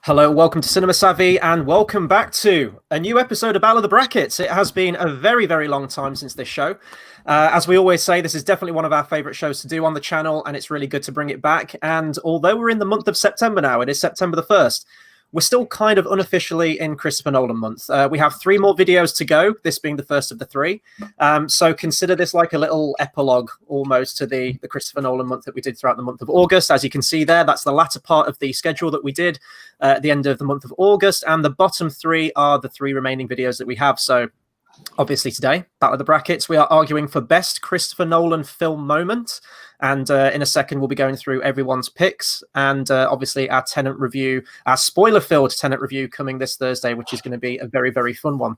Hello, welcome to Cinema Savvy, and welcome back to a new episode of Battle of the Brackets. It has been a very, very long time since this show. As we always say, this is definitely one of our favourite shows to do on the channel, and it's really good to bring it back. And although we're in the month of September now, it is September the 1st, we're still kind of unofficially in Christopher Nolan month. We have 3 more videos to go, this being the first of the 3. So consider this like a little epilogue almost to the Christopher Nolan month that we did throughout the month of August. As you can see there, that's the latter part of the schedule that we did at the end of the month of August. And the bottom 3 are the 3 remaining videos that we have. So obviously today, Battle of the Brackets, we are arguing for best Christopher Nolan film moment. And in a second, we'll be going through everyone's picks. And obviously our Tenet review, our spoiler-filled Tenet review coming this Thursday, which is going to be a very, very fun one.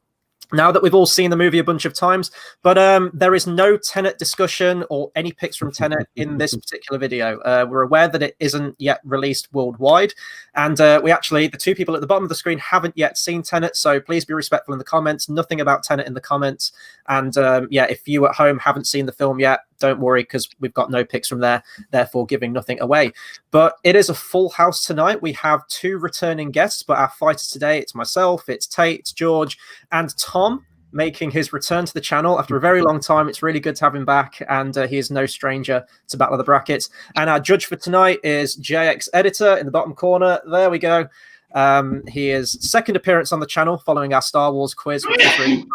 Now that we've all seen the movie a bunch of times, but there is no Tenet discussion or any picks from Tenet in this particular video. We're aware that it isn't yet released worldwide. And we actually, the 2 people at the bottom of the screen haven't yet seen Tenet. So please be respectful in the comments. Nothing about Tenet in the comments. And yeah, if you at home haven't seen the film yet, don't worry, because we've got no picks from there, therefore giving nothing away. But it is a full house tonight. We have 2 returning guests, but our fighters today, it's myself, it's Tate, it's George, and Tom making his return to the channel after a very long time. It's really good to have him back, and he is no stranger to Battle of the Brackets. And our judge for tonight is JX Editor in the bottom corner. There we go. He is second appearance on the channel following our Star Wars quiz, which is really fun.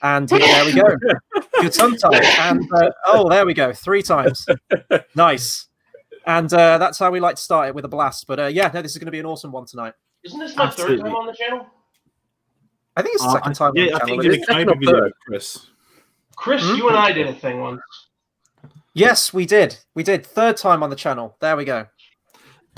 And there we go. Good sometime. And oh, there we go. 3 times. Nice. And that's how we like to start it, with a blast. But yeah, no, this is going to be an awesome one tonight. Isn't this my third time on the channel? I think it's the second time on the channel. I think it's second or third, Chris. Chris, you and I did a thing once. Yes, we did. We did. 3rd time on the channel. There we go.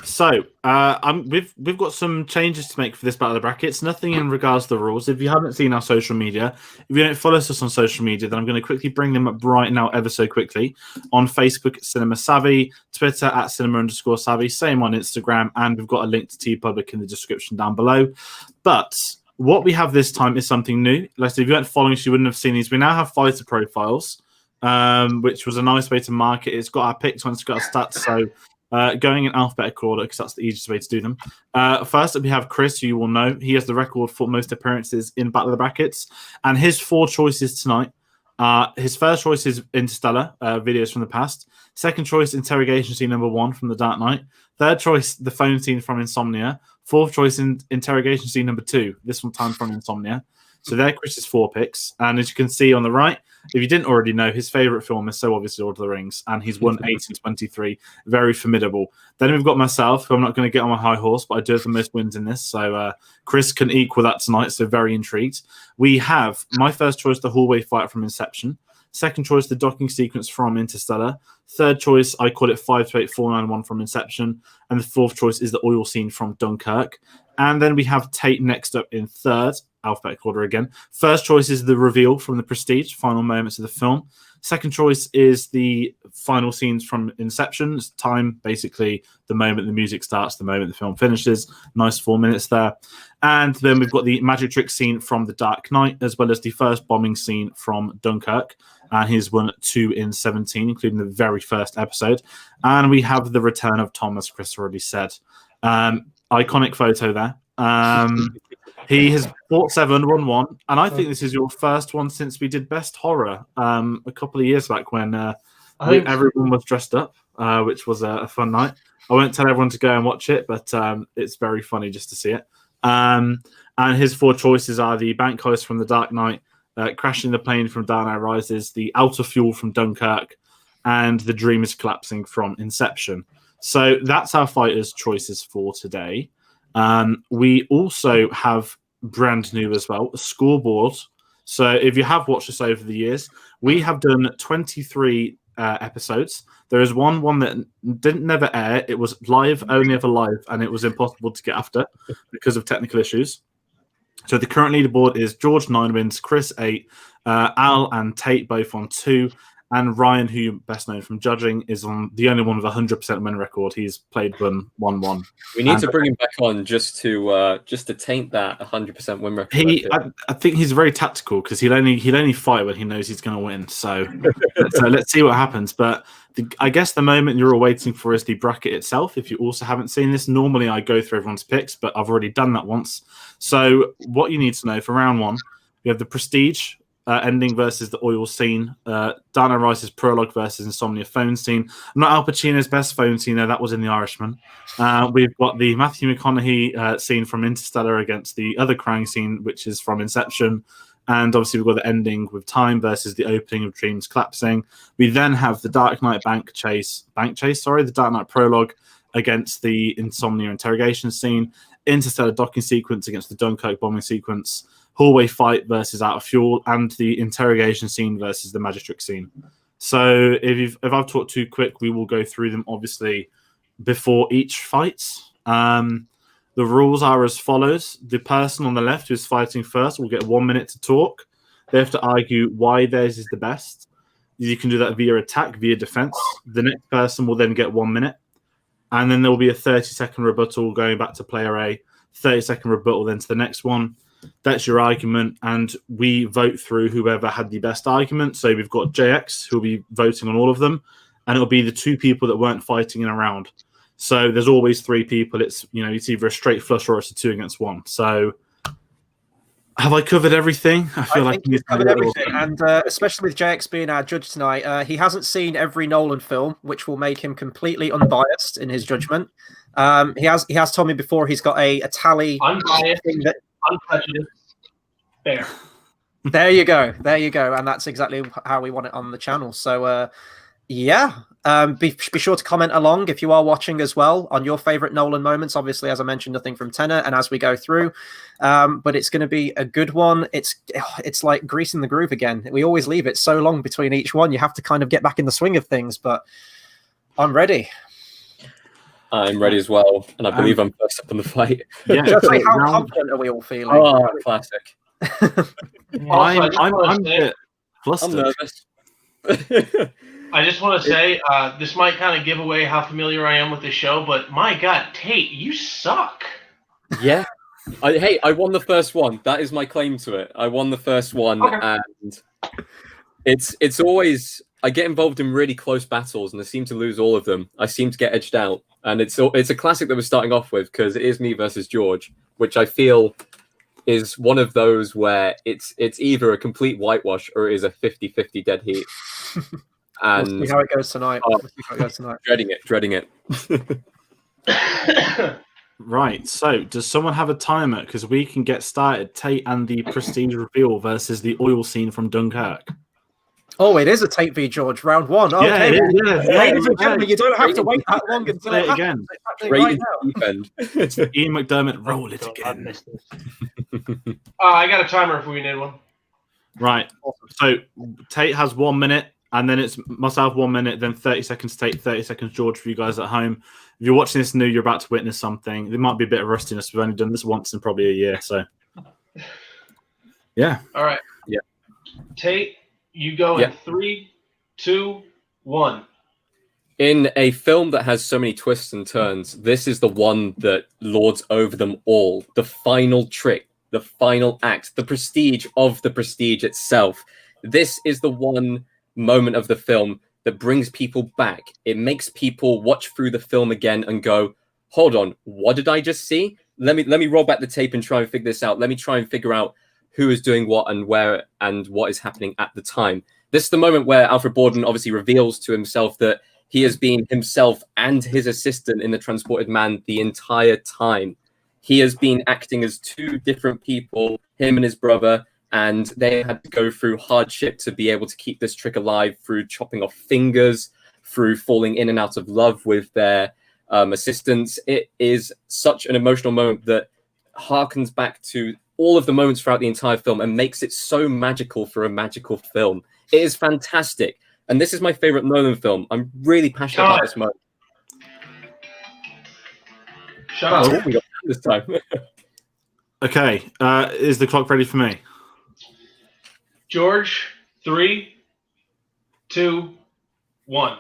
So we've got some changes to make for this Battle of the Brackets. Nothing in regards to the rules. If you haven't seen our social media, if you don't follow us on social media, then I'm going to quickly bring them up right now, ever so quickly. On Facebook, Cinema Savvy, Twitter at Cinema_Savvy, same on Instagram, and we've got a link to TeePublic in the description down below. But what we have this time is something new. Like, if you weren't following us, you wouldn't have seen these. We now have fighter profiles, which was a nice way to mark it. It's got our picks, it's got our stats, so going in alphabetical order, because that's the easiest way to do them. First, we have Chris, who you will know. He has the record for most appearances in Battle of the Brackets. And his 4 choices tonight. His first choice is Interstellar, videos from the past. Second choice, Interrogation Scene number 1 from The Dark Knight. Third choice, the phone scene from Insomnia. 4th choice, Interrogation Scene number 2. This one time from Insomnia. So there, Chris's 4 picks. And as you can see on the right, if you didn't already know, his favourite film is so obviously Lord of the Rings, and he's won 8 and 23. Very formidable. Then we've got myself, who I'm not going to get on my high horse, but I do have the most wins in this. So Chris can equal that tonight, so very intrigued. We have my first choice, the hallway fight from Inception. Second choice, the docking sequence from Interstellar. Third choice, I call it 528-491 from Inception. And the 4th choice is the oil scene from Dunkirk. And then we have Tate next up in 3rd, alphabetical order again. First choice is the reveal from The Prestige, final moments of the film. Second choice is the final scenes from Inception. It's time, basically, the moment the music starts, the moment the film finishes. Nice 4 minutes there. And then we've got the magic trick scene from The Dark Knight, as well as the first bombing scene from Dunkirk. And he's won 2 in 17, including the very first episode. And we have the return of Tom, as Chris already said. Iconic photo there. He has fought 7, won 1, and I think this is your first one since we did Best Horror a couple of years back when everyone was dressed up, which was a fun night. I won't tell everyone to go and watch it, but it's very funny just to see it. And his 4 choices are the bank heist from The Dark Knight, crashing the plane from Dark Knight Rises, the out of fuel from Dunkirk, and the dream is collapsing from Inception. So that's our fighters' choices for today. We also have brand new as well, a scoreboard. So if you have watched us over the years, we have done 23 episodes. There is one that didn't never air. It was live, only ever live, and it was impossible to get after because of technical issues. So the current leaderboard is George 9 wins, Chris 8, Al and Tate both on 2, And Ryan, who you're best known from judging, is on the only one with 100% win record. He's played them 1-1. We need to bring him back on just to taint that 100% win record. I think he's very tactical because he'll only fight when he knows he's going to win. So let's see what happens. But I guess the moment you're all waiting for is the bracket itself. If you also haven't seen this, normally I go through everyone's picks, but I've already done that once. So what you need to know for round one, we have the Prestige ending versus the Oil Scene. Dana Rice's Prologue versus Insomnia Phone Scene. Not Al Pacino's best phone scene, though. That was in The Irishman. We've got the Matthew McConaughey scene from Interstellar against the other crying scene, which is from Inception. And obviously we've got the ending with Time versus the opening of Dreams Collapsing. We then have the Dark Knight the Dark Knight Prologue against the Insomnia Interrogation Scene. Interstellar docking sequence against the Dunkirk bombing sequence. Hallway fight versus Out of Fuel, and the interrogation scene versus the magistrate scene. So if I've talked too quick, we will go through them obviously before each fight. The rules are as follows: the person on the left who's fighting first will get 1 minute to talk. They have to argue why theirs is the best. You can do that via attack, via defense. The next person will then get 1 minute, and then there will be a 30-second rebuttal going back to player A. 30-second rebuttal then to the next one. That's your argument, and we vote through whoever had the best argument. So we've got JX, who'll be voting on all of them, and it'll be the two people that weren't fighting in a round. So there's always three people. It's either a straight flush or it's a 2 against 1. So have I covered everything? I think you've covered everything, and especially with JX being our judge tonight, he hasn't seen every Nolan film, which will make him completely unbiased in his judgment. He has told me before he's got a tally. Unbiased. Unprejudiced. Fair. There you go, and that's exactly how we want it on the channel. So, be sure to comment along if you are watching as well on your favorite Nolan moments. Obviously, as I mentioned, nothing from Tenet, and as we go through, but it's going to be a good one. It's like greasing the groove again. We always leave it so long between each one. You have to kind of get back in the swing of things. But I'm ready. I'm ready as well, and I believe I'm first up in the fight. Yeah. How confident are we all feeling? Oh, classic. I'm a bit flustered. I'm nervous. I just want to say, this might kind of give away how familiar I am with the show, but my God, Tate, you suck. Yeah. I won the first one. That is my claim to it. I won the first one, okay. And it's always... I get involved in really close battles, and I seem to lose all of them. I seem to get edged out. And it's a classic that we're starting off with, because it is me versus George, which I feel is one of those where it's either a complete whitewash or it is a 50-50 dead heat. And we'll see how it goes tonight. Dreading it. Right, so does someone have a timer? Because we can get started. Tate and the Prestige reveal versus the Oil Scene from Dunkirk. Oh, it is a Tate v George, round one. Okay. Ladies and gentlemen, you don't have to wait that long until it happens. Right now. It's Ian McDermott, roll it again. I got a timer if we need one. Right, so Tate has 1 minute, and then it's myself 1 minute, then 30 seconds Tate, 30 seconds George for you guys at home. If you're watching this new, you're about to witness something. There might be a bit of rustiness. We've only done this once in probably a year, so. Yeah. All right. Yeah. Tate, you go in 3, 2, 1. In a film that has so many twists and turns, this is the one that lords over them all. The final trick, the final act, the prestige of the prestige itself. This is the one moment of the film that brings people back. It makes people watch through the film again and go, hold on, what did I just see? Let me roll back the tape and try and figure this out. Let me try and figure out who is doing what and where and what is happening at the time. This is the moment where Alfred Borden obviously reveals to himself that he has been himself and his assistant in the Transported Man the entire time. He has been acting as two different people, him and his brother, and they had to go through hardship to be able to keep this trick alive through chopping off fingers, through falling in and out of love with their assistants. It is such an emotional moment that harkens back to all of the moments throughout the entire film and makes it so magical for a magical film. It is fantastic. And this is my favorite Nolan film. I'm really passionate about this moment. Shut up. Oh, we got this time. Okay. Is the clock ready for me? George, 3, 2, 1.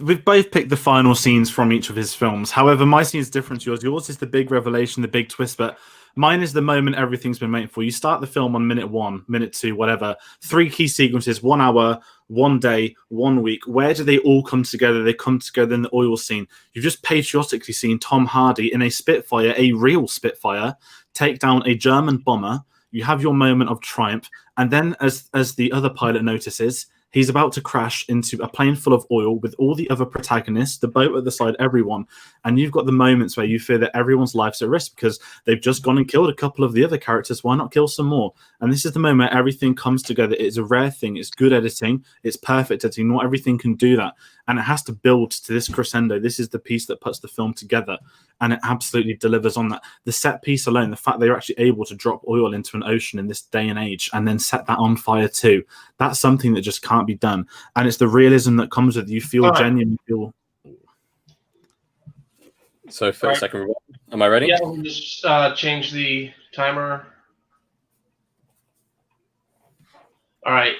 We've both picked the final scenes from each of his films. However, my scene is different to yours. Yours is the big revelation, the big twist, but mine is the moment everything's been waiting for. You start the film on minute 1, minute 2, whatever. 3 key sequences, 1 hour, 1 day, 1 week. Where do they all come together? They come together in the oil scene. You've just patriotically seen Tom Hardy in a Spitfire, a real Spitfire, take down a German bomber. You have your moment of triumph. And then as the other pilot notices, he's about to crash into a plane full of oil with all the other protagonists, the boat at the side, everyone. And you've got the moments where you fear that everyone's life's at risk because they've just gone and killed a couple of the other characters. Why not kill some more? And this is the moment where everything comes together. It's a rare thing. It's good editing. It's perfect editing. Not everything can do that. And it has to build to this crescendo. This is the piece that puts the film together. And it absolutely delivers on that. The set piece alone, the fact they're actually able to drop oil into an ocean in this day and age and then set that on fire too, that's something that just can't be done. And it's the realism that comes with it. You feel genuine. So for a second, am I ready? Yeah, we'll just change the timer. All right.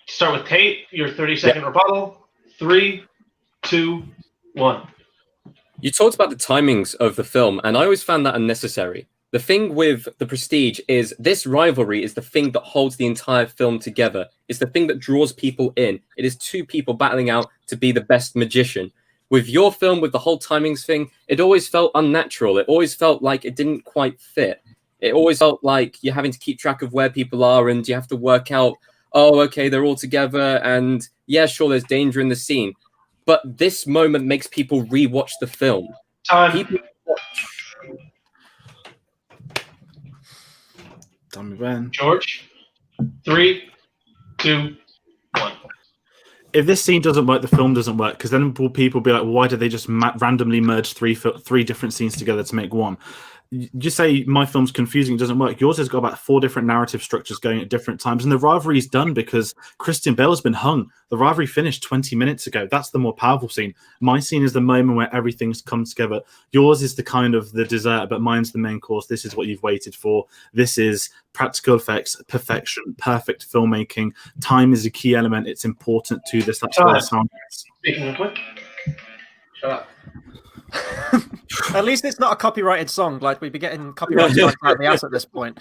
Start with Tate, your 30-second rebuttal. 3, 2, 1. You talked about the timings of the film, and I always found that unnecessary. The thing with The Prestige is this rivalry is the thing that holds the entire film together. It's the thing that draws people in. It is 2 people battling out to be the best magician. With your film, with the whole timings thing, it always felt unnatural. It always felt like it didn't quite fit. It always felt like you're having to keep track of where people are and you have to work out, oh, okay, they're all together, and yeah, sure, there's danger in the scene. But this moment makes people rewatch the film. Time. Tell me when. George. 3, 2, 1. If this scene doesn't work, the film doesn't work, because then will people be like, well, why did they just randomly merge three different scenes together to make one? You say my film's confusing, it doesn't work. Yours has got about 4 different narrative structures going at different times, and the rivalry is done because Christian Bale's been hung. The rivalry finished 20 minutes ago. That's the more powerful scene. My scene is the moment where everything's come together. Yours is the kind of the dessert, but mine's the main course. This is what you've waited for. This is practical effects, perfection, perfect filmmaking. Time is a key element. It's important to this. That's why sound. Speaking of quick. Shut up. At least it's not a copyrighted song. Like we'd be getting copyright strikes out the ass at this point.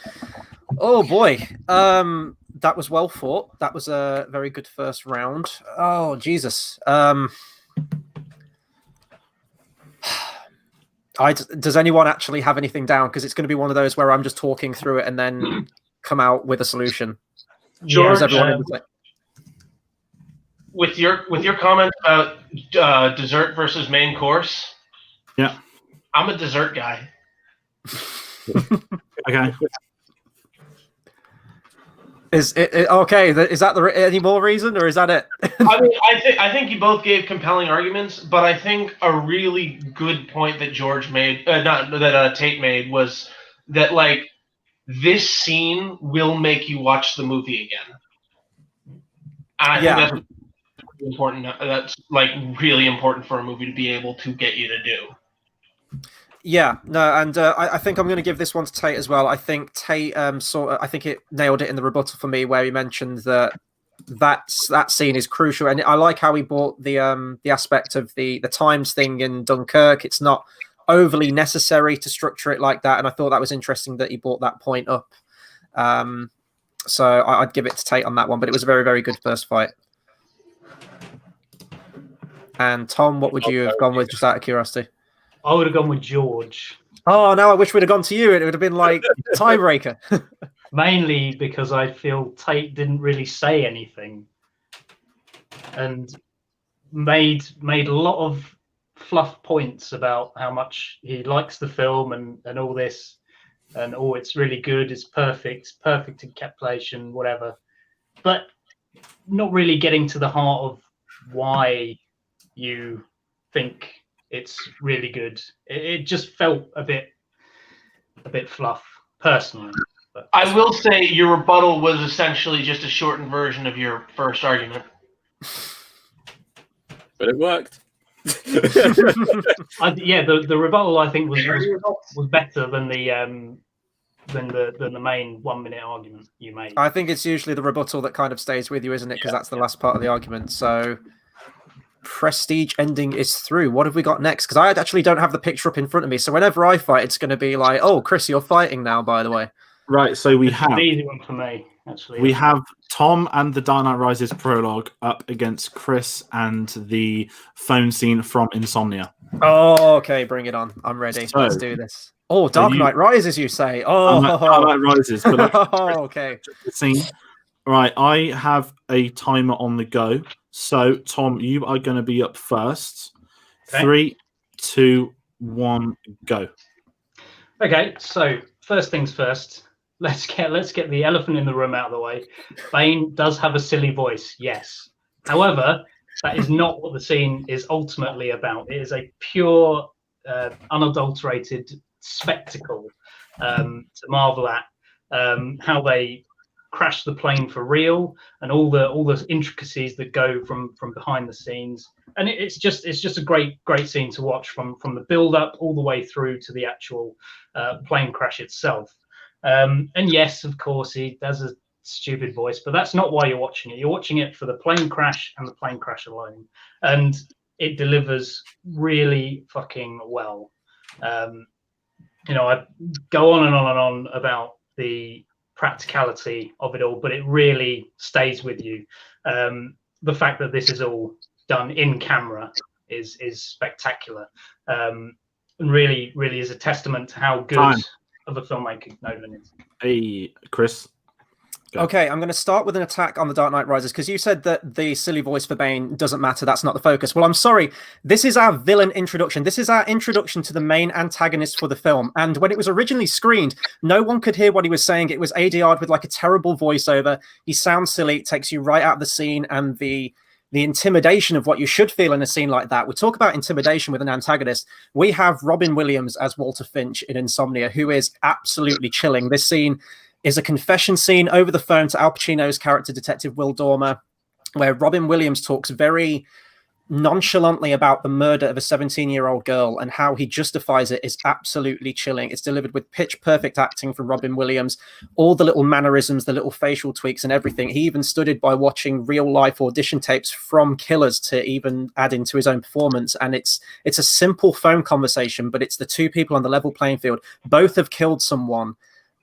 Oh boy, that was well fought. That was a very good first round. Oh Jesus. Does anyone actually have anything down? Because it's going to be one of those where I'm just talking through it and then come out with a solution. George, everyone with your comment about dessert versus main course. Yeah, I'm a dessert guy. Okay. Is it okay? Is that any more reason, or is that it? I mean, I think you both gave compelling arguments, but I think a really good point that George made, Tate made, was that like this scene will make you watch the movie again. And I think that's important. That's like really important for a movie to be able to get you to do. Yeah, no, and I think I'm going to give this one to Tate as well. I think Tate I think it nailed it in the rebuttal for me, where he mentioned that scene is crucial, and I like how he brought the aspect of the times thing in Dunkirk. It's not overly necessary to structure it like that, and I thought that was interesting that he brought that point up. So I'd give it to Tate on that one, but it was a very, very good first fight. And Tom, what would you have gone with, just out of curiosity? I would have gone with George. Oh, now I wish we'd have gone to you. It would have been like tiebreaker. Mainly because I feel Tate didn't really say anything and made a lot of fluff points about how much he likes the film and all this, and it's really good, it's perfect encapsulation, whatever. But not really getting to the heart of why you think it's really good. It just felt a bit fluff, personally. But I will say your rebuttal was essentially just a shortened version of your first argument. But it worked. the rebuttal I think was better than than the main 1 minute argument you made. I think it's usually the rebuttal that kind of stays with you, isn't it? Because that's the last part of the argument. So prestige ending is through. What have we got next? Because I actually don't have the picture up in front of me. So whenever I fight, it's going to be like, oh, Chris, you're fighting now, by the way. Right, so we It's have an easy one for me, actually. we have Tom and the Dark Knight Rises prologue up against Chris and the phone scene from Insomnia. Oh, okay, bring it on. I'm ready. So, Let's do this. Oh, Dark Knight Rises, you say? Oh, Dark Knight Rises. But oh, okay. the scene. Right, I have a timer on the go. So, Tom, you are going to be up first. Okay. 3, 2, 1, go. Okay, so first things first. Let's get the elephant in the room out of the way. Bane does have a silly voice, yes. However, that is not what the scene is ultimately about. It is a pure, unadulterated spectacle to marvel at. How they crash the plane for real, and all the intricacies that go from behind the scenes. And it's just a great scene to watch from the build up all the way through to the actual plane crash itself. And yes, of course, he does a stupid voice, but that's not why you're watching it. You're watching it for the plane crash and the plane crash alone, and it delivers really fucking well. I go on and on and on about the practicality of it all, but it really stays with you. The fact that this is all done in camera is spectacular, and really is a testament to how good of a filmmaker Nolan is. Hey, Chris. Go. Okay, I'm going to start with an attack on the Dark Knight Rises, because you said that the silly voice for Bane doesn't matter. That's not the focus. Well, I'm sorry. This is our villain introduction. This is our introduction to the main antagonist for the film. And when it was originally screened, no one could hear what he was saying. It was ADR'd with like a terrible voiceover. He sounds silly. It takes you right out of the scene, and the intimidation of what you should feel in a scene like that. We talk about intimidation with an antagonist. We have Robin Williams as Walter Finch in Insomnia, who is absolutely chilling. This scene is a confession scene over the phone to Al Pacino's character, Detective Will Dormer, where Robin Williams talks very nonchalantly about the murder of a 17-year-old girl, and how he justifies it is absolutely chilling. It's delivered with pitch perfect acting from Robin Williams, all the little mannerisms, the little facial tweaks and everything. He even studied by watching real life audition tapes from killers to even add into his own performance. And it's a simple phone conversation, but it's the two people on the level playing field. Both have killed someone,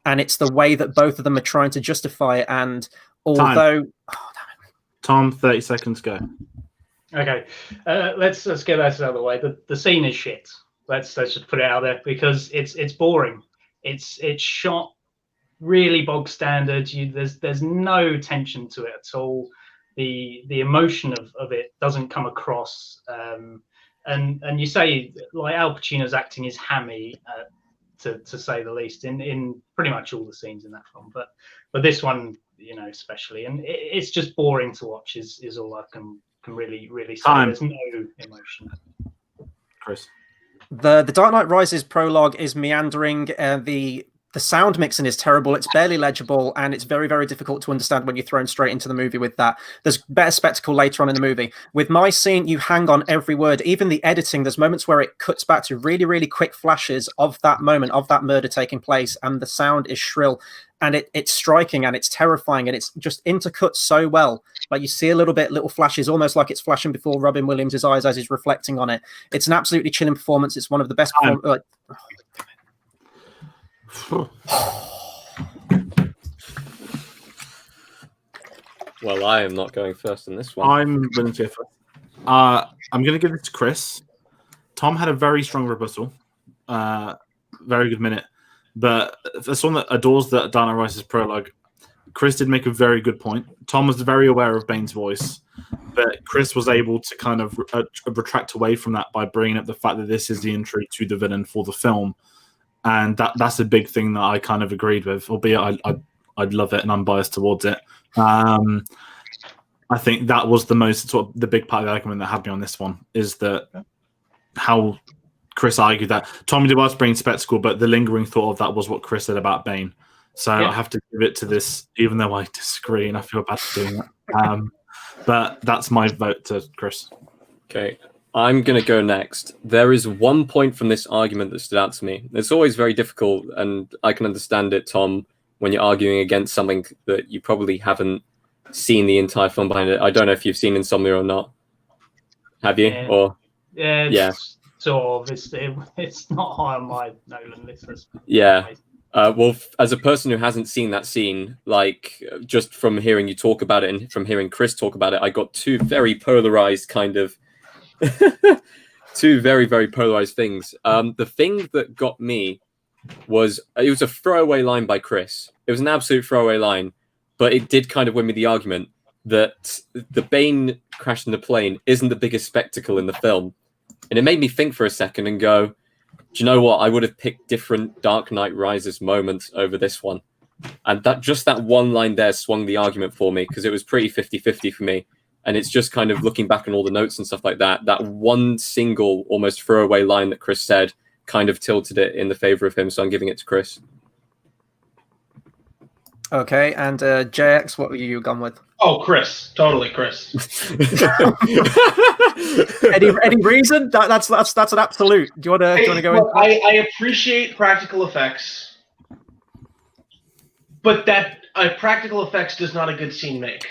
and it's the way that both of them are trying to justify it. And although Tom, 30 seconds, go. Okay, let's get that out of the way. The scene is shit. Let's just put it out there, because it's boring. It's shot really bog standard. There's no tension to it at all. The emotion of it doesn't come across. And you say, like, Al Pacino's acting is hammy, to say the least, in pretty much all the scenes in that film. But this one, especially, and it's just boring to watch. Is all I can really say. There's no emotion. Chris. The Dark Knight Rises prologue is meandering. The sound mixing is terrible. It's barely legible, and it's very, very difficult to understand when you're thrown straight into the movie with that. There's better spectacle later on in the movie. With my scene, you hang on every word. Even the editing, there's moments where it cuts back to really, really quick flashes of that moment, of that murder taking place, and the sound is shrill. And it's striking, and it's terrifying, and it's just intercut so well. Like, you see little flashes, almost like it's flashing before Robin Williams' eyes as he's reflecting on it. It's an absolutely chilling performance. It's one of the best performances. Well, I am not going first in this one. I'm willing to go first. I'm going to give it to Chris. Tom had a very strong rebuttal. Very good minute. But for someone that adores the Dark Knight Rises prologue, Chris did make a very good point. Tom was very aware of Bane's voice, but Chris was able to kind of retract away from that by bringing up the fact that this is the intro to the villain for the film. And that's a big thing that I kind of agreed with, albeit I'd love it and I'm biased towards it. I think that was the most sort of the big part of the argument that had me on this one, is that how Chris argued that Tommy did well to bring spectacle, but the lingering thought of that was what Chris said about Bane. So I have to give it to this, even though I disagree and I feel bad for doing that. But that's my vote to Chris. Okay. I'm going to go next. There is one point from this argument that stood out to me. It's always very difficult, and I can understand it, Tom, when you're arguing against something that you probably haven't seen the entire film behind it. I don't know if you've seen Insomnia or not. Have you? Yeah. Or Yeah, sort of. It's not high on my Nolan list. Yeah. Well, as a person who hasn't seen that scene, like just from hearing you talk about it and from hearing Chris talk about it, I got two very polarized kind of two very, very polarized things. The thing that got me was it was a throwaway line by Chris. It was an absolute throwaway line, but it did kind of win me the argument that the Bane crashing the plane isn't the biggest spectacle in the film. And it made me think for a second and go, do you know what? I would have picked different Dark Knight Rises moments over this one. And that one line there swung the argument for me because it was pretty 50-50 for me. And it's just kind of looking back on all the notes and stuff like that. That one single, almost throwaway line that Chris said kind of tilted it in the favor of him. So I'm giving it to Chris. Okay, and JX, what were you gone with? Oh, Chris, totally Chris. any reason? That's an absolute. Do you want to go in? I appreciate practical effects, but practical effects does not a good scene make.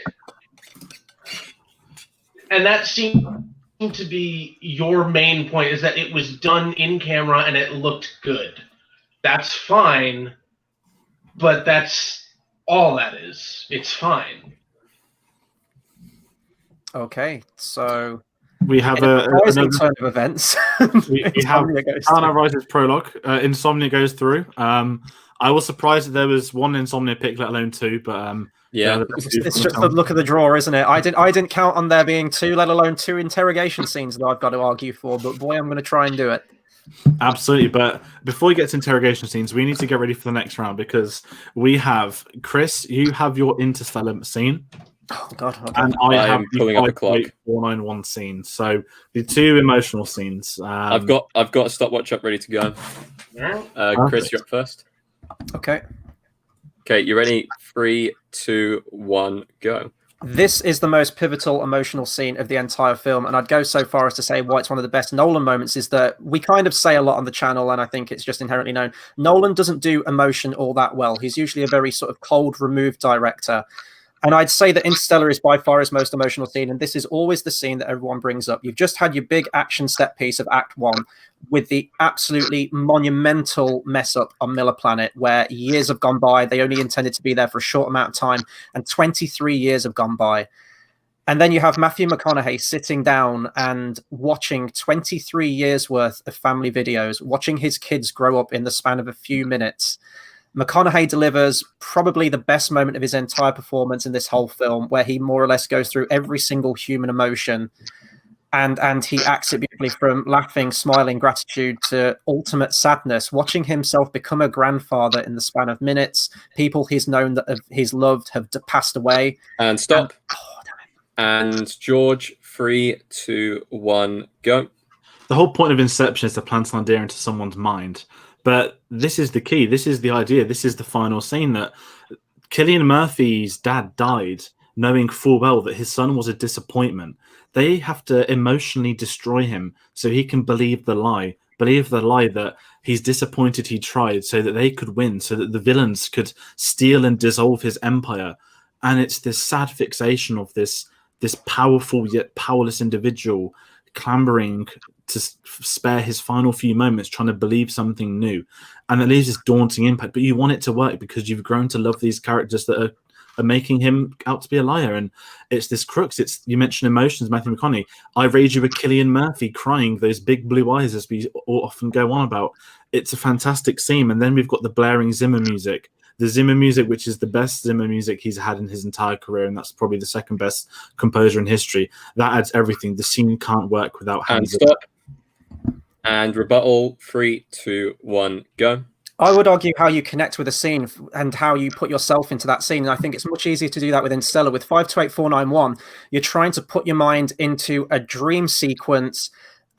And that seemed to be your main point, is that it was done in camera and it looked good. That's fine, but that's all that is. It's fine. Okay, so we have another turn of events. we have Dark Rises Prologue. Insomnia goes through. I was surprised that there was one Insomnia pick, let alone two. But yeah, it's just the look of the draw, isn't it? I didn't count on there being two, let alone two interrogation scenes that I've got to argue for. But boy, I'm going to try and do it. Absolutely, but before we get to interrogation scenes, we need to get ready for the next round because we have Chris. You have your Interstellar scene. Oh God! Okay. And I have pulling up the clock. 491 scene. So the two emotional scenes. I've got a stopwatch up ready to go. Chris, you're up first. Okay. Okay, you ready? 3, 2, 1, go. This is the most pivotal emotional scene of the entire film, and I'd go so far as to say why it's one of the best Nolan moments is that we kind of say a lot on the channel, and I think it's just inherently known. Nolan doesn't do emotion all that well. He's usually a very sort of cold, removed director. And I'd say that Interstellar is by far his most emotional scene, and this is always the scene that everyone brings up. You've just had your big action set piece of Act 1 with the absolutely monumental mess up on Miller Planet, where years have gone by. They only intended to be there for a short amount of time, and 23 years have gone by. And then you have Matthew McConaughey sitting down and watching 23 years worth of family videos, watching his kids grow up in the span of a few minutes. McConaughey delivers probably the best moment of his entire performance in this whole film, where he more or less goes through every single human emotion, and he acts it beautifully, from laughing, smiling, gratitude to ultimate sadness. Watching himself become a grandfather in the span of minutes, people he's known that he's loved have passed away. And stop. And George, 3, 2, 1, go. The whole point of Inception is to plant an idea into someone's mind. But this is the key. This is the idea. This is the final scene that Cillian Murphy's dad died knowing full well that his son was a disappointment. They have to emotionally destroy him so he can believe the lie that he's disappointed he tried, so that they could win, so that the villains could steal and dissolve his empire. And it's this sad fixation of this powerful yet powerless individual clambering to spare his final few moments, trying to believe something new. And it leaves this daunting impact, but you want it to work because you've grown to love these characters that are making him out to be a liar. And it's this crux. You mentioned emotions, Matthew McConaughey. I raise you with Cillian Murphy crying, those big blue eyes, as we often go on about. It's a fantastic scene. And then we've got the blaring Zimmer music. The Zimmer music, which is the best Zimmer music he's had in his entire career, and that's probably the second best composer in history. That adds everything. The scene can't work without Hans Zimmer. And stop. And rebuttal, 3, 2, 1, go. I would argue how you connect with a scene and how you put yourself into that scene. And I think it's much easier to do that with Interstellar. With 528491, you're trying to put your mind into a dream sequence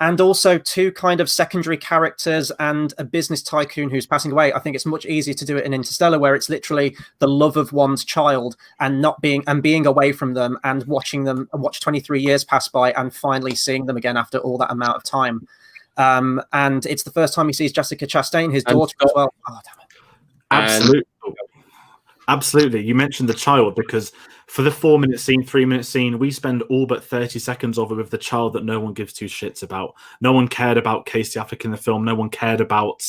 and also two kind of secondary characters and a business tycoon who's passing away. I think it's much easier to do it in Interstellar, where it's literally the love of one's child and being away from them and watch 23 years pass by and finally seeing them again after all that amount of time. And it's the first time he sees Jessica Chastain, his daughter, as well. Oh, damn it. Absolutely. Absolutely. You mentioned the child, because for the 4-minute scene, 3-minute scene, we spend all but 30 seconds of it with the child that no one gives two shits about. No one cared about Casey Affleck in the film. No one cared about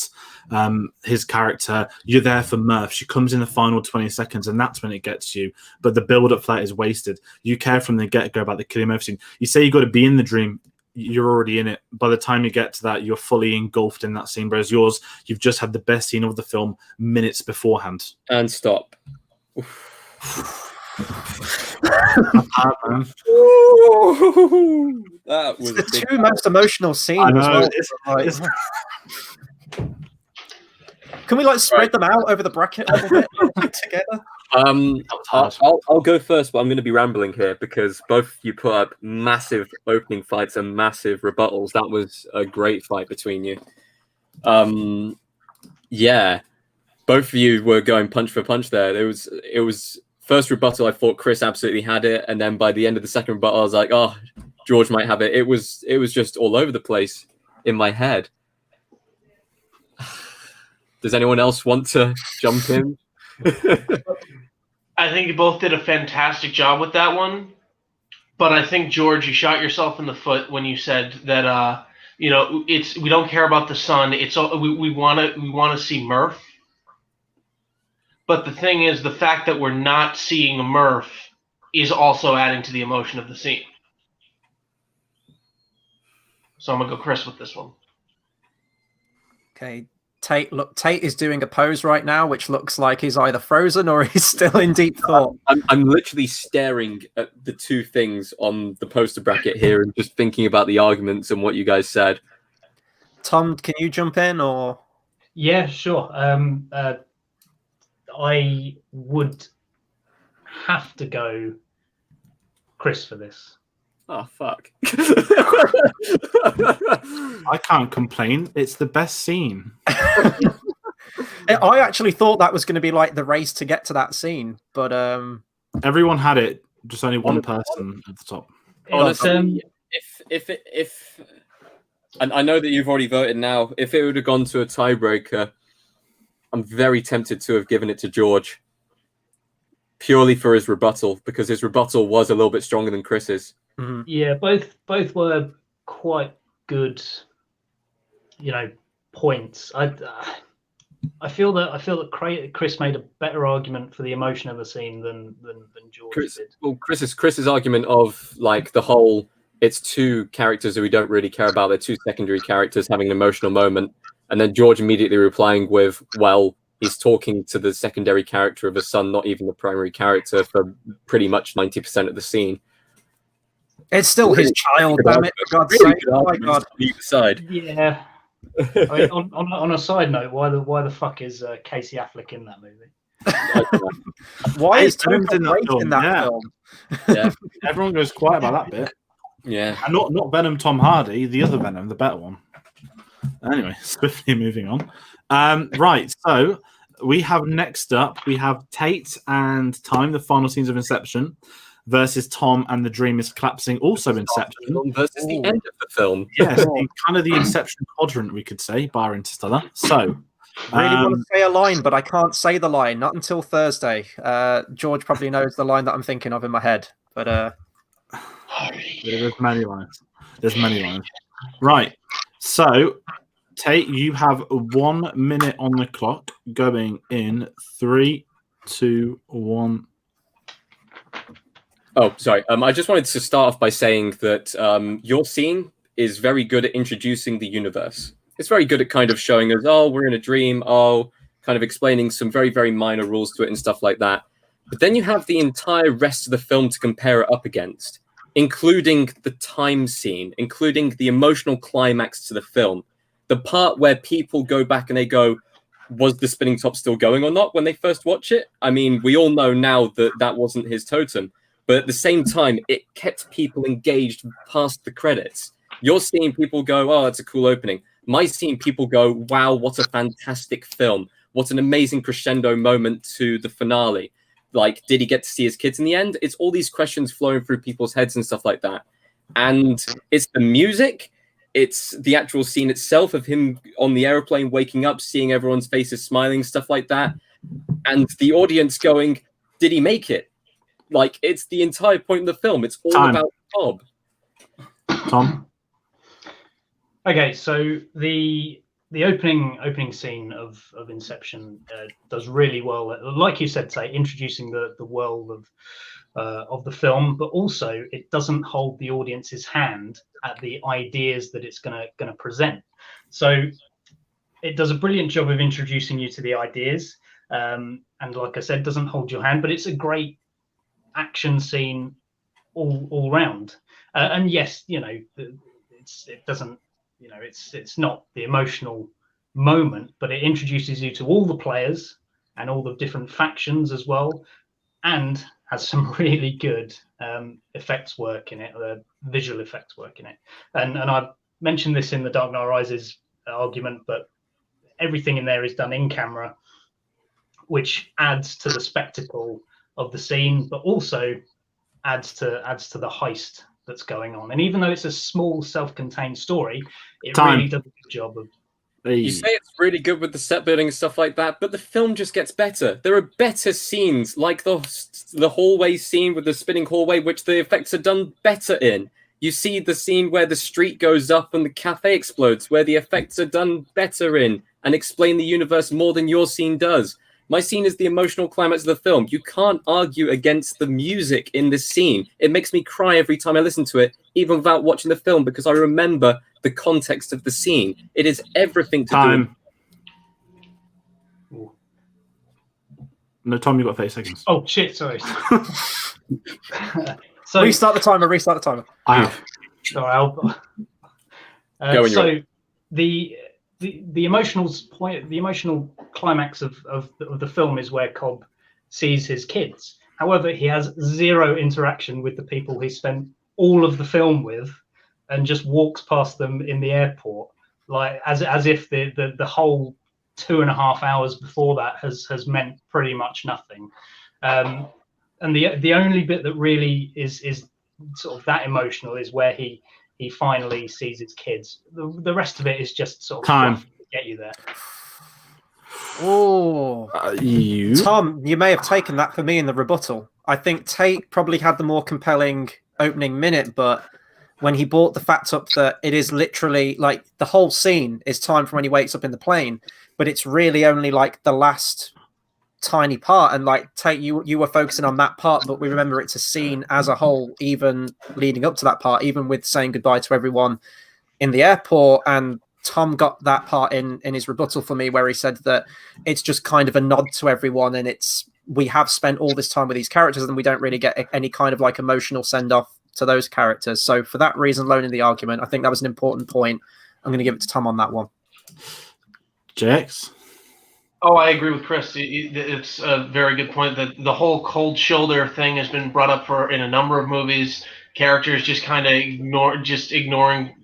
his character. You're there for Murph. She comes in the final 20 seconds, and that's when it gets you. But the build-up for that is wasted. You care from the get-go about the Cillian Murphy scene. You say you got to be in the dream. You're already in it. By the time you get to that, you're fully engulfed in that scene. Whereas yours, you've just had the best scene of the film minutes beforehand. And stop. That was the two most emotional scenes as well. Can we spread them out over the bracket a little bit together? I'll go first, but I'm going to be rambling here because both of you put up massive opening fights and massive rebuttals. That was a great fight between you. Yeah, both of you were going punch for punch there. It was first rebuttal. I thought Chris absolutely had it, and then by the end of the second rebuttal, I was like, oh, George might have it. It was just all over the place in my head. Does anyone else want to jump in? I think you both did a fantastic job with that one, but I think, George, you shot yourself in the foot when you said that we don't care about the son. It's all, we want to see Murph. But the thing is, the fact that we're not seeing Murph is also adding to the emotion of the scene. So I'm gonna go Chris with this one. Okay. Tate is doing a pose right now, which looks like he's either frozen or he's still in deep thought. I'm literally staring at the two things on the poster bracket here and just thinking about the arguments and what you guys said. Tom, can you jump in or? Yeah, sure. I would have to go Chris for this. Oh, fuck. I can't complain. It's the best scene. I actually thought that was going to be the race to get to that scene, but everyone had it. Just only one person at the top. Honestly, if and I know that you've already voted now. If it would have gone to a tiebreaker, I'm very tempted to have given it to George, purely for his rebuttal, because his rebuttal was a little bit stronger than Chris's. Mm-hmm. Yeah, both were quite good, points. I feel that Chris made a better argument for the emotion of the scene than George did. Well, Chris's argument of the whole, it's two characters who we don't really care about. They're two secondary characters having an emotional moment, and then George immediately replying with, "Well, he's talking to the secondary character of a son, not even the primary character, for pretty much 90% of the scene." It's still his child, damn it, for God's sake. Oh my God. Either side. Yeah. I mean, on a side note, why the fuck is Casey Affleck in that movie? Why is Tom in that film? Yeah. Everyone goes quiet about that bit. Yeah. And not Venom Tom Hardy, the other Venom, the better one. Anyway, swiftly moving on. Right, so we have next up, we have Tate and Time, the final scenes of Inception, versus Tom and the Dream is Collapsing, also Inception. Versus the end of the film. Yes, kind of the Inception quadrant, we could say, bar Interstellar. So, really want to say a line, but I can't say the line, not until Thursday. George probably knows the line that I'm thinking of in my head, but there's many lines. Right, so Tate, you have 1 minute on the clock, going in 3, 2, 1. Oh, sorry. I just wanted to start off by saying that your scene is very good at introducing the universe. It's very good at kind of showing us, oh, we're in a dream, kind of explaining some very, very minor rules to it and stuff like that. But then you have the entire rest of the film to compare it up against, including the time scene, including the emotional climax to the film. The part where people go back and they go, was the spinning top still going or not when they first watch it? I mean, we all know now that that wasn't his totem. But at the same time, it kept people engaged past the credits. Your scene, people go, "Oh, it's a cool opening." My scene, people go, "Wow, what a fantastic film! What an amazing crescendo moment to the finale!" Like, did he get to see his kids in the end? It's all these questions flowing through people's heads and stuff like that. And it's the music, it's the actual scene itself of him on the airplane, waking up, seeing everyone's faces smiling, stuff like that, and the audience going, "Did he make it?" Like, it's the entire point of the film. It's all about Bob. Tom? Okay, so the opening scene of Inception does really well, like you said, Tate, introducing the world of the film, but also it doesn't hold the audience's hand at the ideas that it's gonna present. So it does a brilliant job of introducing you to the ideas, and like I said, doesn't hold your hand, but it's a great action scene all round. And yes, you know, it doesn't. You know, it's not the emotional moment, but it introduces you to all the players and all the different factions as well, and has some really good effects work in it, visual effects work in it. And I mentioned this in the Dark Knight Rises argument, but everything in there is done in camera, which adds to the spectacle of the scene, but also adds to the heist that's going on. And even though it's a small self-contained story, it really does a good job of. You say it's really good with the set building and stuff like that, but the film just gets better. There are better scenes, like the hallway scene with the spinning hallway, which the effects are done better in. You see the scene where the street goes up and the cafe explodes, where the effects are done better in and explain the universe more than your scene does. My scene is the emotional climax of the film. You can't argue against the music in this scene. It makes me cry every time I listen to it, even without watching the film, because I remember the context of the scene. It is everything to do. No, Tom, you've got 30 seconds. Oh, shit, sorry. So Restart the timer. I have. Sorry, so the emotional climax of the film is where Cobb sees his kids. However, he has zero interaction with the people he spent all of the film with, and just walks past them in the airport, like as if the whole 2.5 hours before that has meant pretty much nothing. And the only bit that really is sort of that emotional is where he finally sees his kids. The rest of it is just sort of time to get you there. Oh, Tom, you may have taken that for me in the rebuttal. I think Tate probably had the more compelling opening minute, but when he brought the fact up that it is literally like the whole scene is time from when he wakes up in the plane, but it's really only like the last tiny part. And like Tate, you were focusing on that part, but we remember it's a scene as a whole, even leading up to that part, even with saying goodbye to everyone in the airport. And Tom got that part in his rebuttal for me, where he said that it's just kind of a nod to everyone, and we have spent all this time with these characters and we don't really get any kind of like emotional send off to those characters. So for that reason alone in the argument, I think that was an important point. I'm going to give it to Tom on that one. JX? Oh, I agree with Chris. It's a very good point that the whole cold shoulder thing has been brought up in a number of movies. Characters just kind of ignoring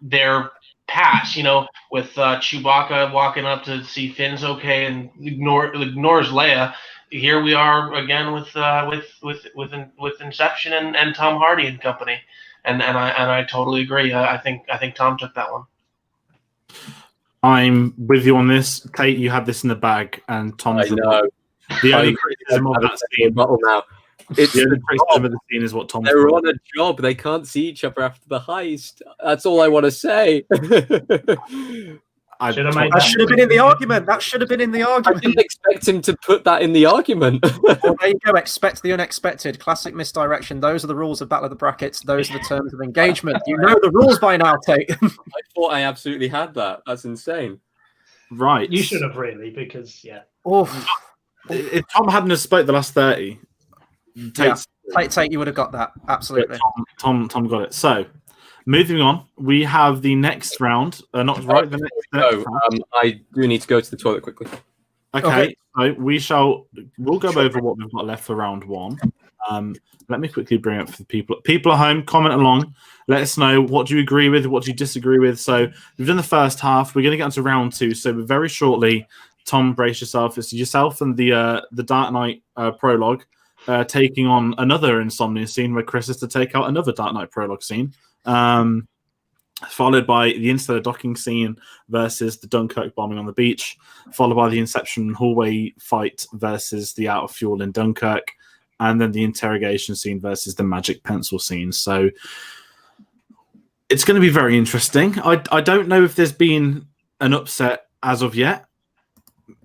their past, you know, with Chewbacca walking up to see Finn's okay and ignores Leia. Here we are again with Inception and Tom Hardy and company, and I totally agree. I think Tom took that one. I'm with you on this. Tate, you had this in the bag, and Tom's know. The only criticism of that scene. Now. It's the only criticism of the scene is what Tom's. They're on a job. They can't see each other after the heist. That's all I want to say. That should have been in the argument. I didn't expect him to put that in the argument. Well, there you go. Expect the unexpected. Classic misdirection. Those are the rules of Battle of the Brackets. Those are the terms of engagement. You know the rules by now, Tate. I thought I absolutely had that. That's insane. Right. You should have really, because if Tom hadn't spoke the last 30, Tate, you would have got that. Absolutely. Tom got it. So, moving on, we have the next round. The next round. I do need to go to the toilet quickly. Okay. So we'll go over what we've got left for round one. Let me quickly bring up for the people at home. Comment along. Let us know what do you agree with, what do you disagree with. So we've done the first half. We're going to get into round two. So very shortly, Tom, brace yourself. It's yourself and the Dark Knight prologue taking on another Insomnia scene where Chris has to take out another Dark Knight prologue scene. Followed by the Interstellar docking scene versus the Dunkirk bombing on the beach, followed by the Inception hallway fight versus the out of fuel in Dunkirk, and then the interrogation scene versus the magic pencil scene. So it's going to be very interesting. I don't know if there's been an upset as of yet.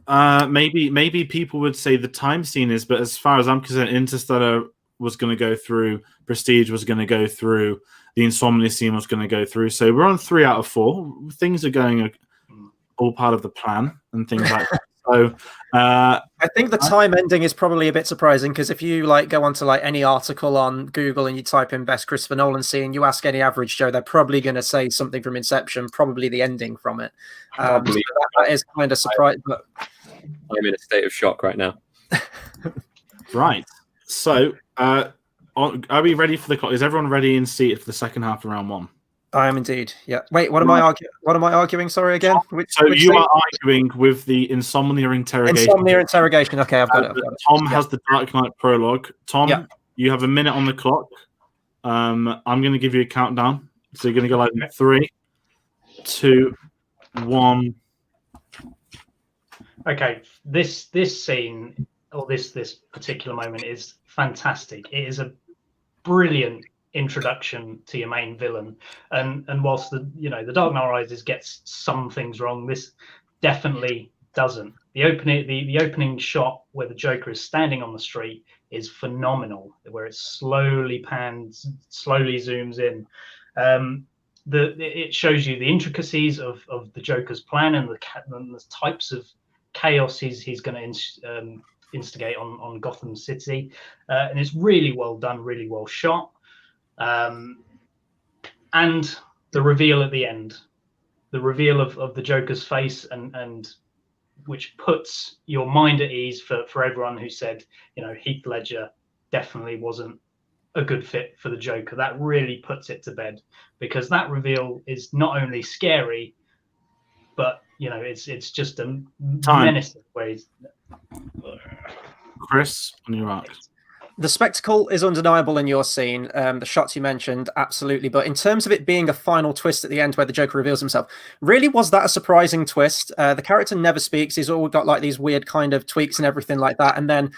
Maybe people would say the time scene is, but as far as I'm concerned, Interstellar was going to go through, Prestige was going to go through, the Insomnia scene was going to go through. So we're on 3 out of 4. Things are going all part of the plan and things like that. So I think the time ending is probably a bit surprising because if you go onto any article on Google and you type in best Christopher Nolan scene, you ask any average Joe, they're probably going to say something from Inception, probably the ending from it. So that is kind of surprising. But I'm in a state of shock right now. Right. So are we ready for the clock? Is everyone ready and seated for the second half of round one? I am indeed. Yeah. Wait, what am I arguing? What am I arguing? Sorry again. Which you are arguing with the Insomnia interrogation. Insomnia interrogation. Okay, I've got it. Tom has the Dark Knight prologue. Tom, you have a minute on the clock. I'm going to give you a countdown. So you're going to go 3, 2, 1. Okay, this scene or this particular moment is fantastic. It is a brilliant introduction to your main villain, and whilst the Dark Knight Rises gets some things wrong, this definitely doesn't. The opening shot where the Joker is standing on the street is phenomenal, where it slowly pans, slowly zooms in. It shows you the intricacies of the Joker's plan and the types of chaos he's going to instigate on Gotham City, and it's really well done, really well shot. And the reveal at the end, the reveal of the Joker's face, and which puts your mind at ease for everyone who said, Heath Ledger definitely wasn't a good fit for the Joker. That really puts it to bed, because that reveal is not only scary, but it's just a menacing way. Chris, on your mark. The spectacle is undeniable in your scene. The shots you mentioned, absolutely. But in terms of it being a final twist at the end where the Joker reveals himself, really was that a surprising twist? The character never speaks. He's all got these weird kind of tweaks and everything like that. And then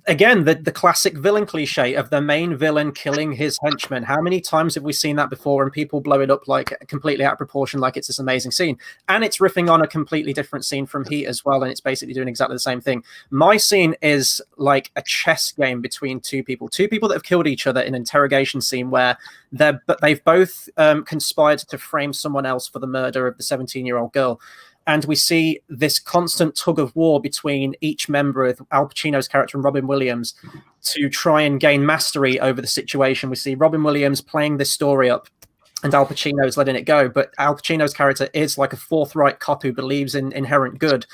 again, the classic villain cliche of the main villain killing his henchmen. How many times have we seen that before? And people blow it up completely out of proportion, like it's this amazing scene. And it's riffing on a completely different scene from Heat as well, and it's basically doing exactly the same thing. My scene is like a chess game between two people that have killed each other in an interrogation scene where they've both conspired to frame someone else for the murder of the 17-year-old girl. And we see this constant tug of war between each member of Al Pacino's character and Robin Williams to try and gain mastery over the situation. We see Robin Williams playing this story up and Al Pacino's letting it go. But Al Pacino's character is like a forthright cop who believes in inherent good.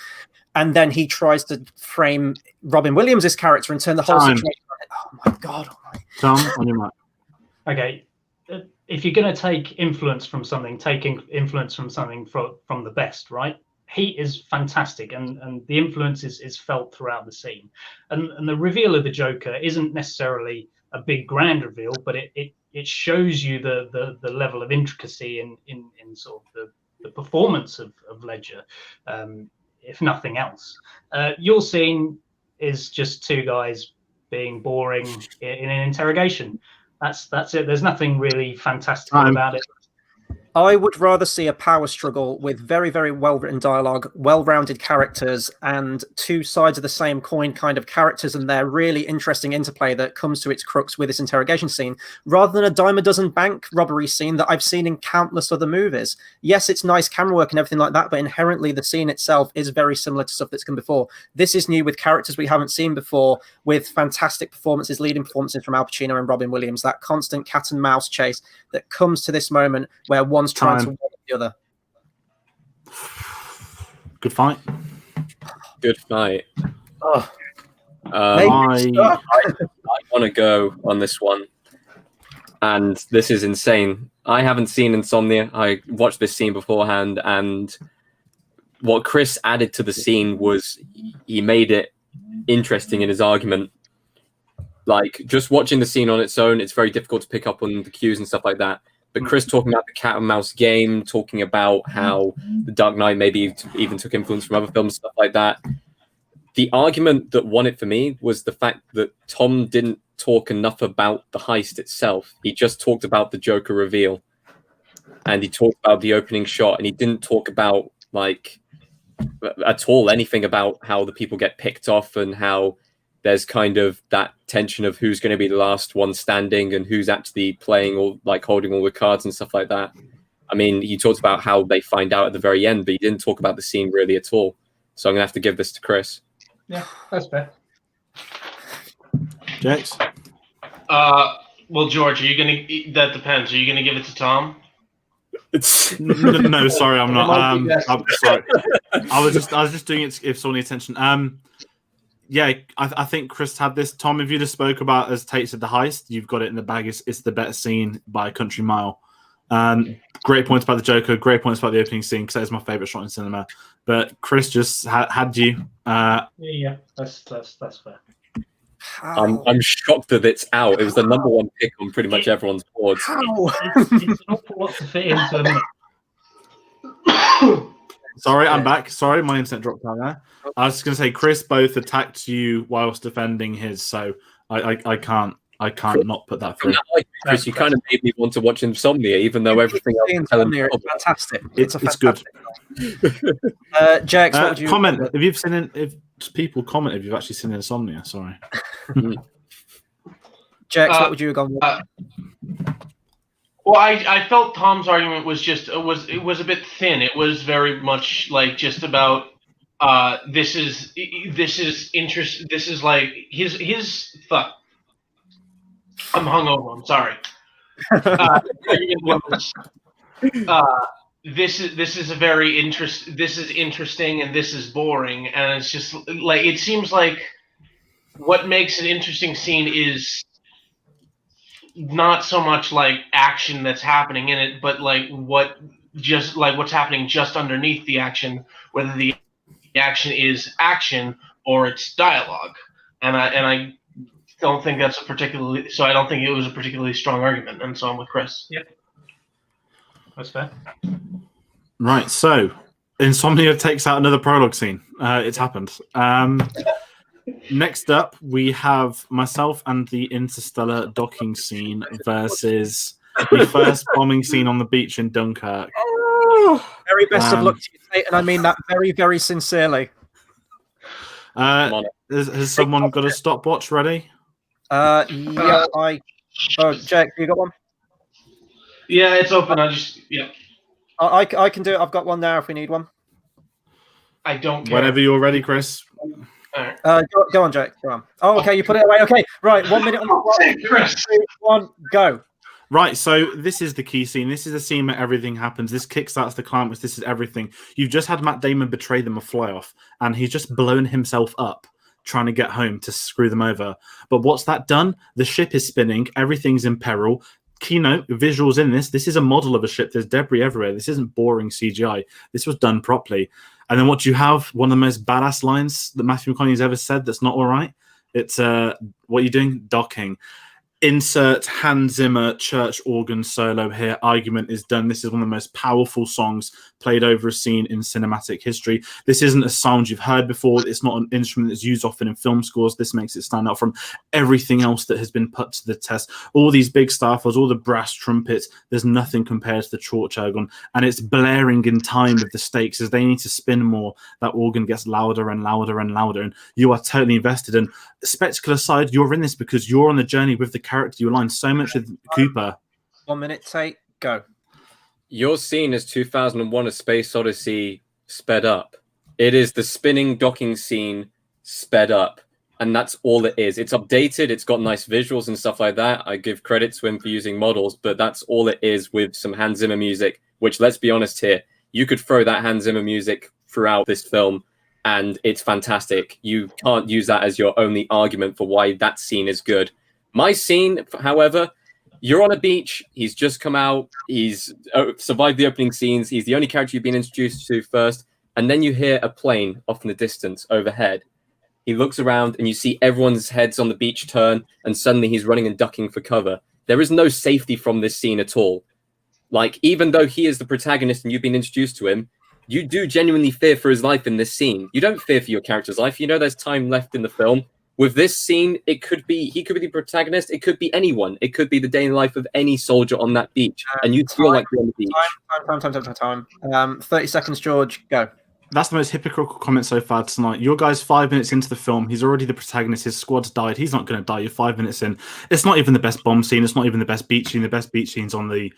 And then he tries to frame Robin Williams' character and turn the whole situation on. Oh, my God. Tom, on your mark. Okay. If you're going to take influence from something, taking influence from something from the best, right? Heat is fantastic, and the influence is felt throughout the scene. And the reveal of the Joker isn't necessarily a big grand reveal, but it shows you the level of intricacy in sort of the performance of Ledger, if nothing else. Your scene is just two guys being boring in an interrogation. That's it. There's nothing really fantastical about it. I would rather see a power struggle with very, very well-written dialogue, well-rounded characters, and two sides of the same coin kind of characters and their really interesting interplay that comes to its crux with this interrogation scene, rather than a dime a dozen bank robbery scene that I've seen in countless other movies. Yes, it's nice camera work and everything like that, but inherently the scene itself is very similar to stuff that's come before. This is new with characters we haven't seen before, with fantastic performances, leading performances from Al Pacino and Robin Williams, that constant cat and mouse chase that comes to this moment where one's trying to warn the other. Good fight. Good fight. Oh, I want to go on this one, and this is insane. I haven't seen Insomnia. I watched this scene beforehand, and what Chris added to the scene was he made it interesting in his argument. Like, just watching the scene on its own, it's very difficult to pick up on the cues and stuff like that. But Chris talking about the cat and mouse game, talking about how The Dark Knight maybe even took influence from other films, stuff like that. The argument that won it for me was the fact that Tom didn't talk enough about the heist itself. He just talked about the Joker reveal, and he talked about the opening shot, and he didn't talk about, like, at all anything about how the people get picked off and how there's kind of that tension of who's going to be the last one standing and who's actually playing or like holding all the cards and stuff like that. I mean, he talked about how they find out at the very end, but he didn't talk about the scene really at all. So I'm going to have to give this to Chris. Yeah, that's fair. Jax? Well, George, are you going to... That depends. Are you going to give it to Tom? No, sorry, I'm not. I'm sorry. I was just doing it to give someone the attention. Yeah, I think Chris had this. Tom, if you just spoke about, as Tate said, the heist, you've got it in the bag. It's the better scene by a country mile. Great points about the Joker. Great points about the opening scene because that is my favorite shot in cinema. But Chris just had you. Yeah, that's fair. I'm shocked that it's out. It was the number one pick on pretty much everyone's boards. It's an awful lot to fit into a minute. Sorry, I'm back. Sorry, my internet dropped out there. I was just going to say, Chris both attacked you whilst defending his, so I can't not put that through. Chris, you kind of made me want to watch Insomnia, even though everything else is Insomnia is fantastic. It's good. Jax, what would you comment if you've seen if people comment if you've actually seen Insomnia? Sorry, Jax, what would you have gone with? Well, I felt Tom's argument was just it was a bit thin. It was very much like just about this is interest. This is like his fuck. I'm hungover. I'm sorry. This is a very This is interesting and this is boring, and it's just like it seems like what makes an interesting scene is not so much like action that's happening in it, but like what's happening just underneath the action, whether the action is action or it's dialogue. And I don't think that's I don't think it was a particularly strong argument, and so I'm with Chris. Yep. That's fair. Right, so Insomnia takes out another prologue scene. It's happened. Next up, we have myself and the Interstellar docking scene versus the first bombing scene on the beach in Dunkirk. Very best of luck to you, Tate, and I mean that very, very sincerely. Has someone got a stopwatch ready? Yeah, Jack, you got one? Yeah, it's open. I can do it. I've got one now if we need one. I don't care. Whenever you're ready, Chris. All right. Go on, Jack. Go on. Oh, okay, you put it away. Okay, right. 1 minute on the clock. Chris. 3, 2, 1, go. Right, so this is the key scene. This is the scene where everything happens. This kickstarts the climax. This is everything. You've just had Matt Damon betray them a fly-off, and he's just blown himself up trying to get home to screw them over. But what's that done? The ship is spinning. Everything's in peril. Keynote, visuals in this. This is a model of a ship. There's debris everywhere. This isn't boring CGI. This was done properly. And then what you have, one of the most badass lines that Matthew McConaughey's ever said that's not all right. It's, what are you doing? Docking. Insert Hans Zimmer church organ solo here. Argument is done. This is one of the most powerful songs played over a scene in cinematic history. This isn't a sound you've heard before. It's not an instrument that's used often in film scores. This makes it stand out from everything else that has been put to the test. All these big starfalls, all the brass trumpets, there's nothing compared to the church organ. And it's blaring in time with the stakes. As they need to spin more, that organ gets louder and louder and louder. And you are totally invested. And spectacle aside, you're in this because you're on the journey with the character. You align so much with Cooper. 1 minute, Tate, go. Your scene is 2001: A Space Odyssey sped up. It is the spinning docking scene sped up, and that's all it is. It's updated. It's got nice visuals and stuff like that. I give credit to him for using models, but that's all it is with some Hans Zimmer music, which, let's be honest here, you could throw that Hans Zimmer music throughout this film, and it's fantastic. You can't use that as your only argument for why that scene is good. My scene, however, you're on a beach. He's just come out. He's survived the opening scenes. He's the only character you've been introduced to first. And then you hear a plane off in the distance overhead. He looks around and you see everyone's heads on the beach turn, and suddenly he's running and ducking for cover. There is no safety from this scene at all. Like, even though he is the protagonist and you've been introduced to him, you do genuinely fear for his life in this scene. You don't fear for your character's life. You know there's time left in the film. With this scene, he could be the protagonist. It could be anyone. It could be the day in the life of any soldier on that beach, and you feel like you're on the beach. Time. 30 seconds, George. Go. That's the most hypocritical comment so far tonight. Your guy's 5 minutes into the film. He's already the protagonist. His squad's died. He's not going to die. You're 5 minutes in. It's not even the best bomb scene. It's not even the best beach scene. The best beach scene's on the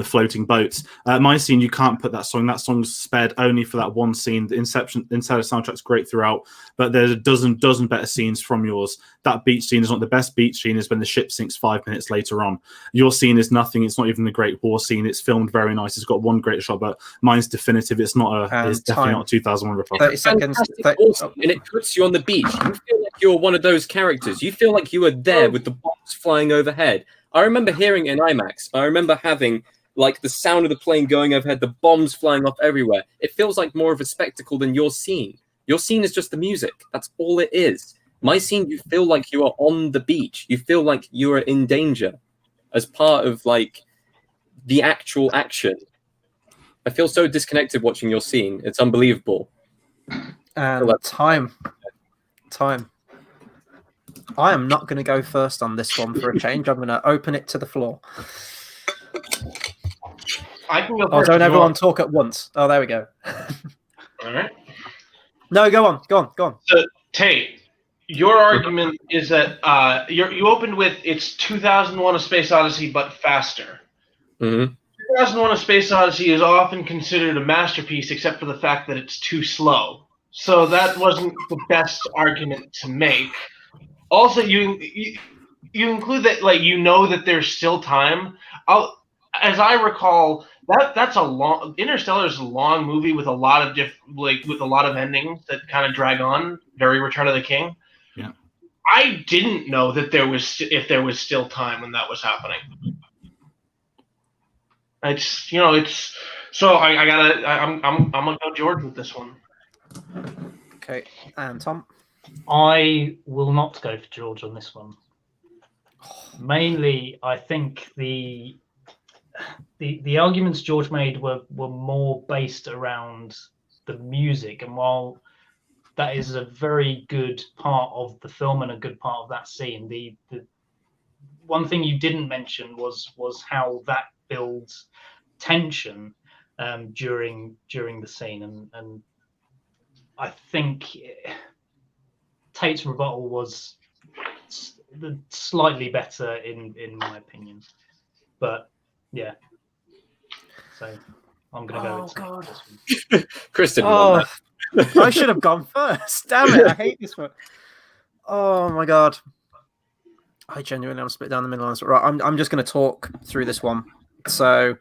floating boats. My scene, you can't put that song. That song's spared only for that one scene. The Inception soundtrack's great throughout, but there's a dozen better scenes from yours. That beach scene is not the best beach scene. Is when the ship sinks 5 minutes later on. Your scene is nothing. It's not even the great war scene. It's filmed very nice. It's got one great shot, but mine's definitive. It's not it's definitely not 2001 Republic. 30 seconds. Awesome. And it puts you on the beach. You feel like you're one of those characters. You feel like you were there with the bombs flying overhead. I remember hearing it in IMAX. I remember having like the sound of the plane going overhead, the bombs flying off everywhere. It feels like more of a spectacle than your scene. Your scene is just the music. That's all it is. My scene, you feel like you are on the beach. You feel like you are in danger as part of like the actual action. I feel so disconnected watching your scene. It's unbelievable. And time. I am not going to go first on this one for a change. I'm going to open it to the floor. I can go Oh, first. don't everyone talk at once. Oh, there we go. All right. No, go on. So, Tate, your argument is that you opened with it's 2001: A Space Odyssey, but faster. Mm-hmm. 2001: A Space Odyssey is often considered a masterpiece, except for the fact that it's too slow. So that wasn't the best argument to make. Also, you include that, like, you know that there's still time. As I recall, that's a long. Interstellar is a long movie with a lot of with a lot of endings that kind of drag on. Very Return of the King. Yeah. I didn't know that there was still time when that was happening. So I'm gonna go George with this one. Okay, and Tom. I will not go for George on this one. Mainly, I think the arguments George made were more based around the music, and while that is a very good part of the film and a good part of that scene, the one thing you didn't mention was how that builds tension during the scene, and I think Tate's rebuttal was slightly better in my opinion, but yeah. So I'm gonna go with God. this one. Kristen, I should have gone first. Damn it! I hate this one. Oh my God. I genuinely am split down the middle. Right, I'm just going to talk through this one. So,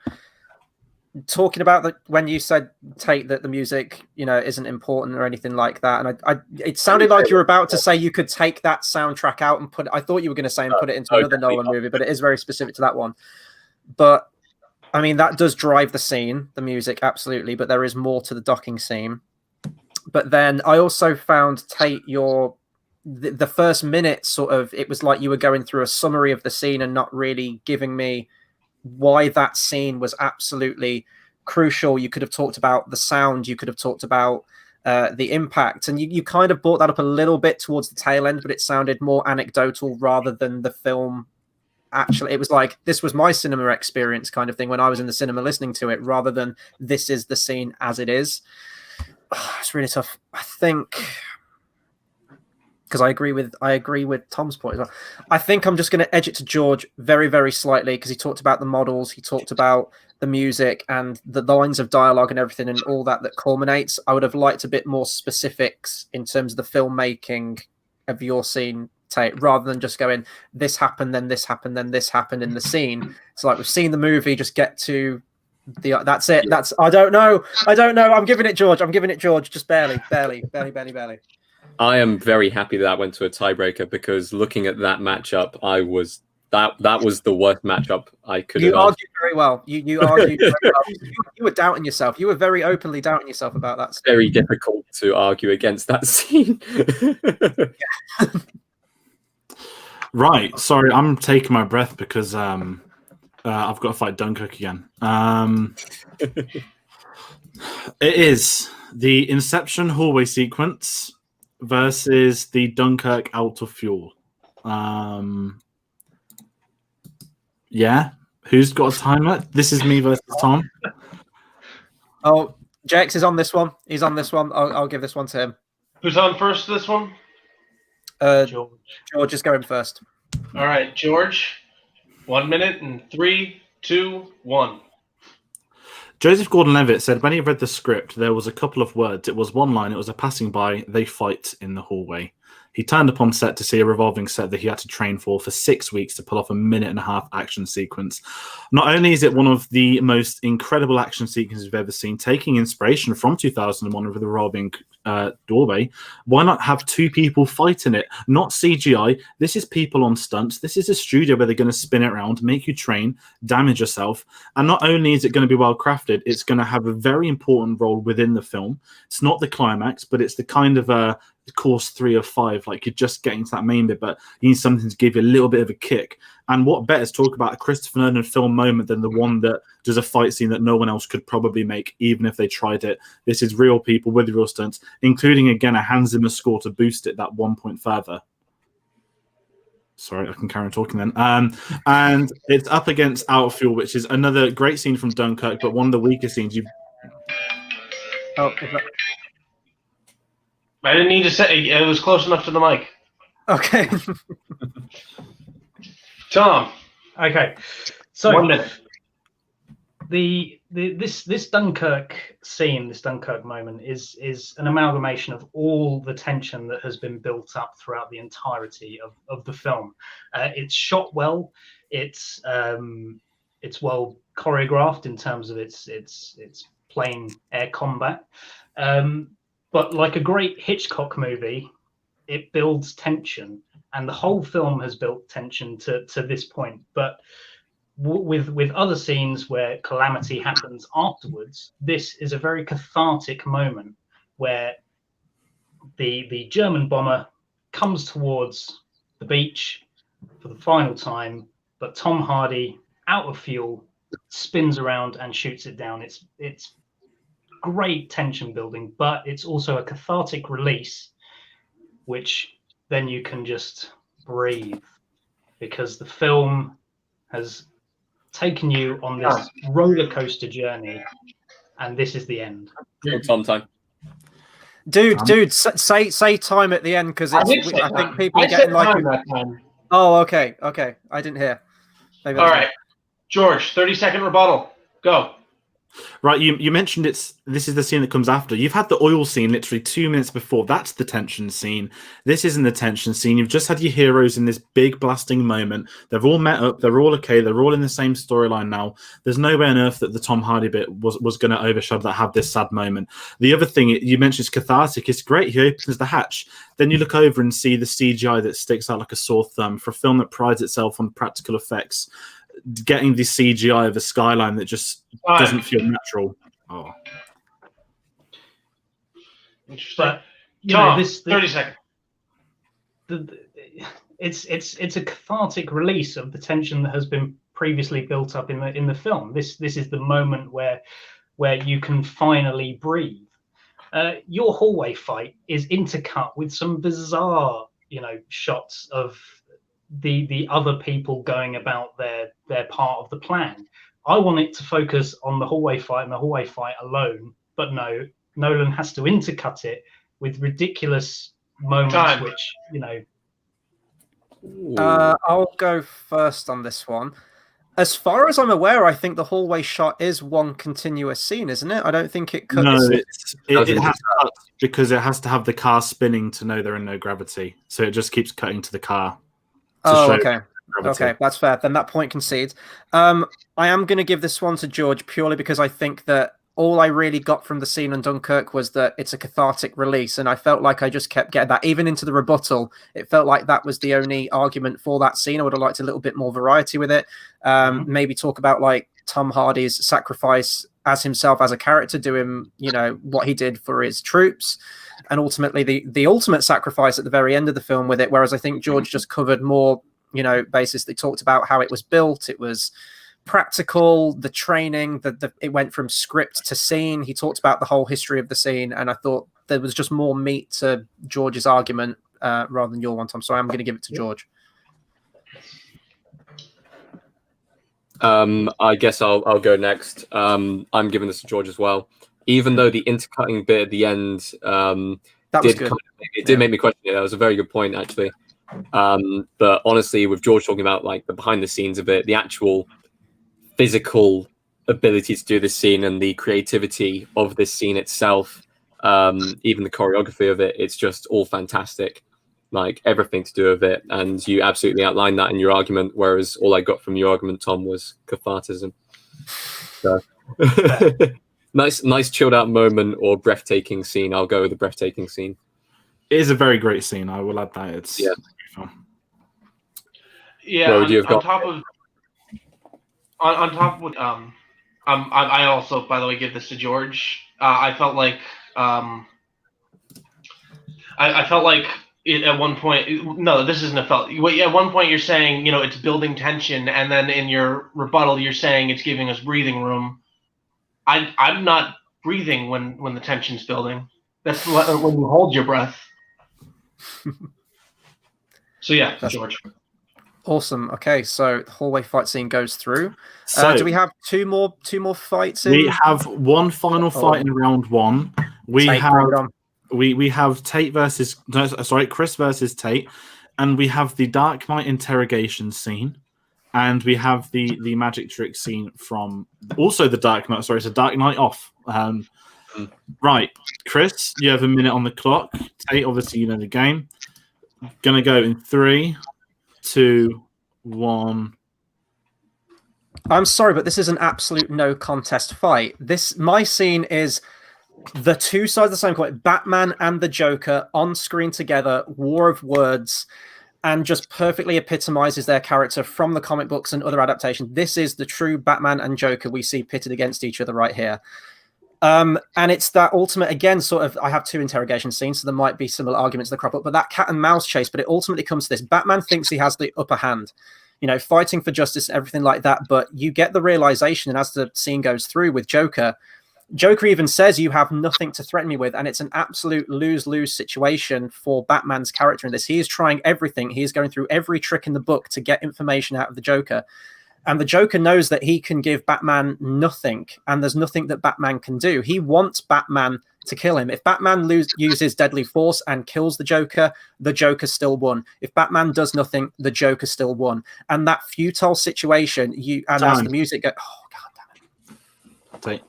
talking about when you said, Tate, that the music, isn't important or anything like that, and it sounded like you were about to say you could take that soundtrack out and I thought you were going to say and put it into another Nolan movie, but it is very specific to that one. But I mean, that does drive the scene, the music, absolutely. But there is more to the docking scene. But then I also found, Tate, the first minute sort of, it was like you were going through a summary of the scene and not really giving me why that scene was absolutely crucial. You could have talked about the sound, you could have talked about the impact, and you kind of brought that up a little bit towards the tail end, but it sounded more anecdotal rather than the film. Actually, it was like, this was my cinema experience kind of thing when I was in the cinema listening to it, rather than this is the scene as it is. It's really tough. I think, because I agree with Tom's point as well. I think I'm just going to edge it to George very, very slightly, because he talked about the models, he talked about the music and the lines of dialogue and everything and all that culminates. I would have liked a bit more specifics in terms of the filmmaking of your scene, Tate, rather than just going, this happened, then this happened, then this happened in the scene. It's like, we've seen the movie, just get to That's it. That's I don't know. I'm giving it George. Just barely. I am very happy that went to a tiebreaker because looking at that matchup, that was the worst matchup I could have. You argued very well. You argued very well. You were doubting yourself. You were very openly doubting yourself about that. Very difficult to argue against that scene. Right. Sorry, I'm taking my breath because I've got to fight Dunkirk again. It is the Inception hallway sequence versus the Dunkirk out of fuel. Yeah. Who's got a timer? This is me versus Tom. Oh, Jax is on this one. He's on this one. I'll give this one to him. Who's on first this one? George is going first. All right, George. 1 minute and 3, 2, 1. Joseph Gordon-Levitt said when he read the script, there was a couple of words. It was one line. It was a passing by. They fight in the hallway. He turned upon set to see a revolving set that he had to train for 6 weeks to pull off a 1.5-minute action sequence. Not only is it one of the most incredible action sequences we've ever seen, taking inspiration from 2001 with the revolving doorway, why not have two people fight in it? Not CGI. This is people on stunts. This is a studio where they're going to spin it around, make you train, damage yourself. And not only is it going to be well crafted, it's going to have a very important role within the film. It's not the climax, but it's the kind of course 3 of 5, like you're just getting to that main bit, but you need something to give you a little bit of a kick. And what better to talk about a Christopher Nolan film moment than the one that does a fight scene that no one else could probably make, even if they tried it. This is real people with real stunts, including again a Hans Zimmer score to boost it that 1 point further. Sorry, I can carry on talking then. And it's up against Out of Fuel, which is another great scene from Dunkirk, but one of the weaker scenes. I didn't need to say it was close enough to the mic. Okay. Tom. Okay. So 1 minute. This Dunkirk scene, this Dunkirk moment is an amalgamation of all the tension that has been built up throughout the entirety of the film. It's shot well. It's well choreographed in terms of its plane air combat. But like a great Hitchcock movie, it builds tension, and the whole film has built tension to this point. But with other scenes where calamity happens afterwards, this is a very cathartic moment where the German bomber comes towards the beach for the final time, but Tom Hardy, out of fuel, spins around and shoots it down. It's great tension building, but it's also a cathartic release, which then you can just breathe, because the film has taken you on this roller coaster journey, and this is the end. Tom time. Dude, say time at the end, because I think people are getting like. Oh, okay. I didn't hear. Maybe all right, George, 30-second rebuttal. Go. Right, you mentioned this is the scene that comes after. You've had the oil scene literally 2 minutes before. That's the tension scene. This isn't the tension scene. You've just had your heroes in this big blasting moment. They've all met up. They're all okay. They're all in the same storyline now. There's no way on earth that the Tom Hardy bit was going to overshadow that, have this sad moment. The other thing you mentioned is cathartic. It's great. He opens the hatch. Then you look over and see the CGI that sticks out like a sore thumb. For a film that prides itself on practical effects, getting the CGI of a skyline that just doesn't feel natural. Oh, interesting. But Tom, 30 seconds. It's a cathartic release of the tension that has been previously built up in the film. This is the moment where you can finally breathe. Your hallway fight is intercut with some bizarre, shots of the other people going about their part of the plan. I want it to focus on the hallway fight and the hallway fight alone, but no, Nolan has to intercut it with ridiculous moments, which I'll go first on this one. As far as I'm aware, I think the hallway shot is one continuous scene, isn't it? I don't think it cuts. No, it has to cut because it has to have the car spinning to know they're in no gravity. So it just keeps cutting to the car. Okay. Okay, that's fair. Then that point concedes. I am going to give this one to George purely because I think that all I really got from the scene in Dunkirk was that it's a cathartic release, and I felt like I just kept getting that. Even into the rebuttal, it felt like that was the only argument for that scene. I would have liked a little bit more variety with it. Maybe talk about like Tom Hardy's sacrifice as himself as a character, doing what he did for his troops, and ultimately the ultimate sacrifice at the very end of the film with it. Whereas I think George just covered more, basis. They talked about how it was built. It was practical, the training, it went from script to scene. He talked about the whole history of the scene, and I thought there was just more meat to George's argument rather than your one, Tom. So I'm going to give it to George. I guess I'll go next. I'm giving this to George as well, even though the intercutting bit at the end that was good. Did make me question it. That was a very good point, actually. But honestly, with George talking about like the behind the scenes of it, the actual physical ability to do this scene and the creativity of this scene itself, even the choreography of it, it's just all fantastic. Like everything to do with it, and you absolutely outlined that in your argument. Whereas all I got from your argument, Tom, was cathartism. So nice chilled out moment or breathtaking scene. I'll go with the breathtaking scene. It is a very great scene. I will add that. It's on top of what I also, by the way, give this to George. I felt like I felt like at one point. No, this isn't a felt. At one point, you're saying it's building tension, and then in your rebuttal, you're saying it's giving us breathing room. I'm not breathing when the tension's building. That's when you hold your breath. So yeah, George. Awesome. Okay, so the hallway fight scene goes through. So, do we have two more fights? We have one final fight in round one. We have Tate versus Chris versus Tate, and we have the Dark Knight interrogation scene, and we have the magic trick scene from also the Dark Knight. Sorry, it's a Dark Knight off. Right, Chris, you have a minute on the clock. Tate, obviously, you know the game. Gonna go in 3, 2, 1. I'm sorry, but this is an absolute no contest fight. My scene is the two sides of the same coin, Batman and the Joker on screen together, war of words, and just perfectly epitomizes their character from the comic books and other adaptations. This is the true Batman and Joker we see pitted against each other right here. And it's that ultimate, again, sort of, I have two interrogation scenes, so there might be similar arguments that crop up, but that cat and mouse chase, but it ultimately comes to this. Batman thinks he has the upper hand, fighting for justice and everything like that, but you get the realization, and as the scene goes through with Joker even says, you have nothing to threaten me with, and it's an absolute lose-lose situation for Batman's character in this. He is trying everything. He is going through every trick in the book to get information out of the Joker. And the Joker knows that he can give Batman nothing, and there's nothing that Batman can do. He wants Batman to kill him. If Batman uses deadly force and kills the Joker still won. If Batman does nothing, the Joker still won. And that futile situation, as the music goes, oh, God damn it.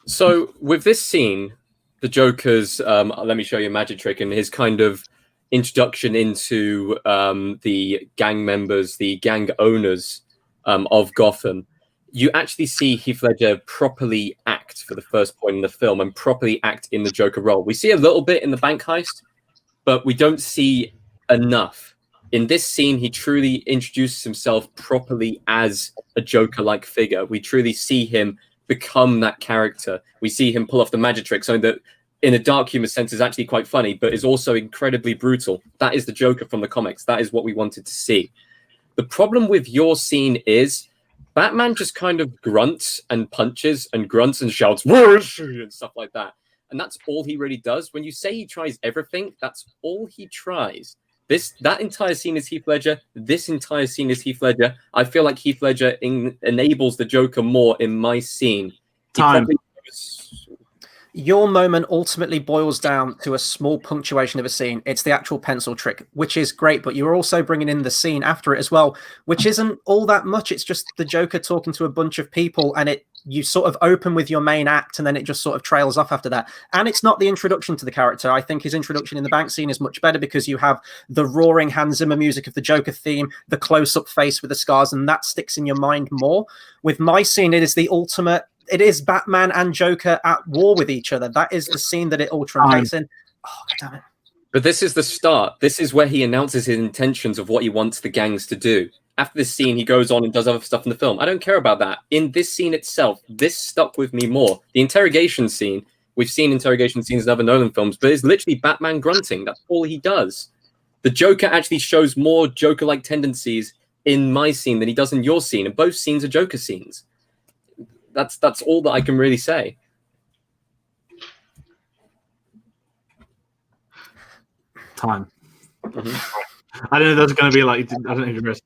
So with this scene, the Joker's, let me show you a magic trick, and his kind of introduction into the gang members, the gang owners of Gotham, you actually see Heath Ledger properly act for the first point in the film and properly act in the Joker role. We see a little bit in the bank heist, but we don't see enough. In this scene, he truly introduces himself properly as a Joker-like figure. We truly see him become that character. We see him pull off the magic trick, something that in a dark humor sense is actually quite funny, but is also incredibly brutal. That is the Joker from the comics. That is what we wanted to see. The problem with your scene is Batman just kind of grunts and punches and grunts and shouts and stuff like that. And that's all he really does. When you say he tries everything, that's all he tries. That entire scene is Heath Ledger. This entire scene is Heath Ledger. I feel like Heath Ledger enables the Joker more in my scene. your moment ultimately boils down to a small punctuation of a scene. It's the actual pencil trick, which is great, but you're also bringing in the scene after it as well, which isn't all that much. It's just the Joker talking to a bunch of people, and you sort of open with your main act, and then it just sort of trails off after that. And it's not the introduction to the character. I think his introduction in the bank scene is much better because you have the roaring Hans Zimmer music of the Joker theme, the close-up face with the scars, and that sticks in your mind more. With my scene, it is the ultimate. It is Batman and Joker at war with each other. That is the scene that it all truncates in. Oh, God damn it. But this is the start. This is where he announces his intentions of what he wants the gangs to do. After this scene, he goes on and does other stuff in the film. I don't care about that. In this scene itself, this stuck with me more. The interrogation scene, we've seen interrogation scenes in other Nolan films, but it's literally Batman grunting. That's all he does. The Joker actually shows more Joker-like tendencies in my scene than he does in your scene, and both scenes are Joker scenes. That's all that I can really say. Time. Mm-hmm. I don't know. There's going to be like. I don't know who goes.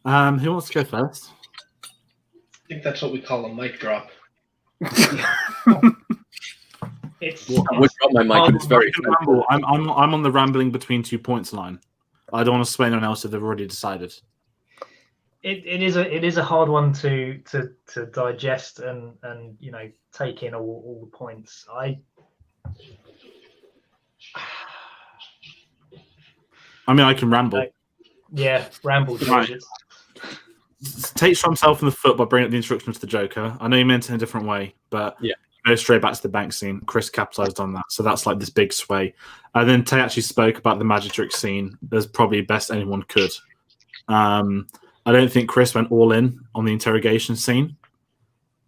Who wants to go first? I think that's what we call a mic drop. It's I would drop my mic, but it's very. I'm on the rambling between 2 points line. I don't want to sway anyone else if they've already decided. It is a hard one to digest and take in all the points. I mean, I can ramble. Ramble, George. Right. Tate shot himself in the foot by bringing up the instructions to the Joker. I know you meant it in a different way, but go straight back to the bank scene. Chris capitalized on that, so that's like this big sway. And then Tate actually spoke about the magic trick scene as probably best anyone could. I don't think Chris went all in on the interrogation scene,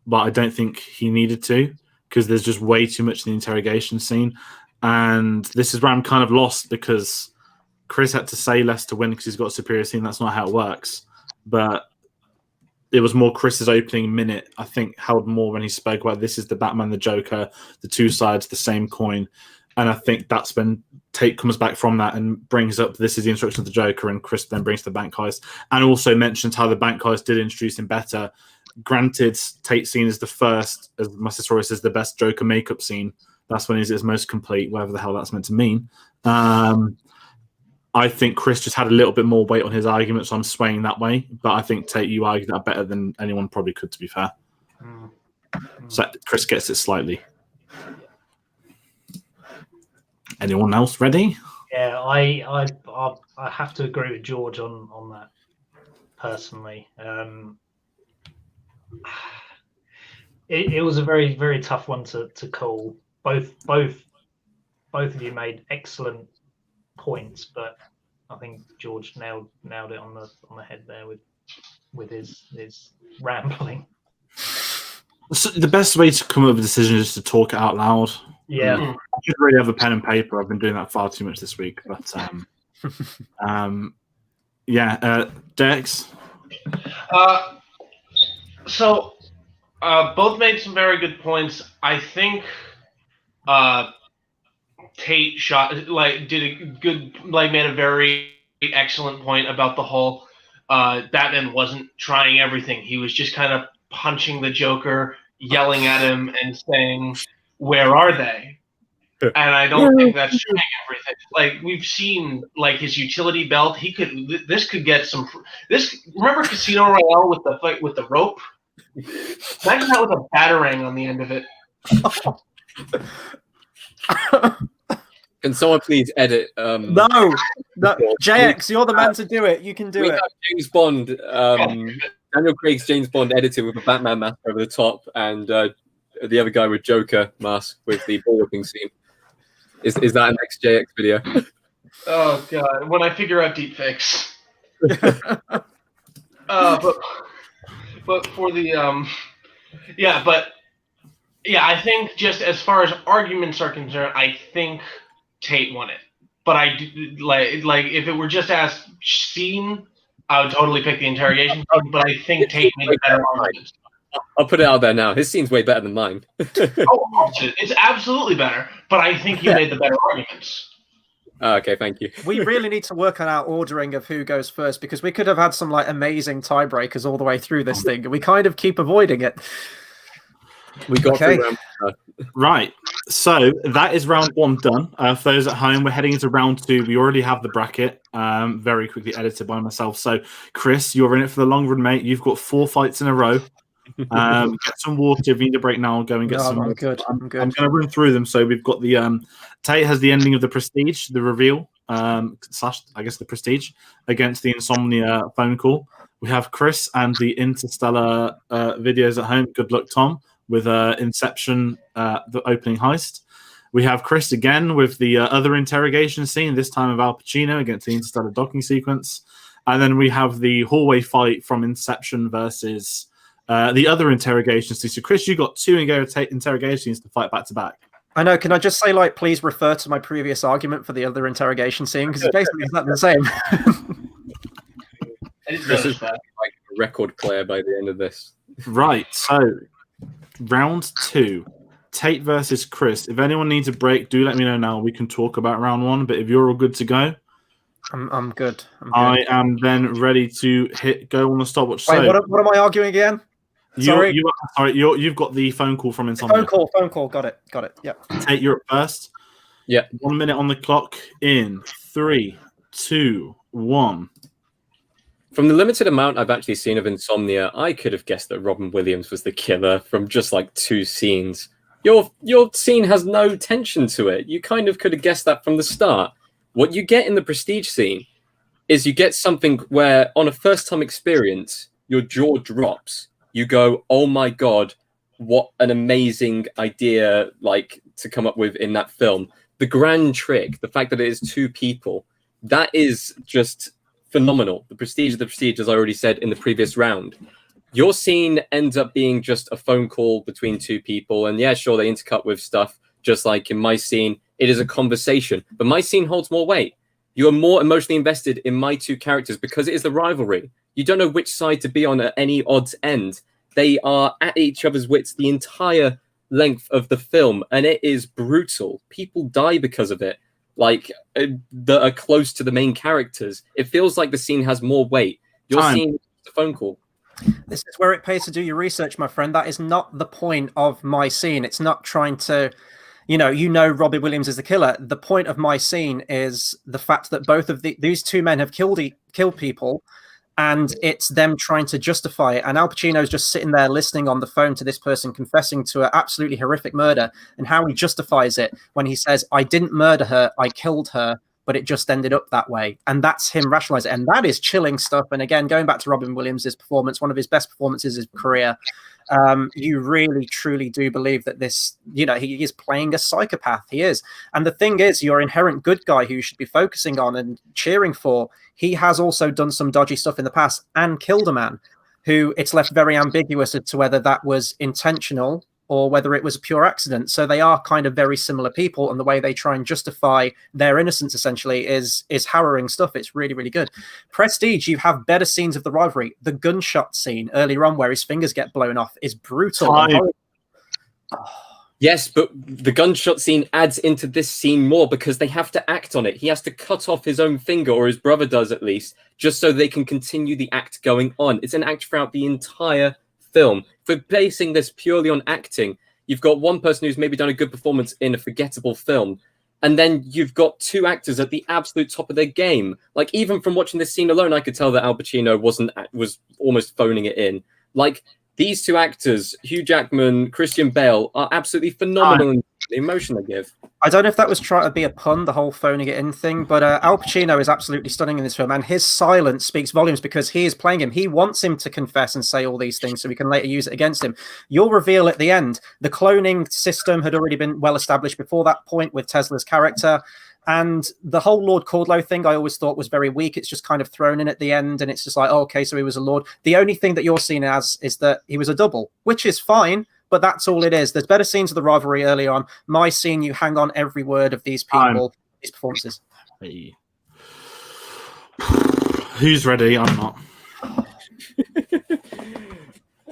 but I don't think he needed to because there's just way too much in the interrogation scene. And this is where I'm kind of lost because Chris had to say less to win because he's got a superior scene. That's not how it works. But it was more Chris's opening minute, I think, held more when he spoke about this is the Batman, the Joker, the two sides, the same coin. And I think that's when Tate comes back from that and brings up this is the instruction of the Joker, and Chris then brings the bank heist and also mentions how the bank heist did introduce him better. Granted, Tate's scene is the first, as my sister always says, the best Joker makeup scene. That's when he's most complete, whatever the hell that's meant to mean. I think Chris just had a little bit more weight on his argument, so I'm swaying that way. But I think, Tate, you argued that better than anyone probably could, to be fair. So Chris gets it slightly. Anyone else ready? Yeah, I have to agree with George on that personally. It was a very, very tough one to call. Both of you made excellent points, but I think George nailed it on the head there with his rambling. So the best way to come up with a decision is to talk it out loud. Yeah. I should really have a pen and paper. I've been doing that far too much this week. But Dex. So both made some very good points. I think Tate made a very excellent point about the whole Batman wasn't trying everything. He was just kind of punching the Joker, yelling at him, and saying, "Where are they?" And I don't think that's trying everything. Like we've seen, like his utility belt. This could get some. Remember Casino Royale with the fight with the rope? Imagine that with a batarang on the end of it. Can someone please edit? No, JX, you're the man to do it. You can do it. James Bond, Daniel Craig's James Bond edited with a Batman mask over the top, and the other guy with Joker mask with the ball whipping scene. Is that a next JX video? Oh god! When I figure out deepfakes. But for the I think just as far as arguments are concerned, I think Tate won it. But I do, like if it were just as scene, I would totally pick the interrogation scene. But I think Tate made a better argument. I'll put it out there now. His scene's way better than mine. It's absolutely better. But I think you made the better arguments. Okay, thank you. We really need to work on our ordering of who goes first because we could have had some amazing tiebreakers all the way through this thing, and we kind of keep avoiding it. We got Okay. through round. Right. So that is round one done. For those at home, we're heading into round two. We already have the bracket very quickly edited by myself. So, Chris, you're in it for the long run, mate. You've got 4 fights in a row. Get some water. If you need a break now, I'll go and get No, some I'm water. good. I'm good. I'm going to run through them. So we've got the Tate has the ending of the Prestige, the reveal, slash, I guess, the Prestige against the Insomnia phone call. We have Chris and the Interstellar videos at home. Good luck, Tom, with Inception, the opening heist. We have Chris again with the other interrogation scene, this time of Al Pacino against the Interstellar docking sequence. And then we have the hallway fight from Inception versus the other interrogation scene. So, Chris, you got 2 interrogation scenes to fight back to back. I know. Can I just say, like, please refer to my previous argument for the other interrogation scene? Because it's basically exactly the same. This is like a record player by the end of this. Right. So, round 2. Tate versus Chris. If anyone needs a break, do let me know now. We can talk about round 1. But if you're all good to go, I'm good. I am then ready to go on the stopwatch. Wait, So, what am I arguing again? Sorry. You've got the phone call from Insomnia. Phone call. Got it. Yeah. Tate, you're up first. Yeah. 1 minute on the clock. In 3, 2, 1. From the limited amount I've actually seen of Insomnia, I could have guessed that Robin Williams was the killer from just like 2 scenes. Your scene has no tension to it. You kind of could have guessed that from the start. What you get in the Prestige scene is you get something where, on a first-time experience, your jaw drops. You go, oh my God, what an amazing idea like to come up with in that film. The grand trick, the fact that it is 2 people, that is just phenomenal. The prestige of the Prestige, as I already said in the previous round. Your scene ends up being just a phone call between 2 people. And yeah, sure, they intercut with stuff, just like in my scene. It is a conversation. But my scene holds more weight. You are more emotionally invested in my 2 characters because it is the rivalry. You don't know which side to be on at any odds end. They are at each other's wits the entire length of the film, and it is brutal. People die because of it, like that are close to the main characters. It feels like the scene has more weight. Your scene is a phone call. This is where it pays to do your research, my friend. That is not the point of my scene. It's not trying to, you know, Robbie Williams is the killer. The point of my scene is the fact that both of these 2 men have killed people, and it's them trying to justify it. And Al Pacino's just sitting there listening on the phone to this person confessing to an absolutely horrific murder, and how he justifies it when he says, I didn't murder her, I killed her, but it just ended up that way. And that's him rationalizing. And that is chilling stuff. And again, going back to Robin Williams' performance, one of his best performances of his career, you really, truly do believe that this, he is playing a psychopath. He is. And the thing is, your inherent good guy who you should be focusing on and cheering for, he has also done some dodgy stuff in the past and killed a man who it's left very ambiguous as to whether that was intentional or whether it was a pure accident. So they are kind of very similar people, and the way they try and justify their innocence essentially is harrowing stuff. It's really, really good. Prestige, you have better scenes of the rivalry. The gunshot scene earlier on where his fingers get blown off is brutal. Yes, but the gunshot scene adds into this scene more because they have to act on it. He has to cut off his own finger, or his brother does at least, just so they can continue the act going on. It's an act throughout the entire film. For basing this purely on acting, you've got one person who's maybe done a good performance in a forgettable film, and then you've got 2 actors at the absolute top of their game. Like, even from watching this scene alone, I could tell that Al Pacino was almost phoning it in. Like, these 2 actors, Hugh Jackman, Christian Bale, are absolutely phenomenal in the emotion they give. I don't know if that was trying to be a pun, the whole phoning it in thing, but Al Pacino is absolutely stunning in this film, and his silence speaks volumes because he is playing him. He wants him to confess and say all these things so we can later use it against him. You'll reveal at the end, the cloning system had already been well established before that point with Tesla's character, and the whole Lord Cordlow thing I always thought was very weak. It's just kind of thrown in at the end, and it's just like, oh, okay, so he was a Lord. The only thing that you're seen as is that he was a double, which is fine, but that's all it is. There's better scenes of the rivalry early on. My scene, you hang on every word of these people, these performances. Hey. Who's ready? I'm not.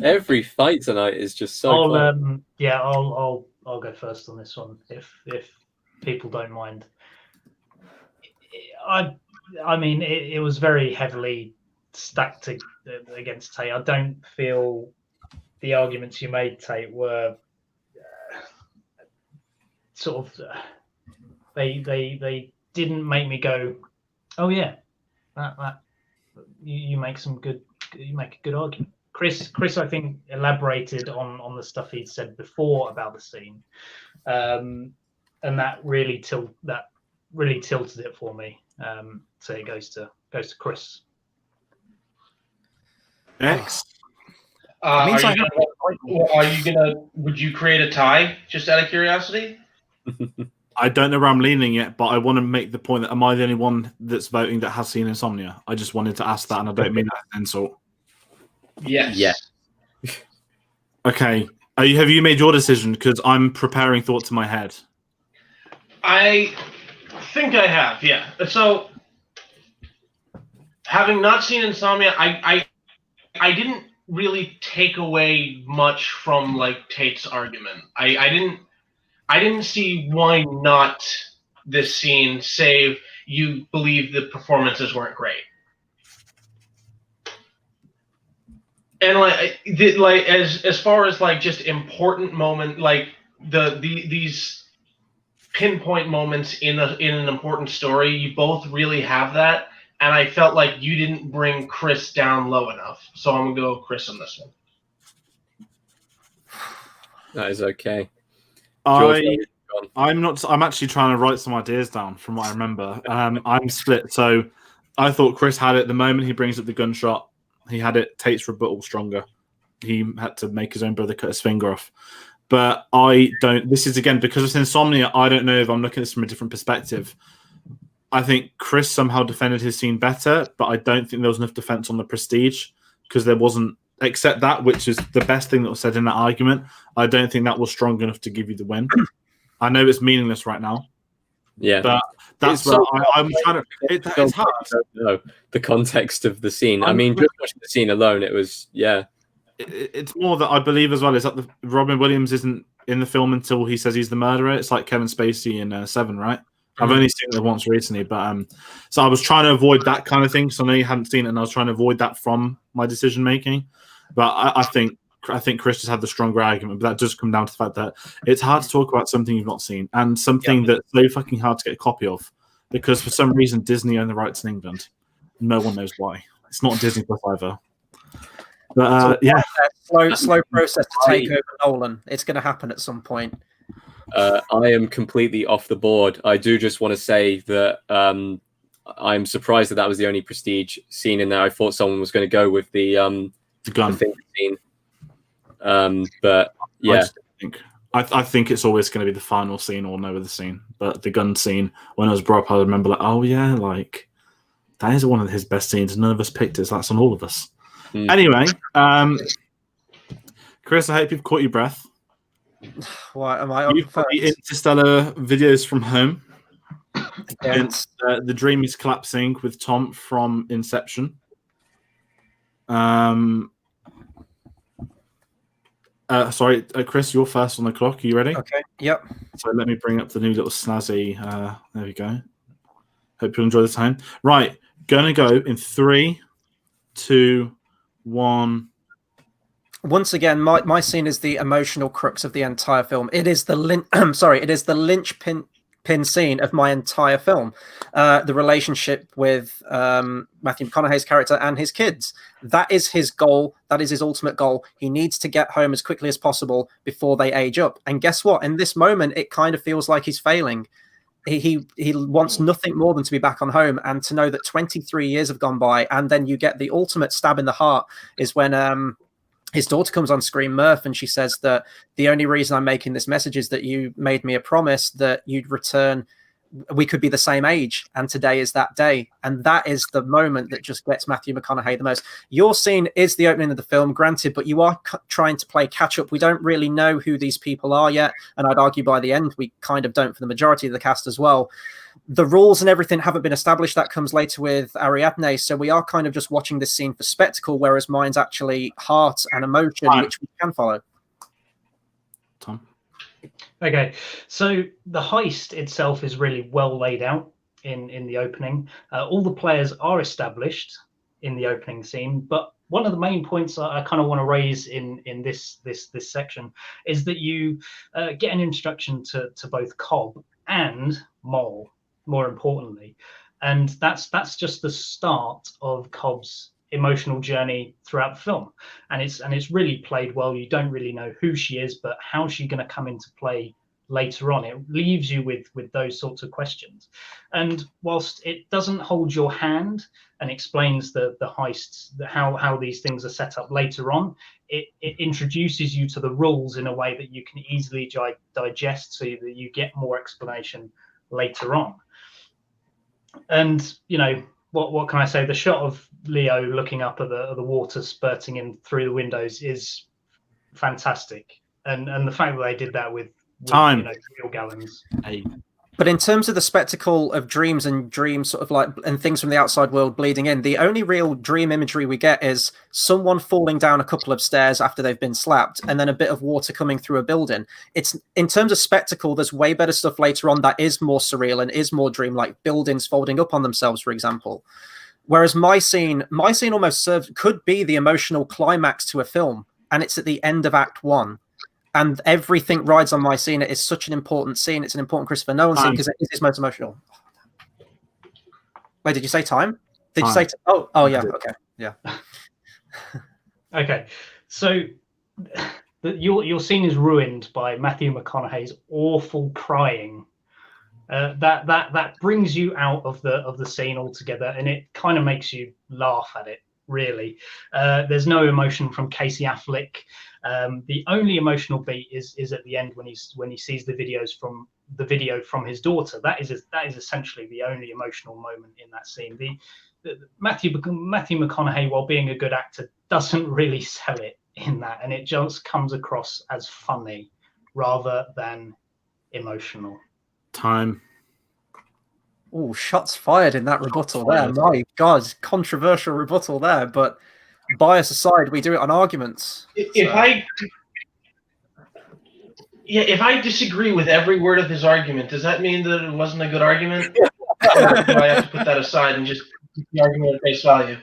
Every fight tonight is just so I'll go first on this one if people don't mind. I mean, it was very heavily stacked against Tate. I don't feel the arguments you made, Tate, were sort of they didn't make me go, oh yeah, that you make a good argument. Chris I think elaborated on the stuff he'd said before about the scene, and that really tilted it for me. So it goes to Chris. X. Would you create a tie, just out of curiosity? I don't know where I'm leaning yet, but I want to make the point that am I the only one that's voting that has seen Insomnia? I just wanted to ask that, and I don't mean that as an insult. Yes. Yeah. Okay. Have you made your decision? Because I'm preparing thoughts in my head. I think I have, yeah. So, having not seen Insomnia, I didn't really take away much from like Tate's argument. I didn't see why not this scene, save you believe the performances weren't great. And as far as like just important moment, like these pinpoint moments in an important story, you both really have that. And I felt like you didn't bring Chris down low enough. So I'm going to go Chris on this one. That is okay. I'm actually trying to write some ideas down from what I remember. I'm split. So I thought Chris had it the moment he brings up the gunshot. He had it. Tate's rebuttal stronger. He had to make his own brother cut his finger off. But I don't. This is again because it's Insomnia. I don't know if I'm looking at this from a different perspective. I think Chris somehow defended his scene better, but I don't think there was enough defense on the Prestige because there wasn't, except that, which is the best thing that was said in that argument. I don't think that was strong enough to give you the win. I know it's meaningless right now. Yeah. But that's where I'm trying to. It's hard. I don't know the context of the scene. I mean, just watching the scene alone, it was, yeah. It's more that I believe as well is that Robin Williams isn't in the film until he says he's the murderer. It's like Kevin Spacey in Seven, right? I've only seen it once recently, but so I was trying to avoid that kind of thing. So I know you hadn't seen it, and I was trying to avoid that from my decision making. But I think Chris just had the stronger argument. But that does come down to the fact that it's hard to talk about something you've not seen and something that's so fucking hard to get a copy of because for some reason Disney own the rights in England. No one knows why. It's not Disney Plus either. But yeah, slow process to take over Nolan. It's going to happen at some point. I am completely off the board. I do just want to say that I'm surprised that was the only Prestige scene in there. I thought someone was going to go with the gun scene. But yeah, I think it's always going to be the final scene or no other scene. But the gun scene, when I was brought up, I remember like, oh yeah, like that is one of his best scenes. None of us picked it. So that's on all of us. Anyway, Chris, I hope you've caught your breath. Why am I on You've got the Interstellar videos from home. Yes. The dream is collapsing with Tom from Inception. Sorry, Chris, you're first on the clock. Are you ready? Okay. Yep. So let me bring up the new little snazzy. There we go. Hope you'll enjoy the time. Right, gonna go in 3, 2, 1. Once again, my scene is the emotional crux of the entire film. It is the linchpin scene of my entire film. The relationship with Matthew McConaughey's character and his kids. That is his goal. That is his ultimate goal. He needs to get home as quickly as possible before they age up. And guess what? In this moment, it kind of feels like he's failing. He wants nothing more than to be back on home and to know that 23 years have gone by. And then you get the ultimate stab in the heart is when his daughter comes on screen, Murph, and she says that the only reason I'm making this message is that you made me a promise that you'd return. We could be the same age, and today is that day. And that is the moment that just gets Matthew McConaughey the most. Your scene is the opening of the film, granted, but you are trying to play catch up. We don't really know who these people are yet, and I'd argue by the end we kind of don't for the majority of the cast as well. The rules and everything haven't been established. That comes later with Ariadne. So we are kind of just watching this scene for spectacle, whereas mine's actually heart and emotion, which we can follow. Tom? Okay, so the heist itself is really well laid out in the opening. All the players are established in the opening scene, but one of the main points I kind of want to raise in this section is that you get an introduction to both Cobb and Mole, more importantly, and that's just the start of Cobb's emotional journey throughout the film, and it's really played well. You don't really know who she is, but how's she going to come into play later on? It leaves you with those sorts of questions. And whilst it doesn't hold your hand and explains the heists, how these things are set up later on, it introduces you to the rules in a way that you can easily digest, so that you get more explanation later on. And what can I say? The shot of Leo looking up at the water spurting in through the windows is fantastic, and the fact that they did that with time, real gallons. But in terms of the spectacle of dreams and dreams, sort of like, and things from the outside world bleeding in, the only real dream imagery we get is someone falling down a couple of stairs after they've been slapped, and then a bit of water coming through a building. It's, in terms of spectacle, there's way better stuff later on that is more surreal and is more dream-like, buildings folding up on themselves, for example. Whereas my scene almost could be the emotional climax to a film, and it's at the end of Act 1. And everything rides on my scene. It is such an important scene. It's an important Christopher Nolan scene because it is his most emotional. Wait, did you say time? Did you say? Oh, yeah. Okay, yeah. Okay, so your scene is ruined by Matthew McConaughey's awful crying. That brings you out of the scene altogether, and it kind of makes you laugh at it. Really, there's no emotion from Casey Affleck. The only emotional beat is at the end when he sees the video from his daughter. That is essentially the only emotional moment in that scene. The Matthew McConaughey, while being a good actor, doesn't really sell it in that, and it just comes across as funny rather than emotional. Time. Oh, shots fired in that rebuttal there. My God, controversial rebuttal there. But bias aside, we do it on arguments. If I disagree with every word of his argument, does that mean that it wasn't a good argument? Or do I have to put that aside and just keep the argument at face value?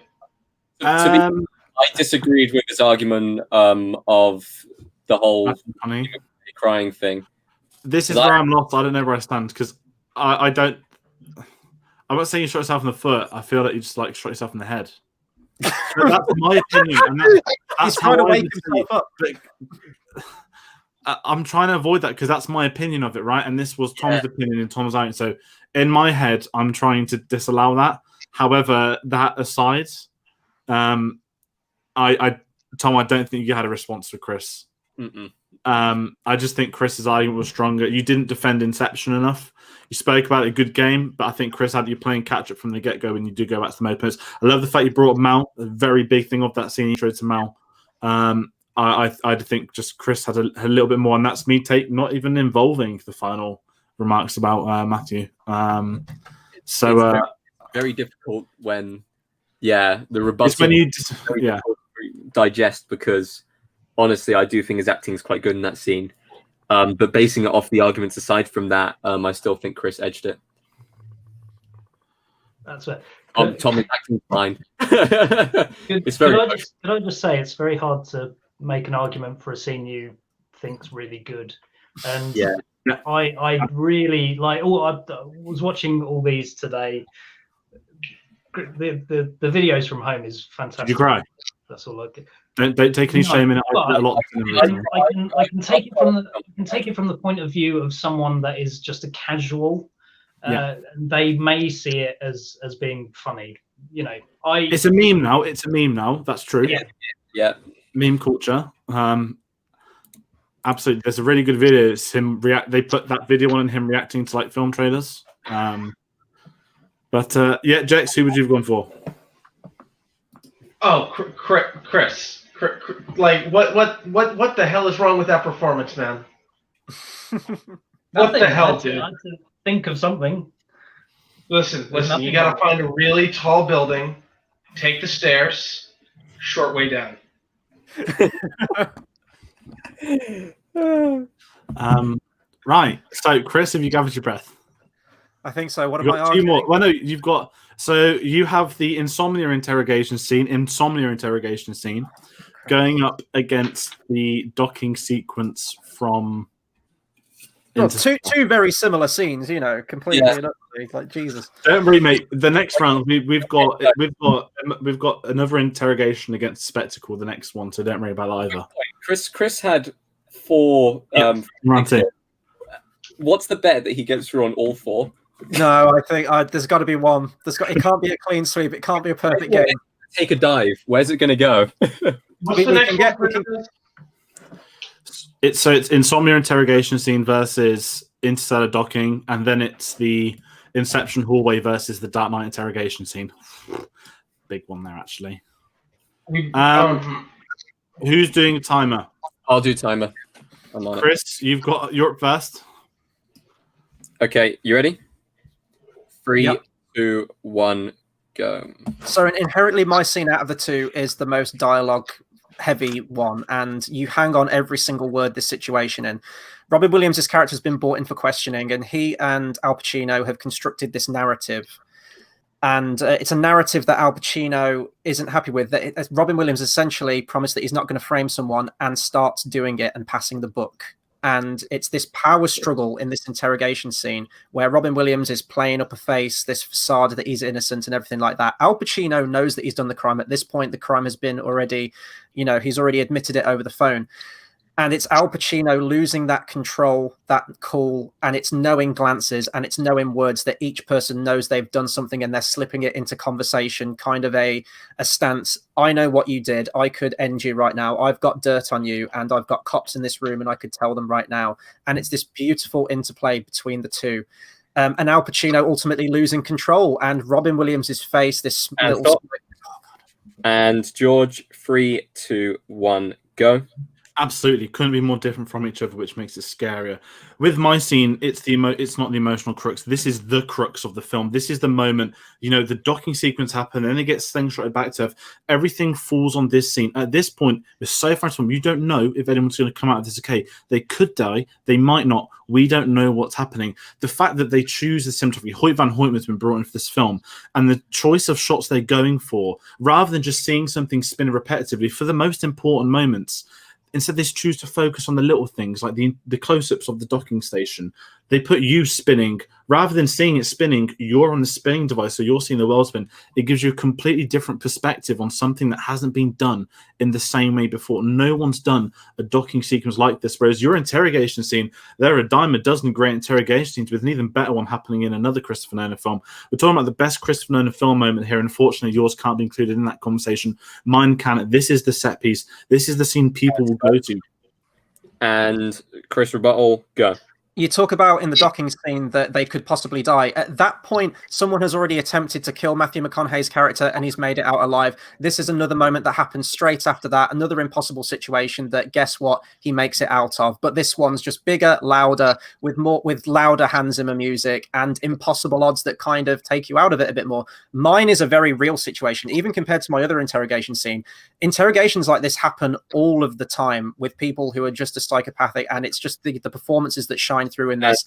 I disagreed with his argument of the whole crying thing. This is where I'm lost. I don't know where I stand because I don't. I'm not saying you shot yourself in the foot. I feel like you just shot yourself in the head. That's my opinion. And that's He's trying to wake himself up. I'm trying to avoid that because that's my opinion of it, right? And this was Tom's opinion and Tom's own. So in my head, I'm trying to disallow that. However, that aside, Tom, I don't think you had a response for Chris. I just think Chris's argument was stronger. You didn't defend Inception enough. You spoke about a good game, but I think Chris had you playing catch up from the get go when you do go back to the mode post. I love the fact you brought up Mal. A very big thing of that scene you showed to Mal. I think just Chris had a little bit more, and that's me not even involving the final remarks about Matthew. It's very difficult when the rebuttal. It's when you digest, because honestly, I do think his acting is quite good in that scene. But basing it off the arguments aside from that, I still think Chris edged it. That's it. Tom is acting fine. It's very. Could I just say it's very hard to make an argument for a scene you think's really good, and I really like. I was watching all these today. The videos from home is fantastic. Did you cry? That's all I get. Don't take any shame in it. I can take it from the point of view of someone that is just a casual. They may see it as being funny. It's a meme now. That's true. Yeah. Meme culture. Absolutely. There's a really good video. It's him They put that video on him reacting to film trailers. But Jex, who would you have gone for? Oh, Chris. What the hell is wrong with that performance, man? What the hell, dude? I had to think of something. Listen. You gotta find a really tall building, take the stairs, short way down. Right. So, Chris, have you gathered your breath? I think so. What am You've I got two arguing? more. Well, no, you've got. So you have the Insomnia interrogation scene, going up against the docking sequence from. Well, two very similar scenes, completely and utterly. Like Jesus. Don't worry, mate. The next round, we've got another interrogation against Spectacle. The next one, so don't worry about that either. Chris had 4. Round 2. What's the bet that he gets through on all 4? No, I think there's got to be one. It can't be a clean sweep. It can't be a perfect game. Take a dive. Where's it going to go? What's the next one? It's Insomnia interrogation scene versus Interstellar docking, and then it's the Inception hallway versus the Dark Knight interrogation scene. Big one there, actually. Who's doing a timer? I'll do timer. I'm on Chris, you're up first. Okay, you ready? 3, Yep. 2, 1, go. So inherently, my scene out of the two is the most dialogue heavy one, and you hang on every single word this situation in. Robin Williams' character has been brought in for questioning, and he and Al Pacino have constructed this narrative. And it's a narrative that Al Pacino isn't happy with. Robin Williams essentially promised that he's not going to frame someone and starts doing it and passing the buck. And it's this power struggle in this interrogation scene where Robin Williams is playing up a face, this facade that he's innocent and everything like that. Al Pacino knows that he's done the crime. At this point, the crime has been already, he's already admitted it over the phone. And it's Al Pacino losing that control, that cool, and it's knowing glances and it's knowing words that each person knows they've done something and they're slipping it into conversation, kind of a stance. I know what you did. I could end you right now. I've got dirt on you and I've got cops in this room and I could tell them right now. And it's this beautiful interplay between the two. And Al Pacino ultimately losing control and Robin Williams' face, this little... And George, 3, 2, 1, go. Absolutely, couldn't be more different from each other, which makes it scarier. With my scene, it's not the emotional crux. This is the crux of the film. This is the moment, the docking sequence happened, and then it gets slingshotted back to Earth. Everything falls on this scene. At this point, it's so far from you don't know if anyone's going to come out of this okay. They could die, they might not. We don't know what's happening. The fact that they choose the cinematography, Hoyt van Hoytman's been brought in for this film, and the choice of shots they're going for, rather than just seeing something spin repetitively for the most important moments. Instead, they choose to focus on the little things like the close-ups of the docking station. They put you spinning. Rather than seeing it spinning, you're on the spinning device, so you're seeing the world spin. It gives you a completely different perspective on something that hasn't been done in the same way before. No one's done a docking sequence like this, whereas your interrogation scene, there are a dime a dozen great interrogation scenes with an even better one happening in another Christopher Nolan film. We're talking about the best Christopher Nolan film moment here. Unfortunately, yours can't be included in that conversation. Mine can. This is the set piece. This is the scene people will go to. And Chris, rebuttal, go. You talk about in the docking scene that they could possibly die. At that point, someone has already attempted to kill Matthew McConaughey's character and he's made it out alive. This is another moment that happens straight after that, another impossible situation that, guess what, he makes it out of. But this one's just bigger, louder, with louder Hans Zimmer music and impossible odds that kind of take you out of it a bit more. Mine is a very real situation, even compared to my other interrogation scene. Interrogations like this happen all of the time with people who are just as psychopathic, and it's just the performances that shine through in this.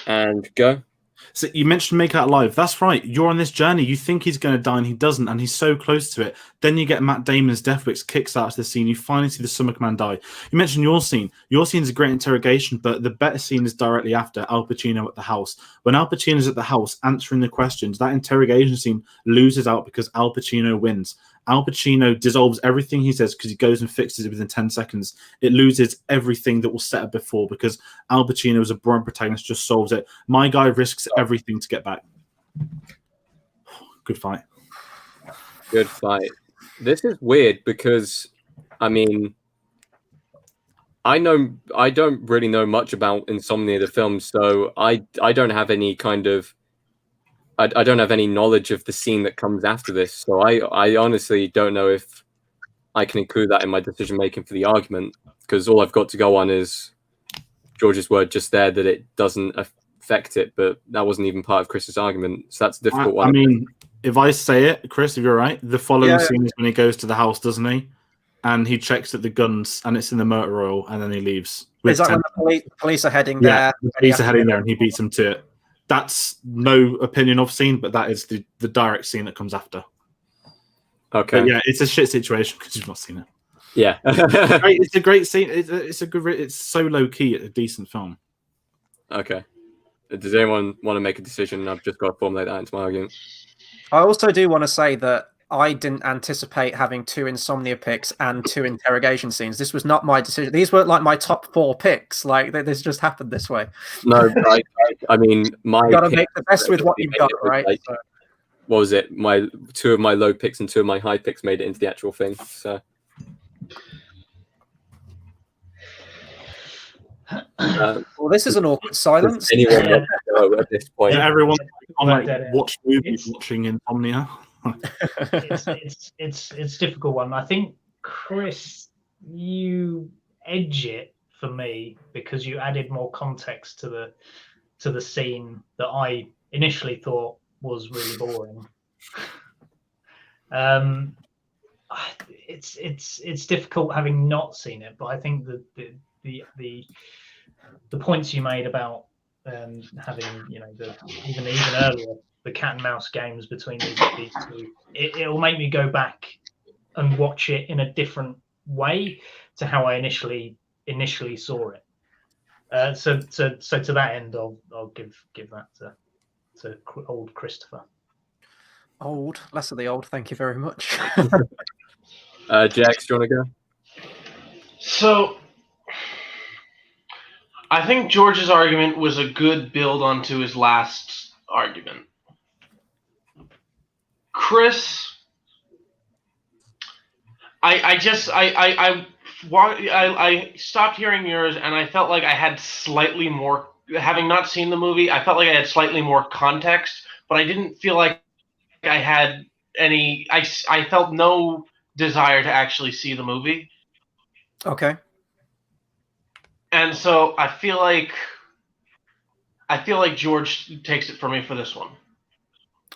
And go. So you mentioned make out alive. That's right. You're on this journey. You think he's going to die and he doesn't, and he's so close to it. Then you get Matt Damon's Death Wish kicks out to the scene. You finally see the Summer Command die. You mentioned your scene. Your scene is a great interrogation, but the better scene is directly after Al Pacino at the house. When Al Pacino is at the house answering the questions, that interrogation scene loses out because Al Pacino wins. Al Pacino dissolves everything he says because he goes and fixes it within 10 seconds. It loses everything that was set up before because Al Pacino as a boring protagonist just solves it. My guy risks everything to get back. Good fight. Good fight. This is weird because, I mean, I don't really know much about Insomnia, the film, so I don't have any kind of I don't have any knowledge of the scene that comes after this, so I honestly don't know if I can include that in my decision making for the argument, because all I've got to go on is George's word just there that it doesn't affect it, but that wasn't even part of Chris's argument, so that's a difficult one. I mean, if I say it, Chris, if you're right, the following scene is when he goes to the house, doesn't he? And he checks at the guns, and it's in the motor oil, and then he leaves. Is that when the police are heading there? Yeah, the police are heading there, and he beats them to it. that's no opinion of scene, but that is the direct scene that comes after. Okay. But yeah, it's a shit situation because you've not seen it. Yeah. It's a great scene. It's so low key, a decent film. Okay. Does anyone want to make a decision? I've just got to formulate that into my argument. I also do want to say that I didn't anticipate having 2 insomnia picks and 2 interrogation scenes. This was not my decision. These weren't like my top 4 picks. Like this just happened this way. No, I mean, my You got to make the best with what you've got, right? Like, So. What was it? My 2 of my low picks and 2 of my high picks made it into the actual thing. So. Well, this is an awkward silence. Anyone want to go at this point? Yeah, everyone on Like like that, watch movies, it's- watching Insomnia. it's a difficult one. I think, Chris, you edge it for me because you added more context to the scene that I initially thought was really boring. It's difficult having not seen it, but I think the points you made about having, you know, even earlier, the cat and mouse games between these 2, it'll make me go back and watch it in a different way to how I initially saw it. So to that end, I'll give that to old Christopher. Old, less of the old. Thank you very much. Jax, do you want to go? So, I think George's argument was a good build onto his last argument. Chris, I stopped hearing yours, and I felt like I had slightly more. Having not seen the movie, I felt like I had slightly more context, but I didn't feel like I had any. I felt no desire to actually see the movie. Okay. And so I feel like George takes it for me for this one.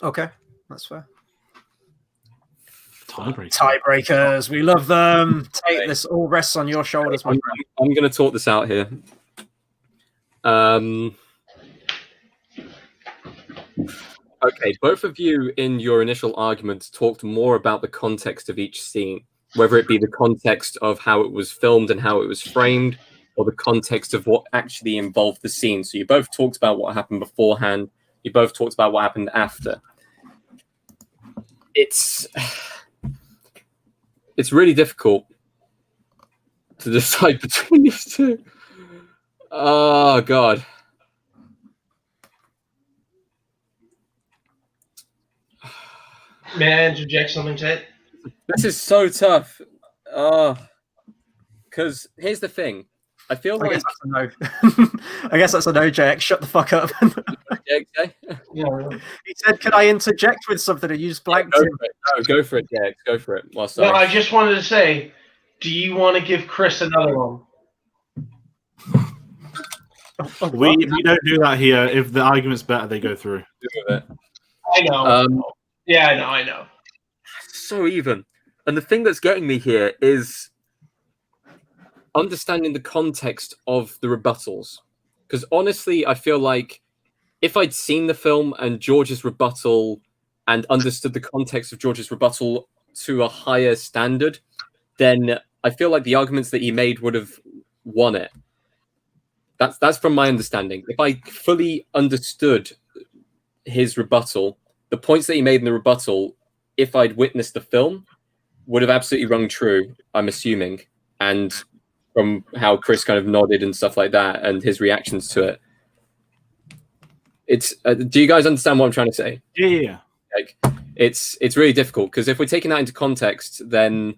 Okay, that's fair. Tiebreakers. We love them. Tate, this all rests on your shoulders, my friend. I'm going to talk this out here. Okay, both of you in your initial arguments talked more about the context of each scene, whether it be the context of how it was filmed and how it was framed, or the context of what actually involved the scene. So you both talked about what happened beforehand. You both talked about what happened after. It's really difficult to decide between these 2. Oh, God. May I interject something, Tate? This is so tough. Because here's the thing. I feel I like... guess that's a no. I guess that's a no, JX. Shut the fuck up. Okay. Yeah. He said, "Can I interject with something?" And you just blanked Go him. for it. No, go for it, Jack. Go for it. Whilst No, I just wanted to say, do you want to give Chris another one? We don't do that here. If the argument's better, they go through. do with it. I know. Yeah, I know. So even. And the thing that's getting me here is understanding the context of the rebuttals. Because honestly, I feel like if I'd seen the film and George's rebuttal and understood the context of George's rebuttal to a higher standard, then I feel like the arguments that he made would have won it. That's from my understanding. If I fully understood his rebuttal, the points that he made in the rebuttal, if I'd witnessed the film, would have absolutely rung true, I'm assuming. And from how Chris kind of nodded and stuff like that and his reactions to it. It's do you guys understand what I'm trying to say? Yeah. Like, it's really difficult because if we're taking that into context, then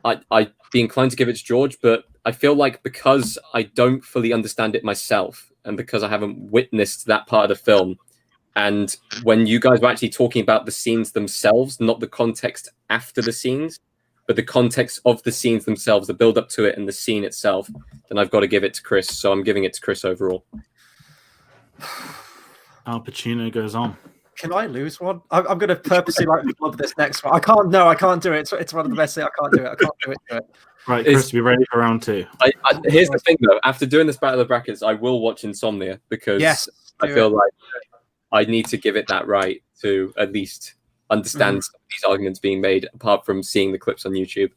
I'd be inclined to give it to George, but I feel like because I don't fully understand it myself and because I haven't witnessed that part of the film, and when you guys were actually talking about the scenes themselves, not the context after the scenes, but the context of the scenes themselves, the build up to it and the scene itself, then I've got to give it to Chris. So I'm giving it to Chris overall. Al Pacino goes on. Can I lose one? I'm going to purposely flub this next one. I can't. No, I can't do it. It's one of the best things. I can't do it. I can't do it. Right, Chris, be ready for round 2. Here's the thing, though. After doing this battle of brackets, I will watch Insomnia because Yes, I feel like I need to give it that right to at least understand some of these arguments being made, apart from seeing the clips on YouTube.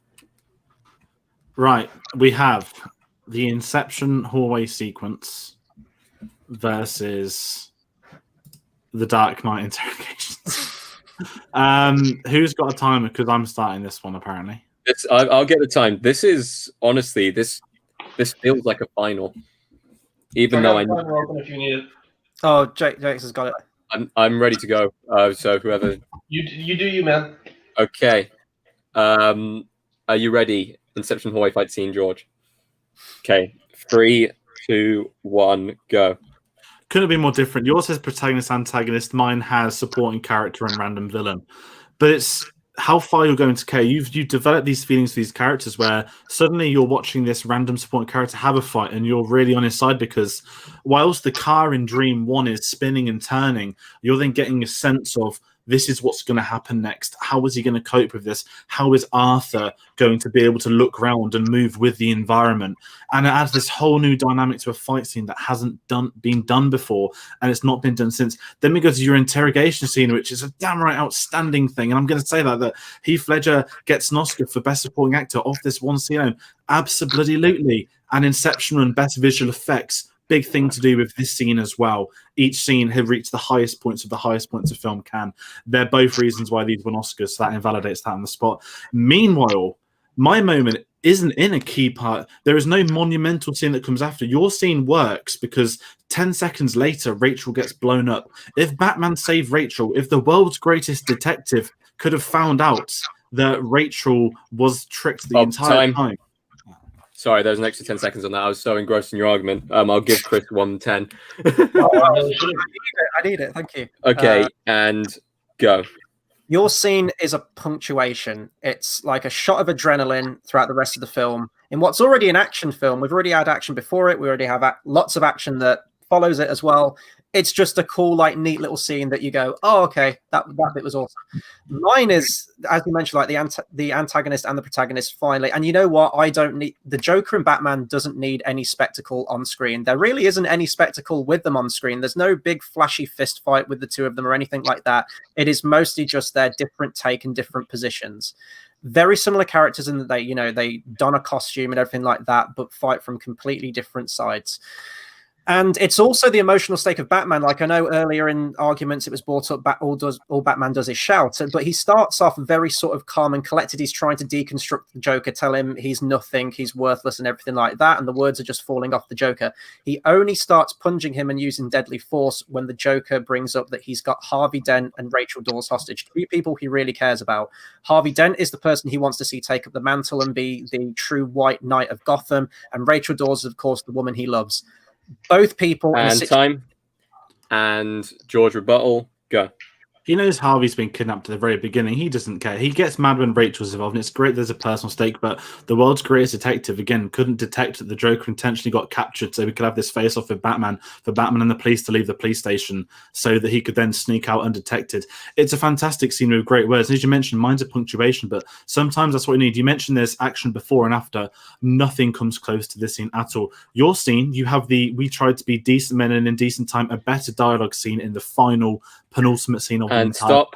Right, we have the Inception hallway sequence versus the Dark Knight interrogations. Who's got a timer? Because I'm starting this one apparently. I'll get the time. This is honestly this feels like a final, even though I know open if you need it. Oh, Jakes has got it. I'm ready to go. So whoever You do you, man. Okay. Are you ready? Inception hallway fight scene, George. Okay. 3, 2, 1, go. Couldn't be more different. Yours says protagonist, antagonist. Mine has supporting character and random villain. But it's how far you're going to care. You've developed these feelings for these characters where suddenly you're watching this random supporting character have a fight and you're really on his side, because whilst the car in Dream 1 is spinning and turning, you're then getting a sense of this is what's going to happen next. How is he going to cope with this? How is Arthur going to be able to look around and move with the environment? And it adds this whole new dynamic to a fight scene that hasn't been done before, and it's not been done since. Then we go to your interrogation scene, which is a damn right outstanding thing. And I'm going to say that Heath Ledger gets an Oscar for Best Supporting Actor off this one scene alone. Absolutely. And Inception and Best Visual Effects, big thing to do with this scene as well. Each scene had reached the highest points of film can. They're both reasons why these won Oscars, so that invalidates that on the spot. Meanwhile, my moment isn't in a key part. There is no monumental scene that comes after. Your scene works because 10 seconds later, Rachel gets blown up. If Batman saved Rachel, if the world's greatest detective could have found out that Rachel was tricked the entire time. Sorry, there's an extra 10 seconds on that. I was so engrossed in your argument. I'll give Chris 110. I need it. Thank you. Okay, and go. Your scene is a punctuation. It's like a shot of adrenaline throughout the rest of the film. In what's already an action film, we've already had action before it. We already have lots of action that follows it as well. It's just a cool, like, neat little scene that you go, oh, okay, that bit was awesome. Mine is, as you mentioned, like the antagonist and the protagonist finally. And you know what? I don't need the Joker and Batman doesn't need any spectacle on screen. There really isn't any spectacle with them on screen. There's no big flashy fist fight with the two of them or anything like that. It is mostly just their different take and different positions. Very similar characters in that they don a costume and everything like that, but fight from completely different sides. And it's also the emotional stake of Batman. Like, I know earlier in arguments it was brought up, all Batman does is shout. But he starts off very sort of calm and collected. He's trying to deconstruct the Joker, tell him he's nothing, he's worthless and everything like that. And the words are just falling off the Joker. He only starts punching him and using deadly force when the Joker brings up that he's got Harvey Dent and Rachel Dawes hostage. Two people he really cares about. Harvey Dent is the person he wants to see take up the mantle and be the true white knight of Gotham. And Rachel Dawes is, of course, the woman he loves. Both people and time and George rebuttal, go. He knows Harvey's been kidnapped at the very beginning. He doesn't care. He gets mad when Rachel's involved, and it's great there's a personal stake, but the world's greatest detective, again, couldn't detect that the Joker intentionally got captured so we could have this face-off with Batman, for Batman and the police to leave the police station so that he could then sneak out undetected. It's a fantastic scene with great words. And as you mentioned, mine's a punctuation, but sometimes that's what you need. You mentioned there's action before and after. Nothing comes close to this scene at all. Your scene, you have we tried to be decent men in indecent time, a better dialogue scene in the final penultimate scene of and stop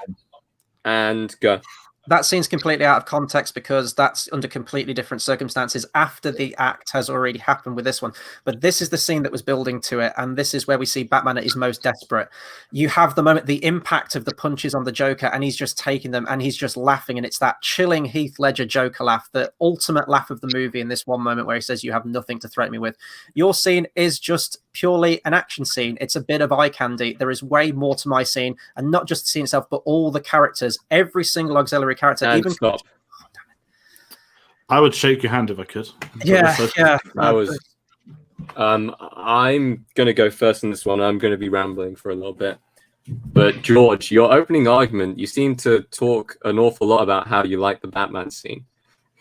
and go. That scene's completely out of context because that's under completely different circumstances after the act has already happened with this one. But this is the scene that was building to it, and this is where we see Batman at his most desperate. You have the moment, the impact of the punches on the Joker, and he's just taking them, and he's just laughing, and it's that chilling Heath Ledger Joker laugh, the ultimate laugh of the movie in this one moment where he says, "You have nothing to threaten me with." Your scene is just purely an action scene. It's a bit of eye candy. There is way more to my scene, and not just the scene itself, but all the characters, every single auxiliary character. And even stop. I would shake your hand if I could. Yeah. I was. I'm gonna go first in this one. I'm gonna be rambling for a little bit. But George, your opening argument, you seem to talk an awful lot about how you like the Batman scene.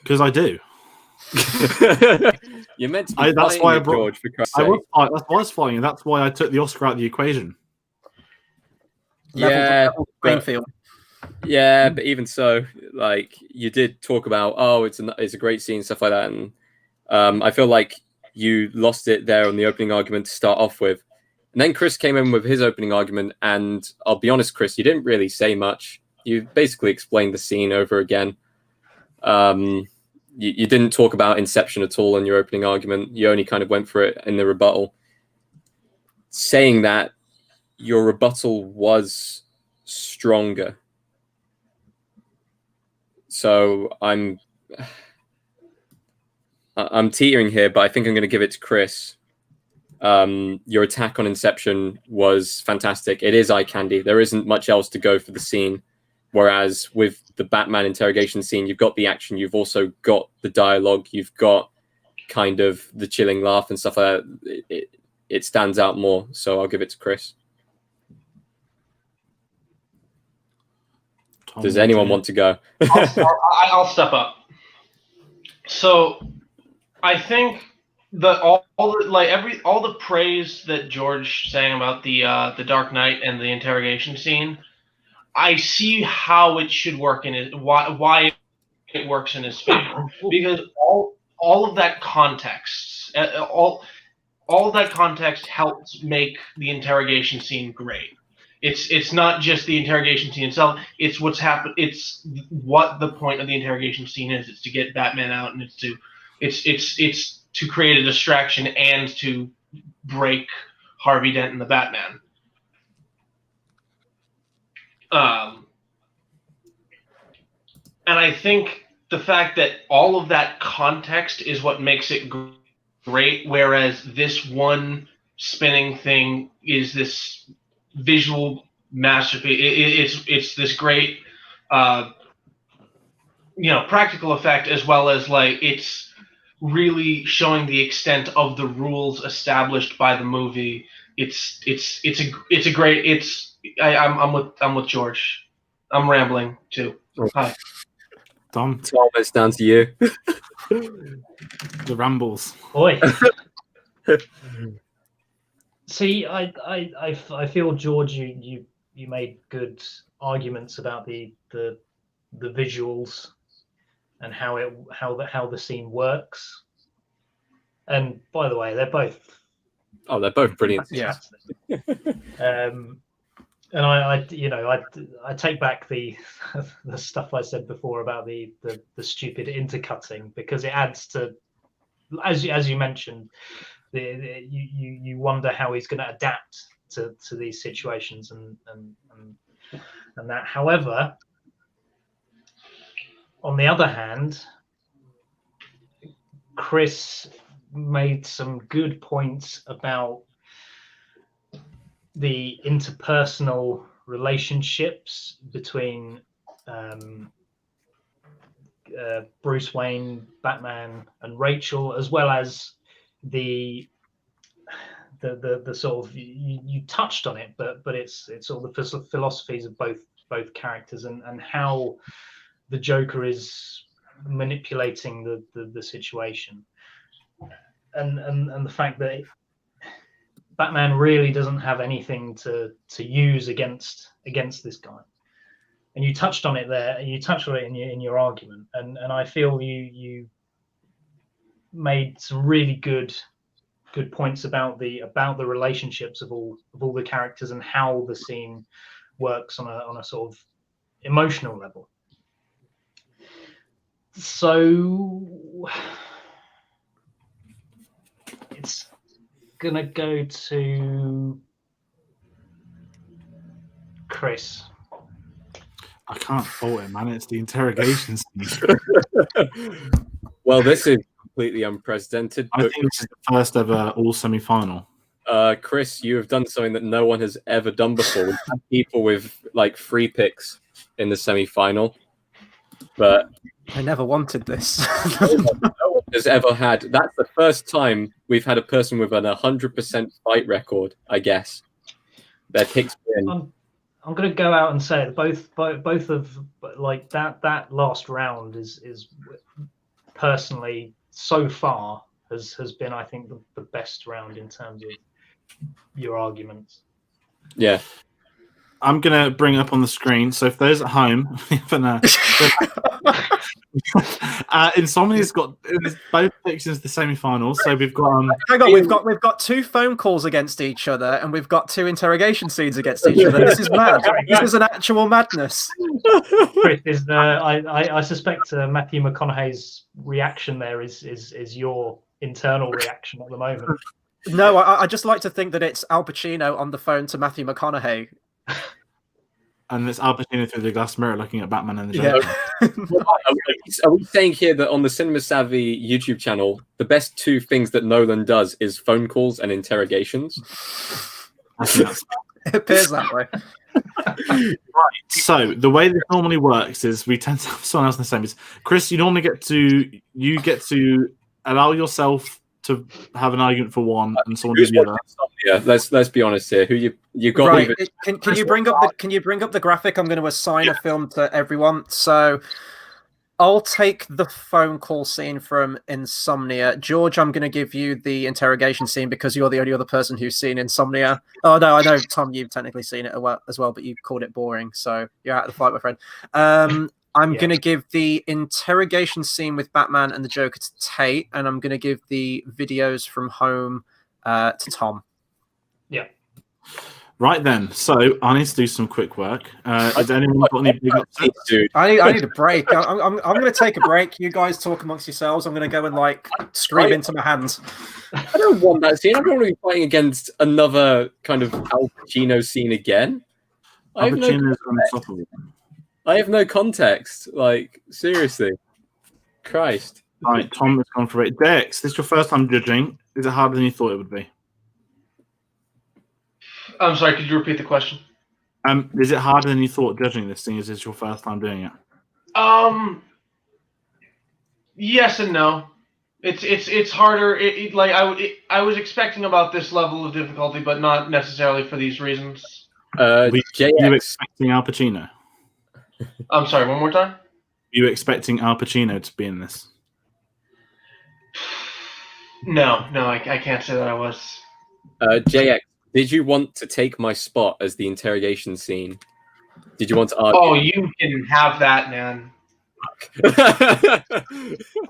Because I do. You're meant to be that's why I brought George, for Christ's I sake. was fighting, and that's why I took the Oscar out of the equation. level playing field. Yeah, but even so, like, you did talk about, it's a great scene, stuff like that, and I feel like you lost it there on the opening argument to start off with. And then Chris came in with his opening argument, and I'll be honest, Chris, you didn't really say much. You basically explained the scene over again. You didn't talk about Inception at all in your opening argument. You only kind of went for it in the rebuttal. Saying that, your rebuttal was stronger. So I'm teetering here, but I think I'm going to give it to Chris. Your attack on Inception was fantastic. It is eye candy. There isn't much else to go for the scene. Whereas with the Batman interrogation scene, you've got the action, you've also got the dialogue, you've got kind of the chilling laugh and stuff like that. It stands out more. So I'll give it to Chris. Does anyone want to go? I'll step up. So I think that all the praise that George sang about the Dark Knight and the interrogation scene, I see how it should work in it. Why it works in his favor, because all of that context, all of that context helps make the interrogation scene great. It's not just the interrogation scene itself. It's what's happened. It's what the point of the interrogation scene is. It's to get Batman out, and it's to create a distraction and to break Harvey Dent and the Batman. And I think the fact that all of that context is what makes it great, whereas this one spinning thing is this visual masterpiece. It's this great, practical effect, as well as like it's really showing the extent of the rules established by the movie. I'm with George. I'm rambling too. Hi. Tom, It's down to you. the rambles. Oi. See, I feel, George, you made good arguments about the visuals and how the scene works. And by the way, they're both brilliant. Yeah. And I take back the stuff I said before about the stupid intercutting, because it adds to, as you mentioned, you wonder how he's going to adapt to these situations and that. However, on the other hand, Chris made some good points about the interpersonal relationships between Bruce Wayne, Batman, and Rachel, as well as the sort of, you touched on it, but it's all the philosophies of both characters and how the Joker is manipulating the situation, and the fact that Batman really doesn't have anything to use against this guy. And you touched on it there. You touched on it in your argument, and I feel you made some really good points about the relationships of all the characters and how the scene works on a sort of emotional level. So it's gonna go to Chris. I can't fault it, man. It's the interrogation scene. Well, this is completely unprecedented. I think this is the first ever all semi-final. Chris, you have done something that no one has ever done before. We've had people with like 3 picks in the semi-final, but I never wanted this. no one has ever had. That's the first time we've had a person with an 100% fight record, I guess. Their picks win. I'm going to go out and say it. Both of like that last round is personally so far has been, I think, the best round in terms of your arguments. Yeah. I'm gonna bring it up on the screen. So for those at home, Insomnia's got both predictions the semi-finals. So we've got hang on, we've got 2 phone calls against each other, and we've got 2 interrogation scenes against each other. This is mad. This is an actual madness. Chris, I suspect Matthew McConaughey's reaction there is your internal reaction at the moment. No, I just like to think that it's Al Pacino on the phone to Matthew McConaughey. And it's Al Pacino through the glass mirror looking at Batman and the Joker. Yeah. Are we saying here that on the Cinema Savvy YouTube channel, the best 2 things that Nolan does is phone calls and interrogations? It appears that way. Right. So the way this normally works is we tend to have someone else in the same. Chris, you normally get to allow yourself to have an argument for one and someone do the other. Yeah, let's be honest here. Who you got? Right. Can you bring up the graphic? I'm going to assign a film to everyone. So I'll take the phone call scene from Insomnia. George, I'm going to give you the interrogation scene because you're the only other person who's seen Insomnia. Oh no, I know Tom, you've technically seen it as well, but you called it boring, so you're out of the fight, my friend. I'm going to give the interrogation scene with Batman and the Joker to Tate, and I'm going to give the videos from home to Tom. Yeah. Right then. So I need to do some quick work. Has anyone got any big upsets? Dude. I need a break. I'm going to take a break. You guys talk amongst yourselves. I'm going to go and scream into my hands. I don't want that scene. I don't want to be fighting against another kind of Al Pacino scene again. Al Pacino is unstoppable. I have no context. Like, seriously. Christ. All right, Tom has gone for it. Dex, this is your first time judging. Is it harder than you thought it would be? I'm sorry, could you repeat the question? Is it harder than you thought judging this thing? Is this your first time doing it? Yes and no. It's harder. I was expecting about this level of difficulty, but not necessarily for these reasons. Were you expecting Al Pacino? I'm sorry, one more time? Were you expecting Al Pacino to be in this? No, I can't say that I was. JX, did you want to take my spot as the interrogation scene? Did you want to argue? Oh, you can have that, man.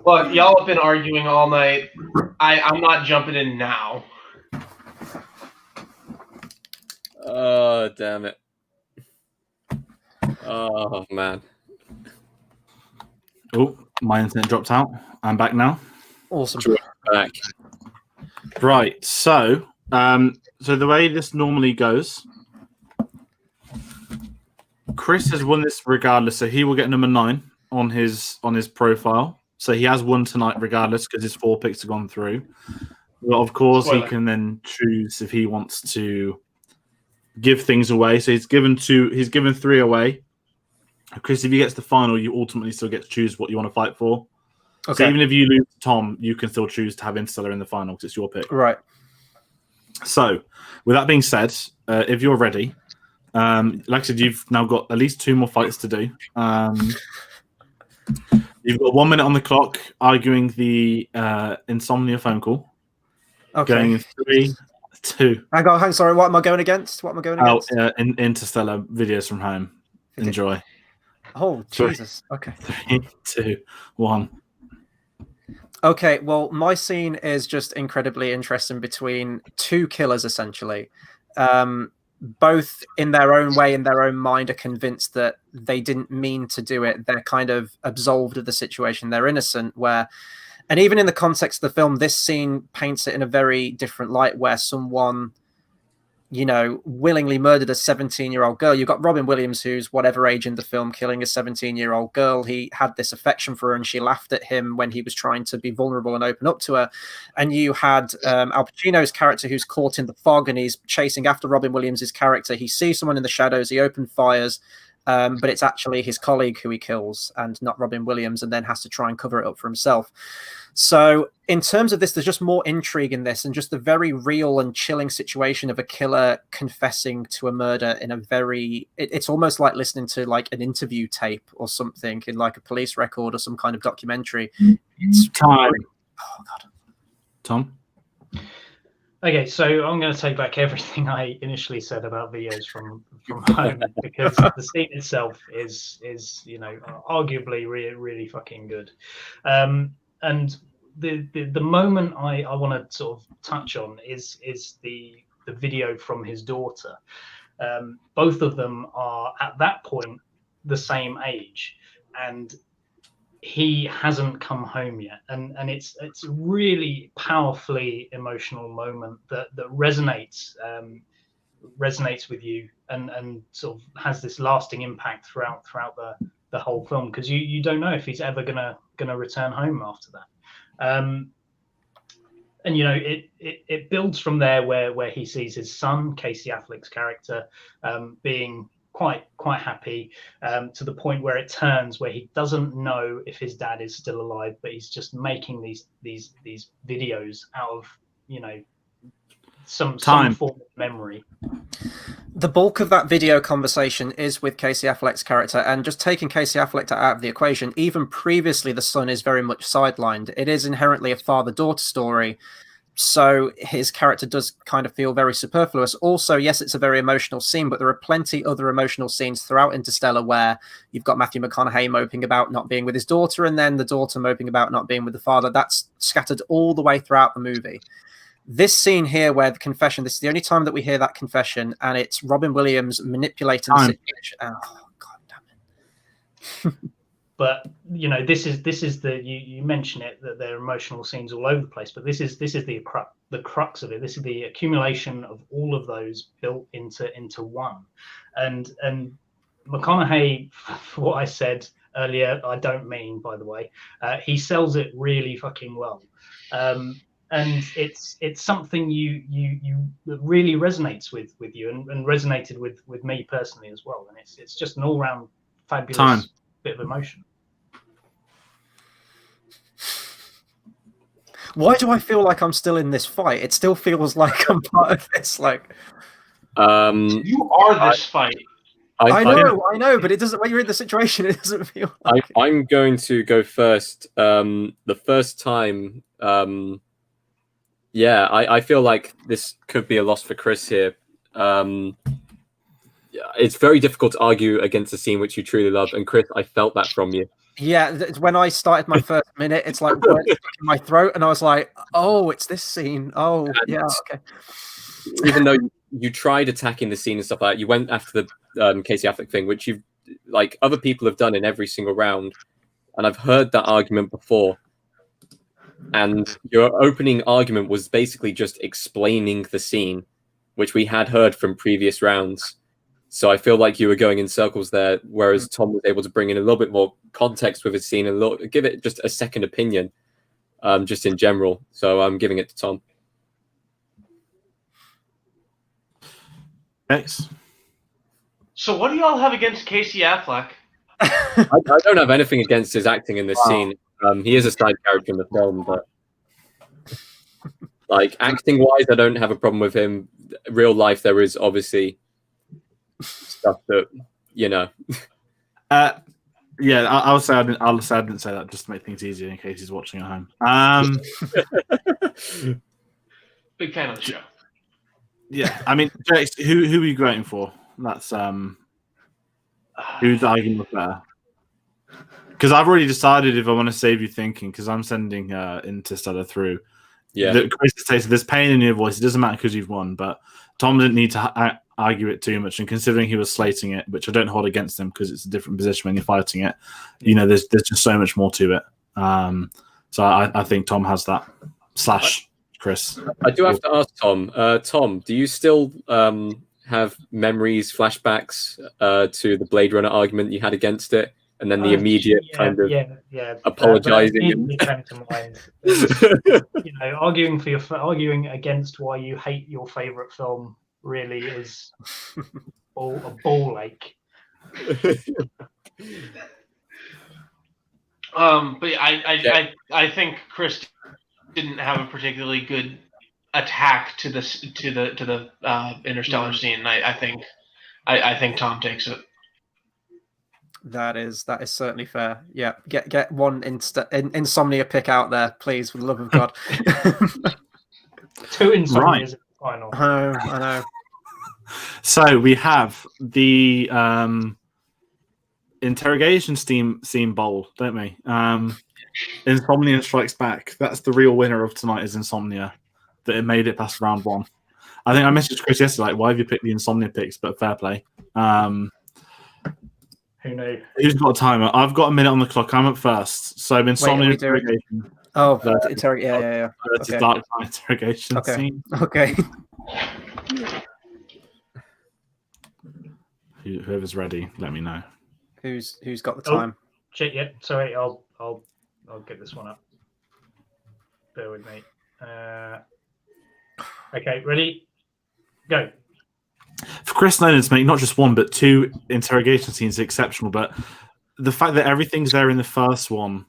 Look, y'all have been arguing all night. I'm not jumping in now. Oh, damn it. Oh, man. Oh, my internet dropped out. I'm back now. Awesome. Back. Right. So the way this normally goes, Chris has won this regardless, so he will get number 9 on his profile. So he has won tonight regardless because his 4 picks have gone through. Well, of course, Spoiler. He can then choose if he wants to give things away. So he's given 3 away. Chris, if he gets the final, you ultimately still get to choose what you want to fight for. Okay. So even if you lose Tom, you can still choose to have Interstellar in the final because it's your pick. Right. So, with that being said, if you're ready, like I said, you've now got at least 2 more fights to do. You've got 1 minute on the clock arguing the Insomnia phone call. Okay. Going in 3, 2. Hang on, sorry. What am I going against? Interstellar videos from home. Okay. Enjoy. Oh, Jesus. Okay. 3, 2, 1. Okay, well, my scene is just incredibly interesting between 2 killers, essentially. Both, in their own way, in their own mind, are convinced that they didn't mean to do it. They're kind of absolved of the situation. They're innocent, and even in the context of the film, this scene paints it in a very different light, where someone, willingly murdered a 17-year-old girl. You've got Robin Williams, who's whatever age in the film, killing a 17-year-old girl. He had this affection for her, and she laughed at him when he was trying to be vulnerable and open up to her. And you had Al Pacino's character, who's caught in the fog, and he's chasing after Robin Williams's character. He sees someone in the shadows. He opens fires, but it's actually his colleague who he kills, and not Robin Williams, and then has to try and cover it up for himself. So in terms of this, there's just more intrigue in this, and just the very real and chilling situation of a killer confessing to a murder in a it's almost like listening to an interview tape or something in a police record or some kind of documentary. It's time. Oh, God. Tom? Okay, so I'm going to take back everything I initially said about videos from home because the scene itself is arguably really fucking good, and the moment I want to sort of touch on is the video from his daughter. Both of them are at that point the same age, and he hasn't come home yet, and it's a really powerfully emotional moment that resonates with you and sort of has this lasting impact throughout the whole film, because you don't know if he's ever gonna return home after that. And it builds from there where he sees his son, Casey Affleck's character, being quite happy, to the point where it turns where he doesn't know if his dad is still alive, but he's just making these videos out of some form of memory. The bulk of that video conversation is with Casey Affleck's character, and just taking Casey Affleck out of the equation, even previously the son is very much sidelined. It is inherently a father-daughter story, so his character does kind of feel very superfluous. Also, yes, it's a very emotional scene, but there are plenty other emotional scenes throughout Interstellar where you've got Matthew McConaughey moping about not being with his daughter, and then the daughter moping about not being with the father. That's scattered all the way throughout the movie. This scene here where the confession, this is the only time that we hear that confession, and it's Robin Williams manipulating the situation. Oh, God damn it. But this is the you mention it, that there are emotional scenes all over the place, but this is the crux of it. This is the accumulation of all of those built into one. And McConaughey, for what I said earlier, I don't mean, by the way, he sells it really fucking well. And it's something you that really resonates with you, and resonated with me personally as well. And it's just an all round fabulous bit of emotion. Why do I feel like I'm still in this fight? It still feels like I'm part of this. Like, you are this fight. I know, but it doesn't. When you're in the situation, it doesn't feel like. I'm going to go first. The first time. Yeah, I feel like this could be a loss for Chris here. It's very difficult to argue against a scene which you truly love, and Chris, I felt that from you. Yeah, when I started my first minute, it's like words stuck in my throat, and I was like, "Oh, it's this scene." Oh, yeah, okay. Even though you tried attacking the scene and stuff like that, you went after the Casey Affleck thing, which you've other people have done in every single round, and I've heard that argument before. And your opening argument was basically just explaining the scene, which we had heard from previous rounds. So I feel like you were going in circles there, whereas Tom was able to bring in a little bit more context with his scene and give it just a second opinion, just in general. So I'm giving it to Tom. Thanks. So what do y'all have against Casey Affleck? I don't have anything against his acting in this scene. He is a side character in the film, but acting-wise, I don't have a problem with him. Real life, there is obviously stuff that Yeah, I'll say I didn't say that just to make things easier in case he's watching at home. Big fan of the show. Yeah, I mean, Jax, who are you voting for? That's who's the argument better? Because I've already decided if I want to save you thinking, because I'm sending Interstellar through. Yeah. Chris says there's pain in your voice. It doesn't matter because you've won, but Tom didn't need to argue it too much. And considering he was slating it, which I don't hold against him because it's a different position when you're fighting it, there's just so much more to it. So I think Tom has that. / Chris. I do have to ask Tom. Tom, do you still have memories, flashbacks to the Blade Runner argument you had against it? And then the immediate apologizing came to mind. Was, arguing against why you hate your favorite film really is a ball ache. But I think Chris didn't have a particularly good attack to the Interstellar scene. I think Tom takes it. That is certainly fair. Yeah, get one insomnia pick out there, please, for the love of God. 2 insomnias Right. in the final. I know. So we have the interrogation scene bowl, don't we? Insomnia Strikes Back. That's the real winner of tonight, is Insomnia. That it made it past round 1. I think I messaged Chris yesterday, like, why have you picked the Insomnia picks? But fair play. Who knew? Who's got a timer? I've got a minute on the clock. I'm up first. So Insomnia we doing- Interrogation Oh, versus yeah. Okay. Dark Knight Interrogation Okay. Scene. Okay. Whoever's ready, let me know. Who's got the Oh. time? Shit, yeah. Sorry, I'll get this one up. Bear with me. Okay, ready? Go. For Chris Nolan to make not just 1 but 2 interrogation scenes is exceptional, but the fact that everything's there in the first one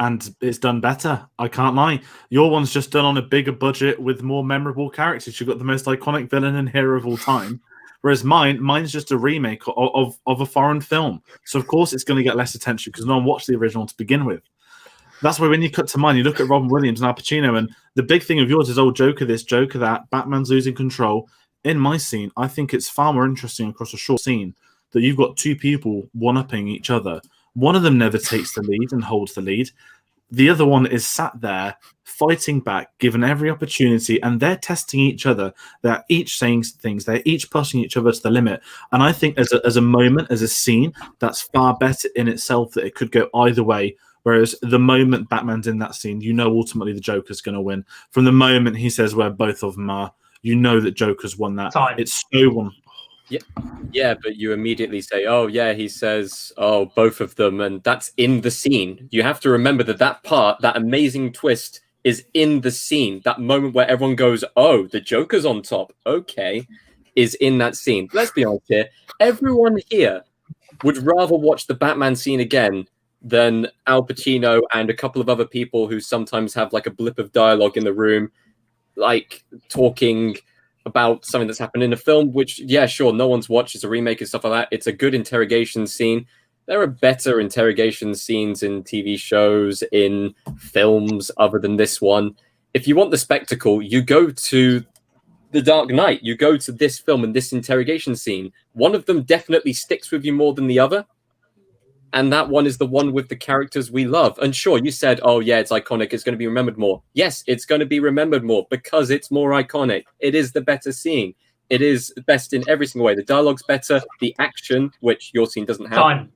and it's done better, I can't lie. Your one's just done on a bigger budget with more memorable characters. You've got the most iconic villain and hero of all time, whereas mine's just a remake of a foreign film. So of course it's going to get less attention because no one watched the original to begin with. That's why when you cut to mine, you look at Robin Williams and Al Pacino, and the big thing of yours is, oh, Joker this, Joker that, Batman's losing control. In my scene, I think it's far more interesting across a short scene that you've got 2 people one-upping each other. One of them never takes the lead and holds the lead. The other one is sat there fighting back, given every opportunity, and they're testing each other. They're each saying things. They're each pushing each other to the limit. And I think as a moment, as a scene, that's far better in itself, that it could go either way. Whereas the moment Batman's in that scene, you know ultimately the Joker's going to win. From the moment he says where both of them are, you know that Joker's won that. Time. It's so one. Yeah, but you immediately say, oh, yeah, he says, oh, both of them, and that's in the scene. You have to remember that part, that amazing twist, is in the scene. That moment where everyone goes, oh, the Joker's on top, okay, is in that scene. Let's be honest here. Everyone here would rather watch the Batman scene again than Al Pacino and a couple of other people who sometimes have like a blip of dialogue in the room, like talking about something that's happened in a film, which, yeah, sure, no one's watched. It's a remake and stuff like that. It's a good interrogation scene. There are better interrogation scenes in TV shows, in films, other than this one. If you want the spectacle, you go to The Dark Knight. You go to this film and this interrogation scene. One of them definitely sticks with you more than the other. And that one is the one with the characters we love. And sure, you said, oh, yeah, it's iconic. It's going to be remembered more. Yes, it's going to be remembered more because it's more iconic. It is the better scene. It is best in every single way. The dialogue's better. The action, which your scene doesn't have. Time.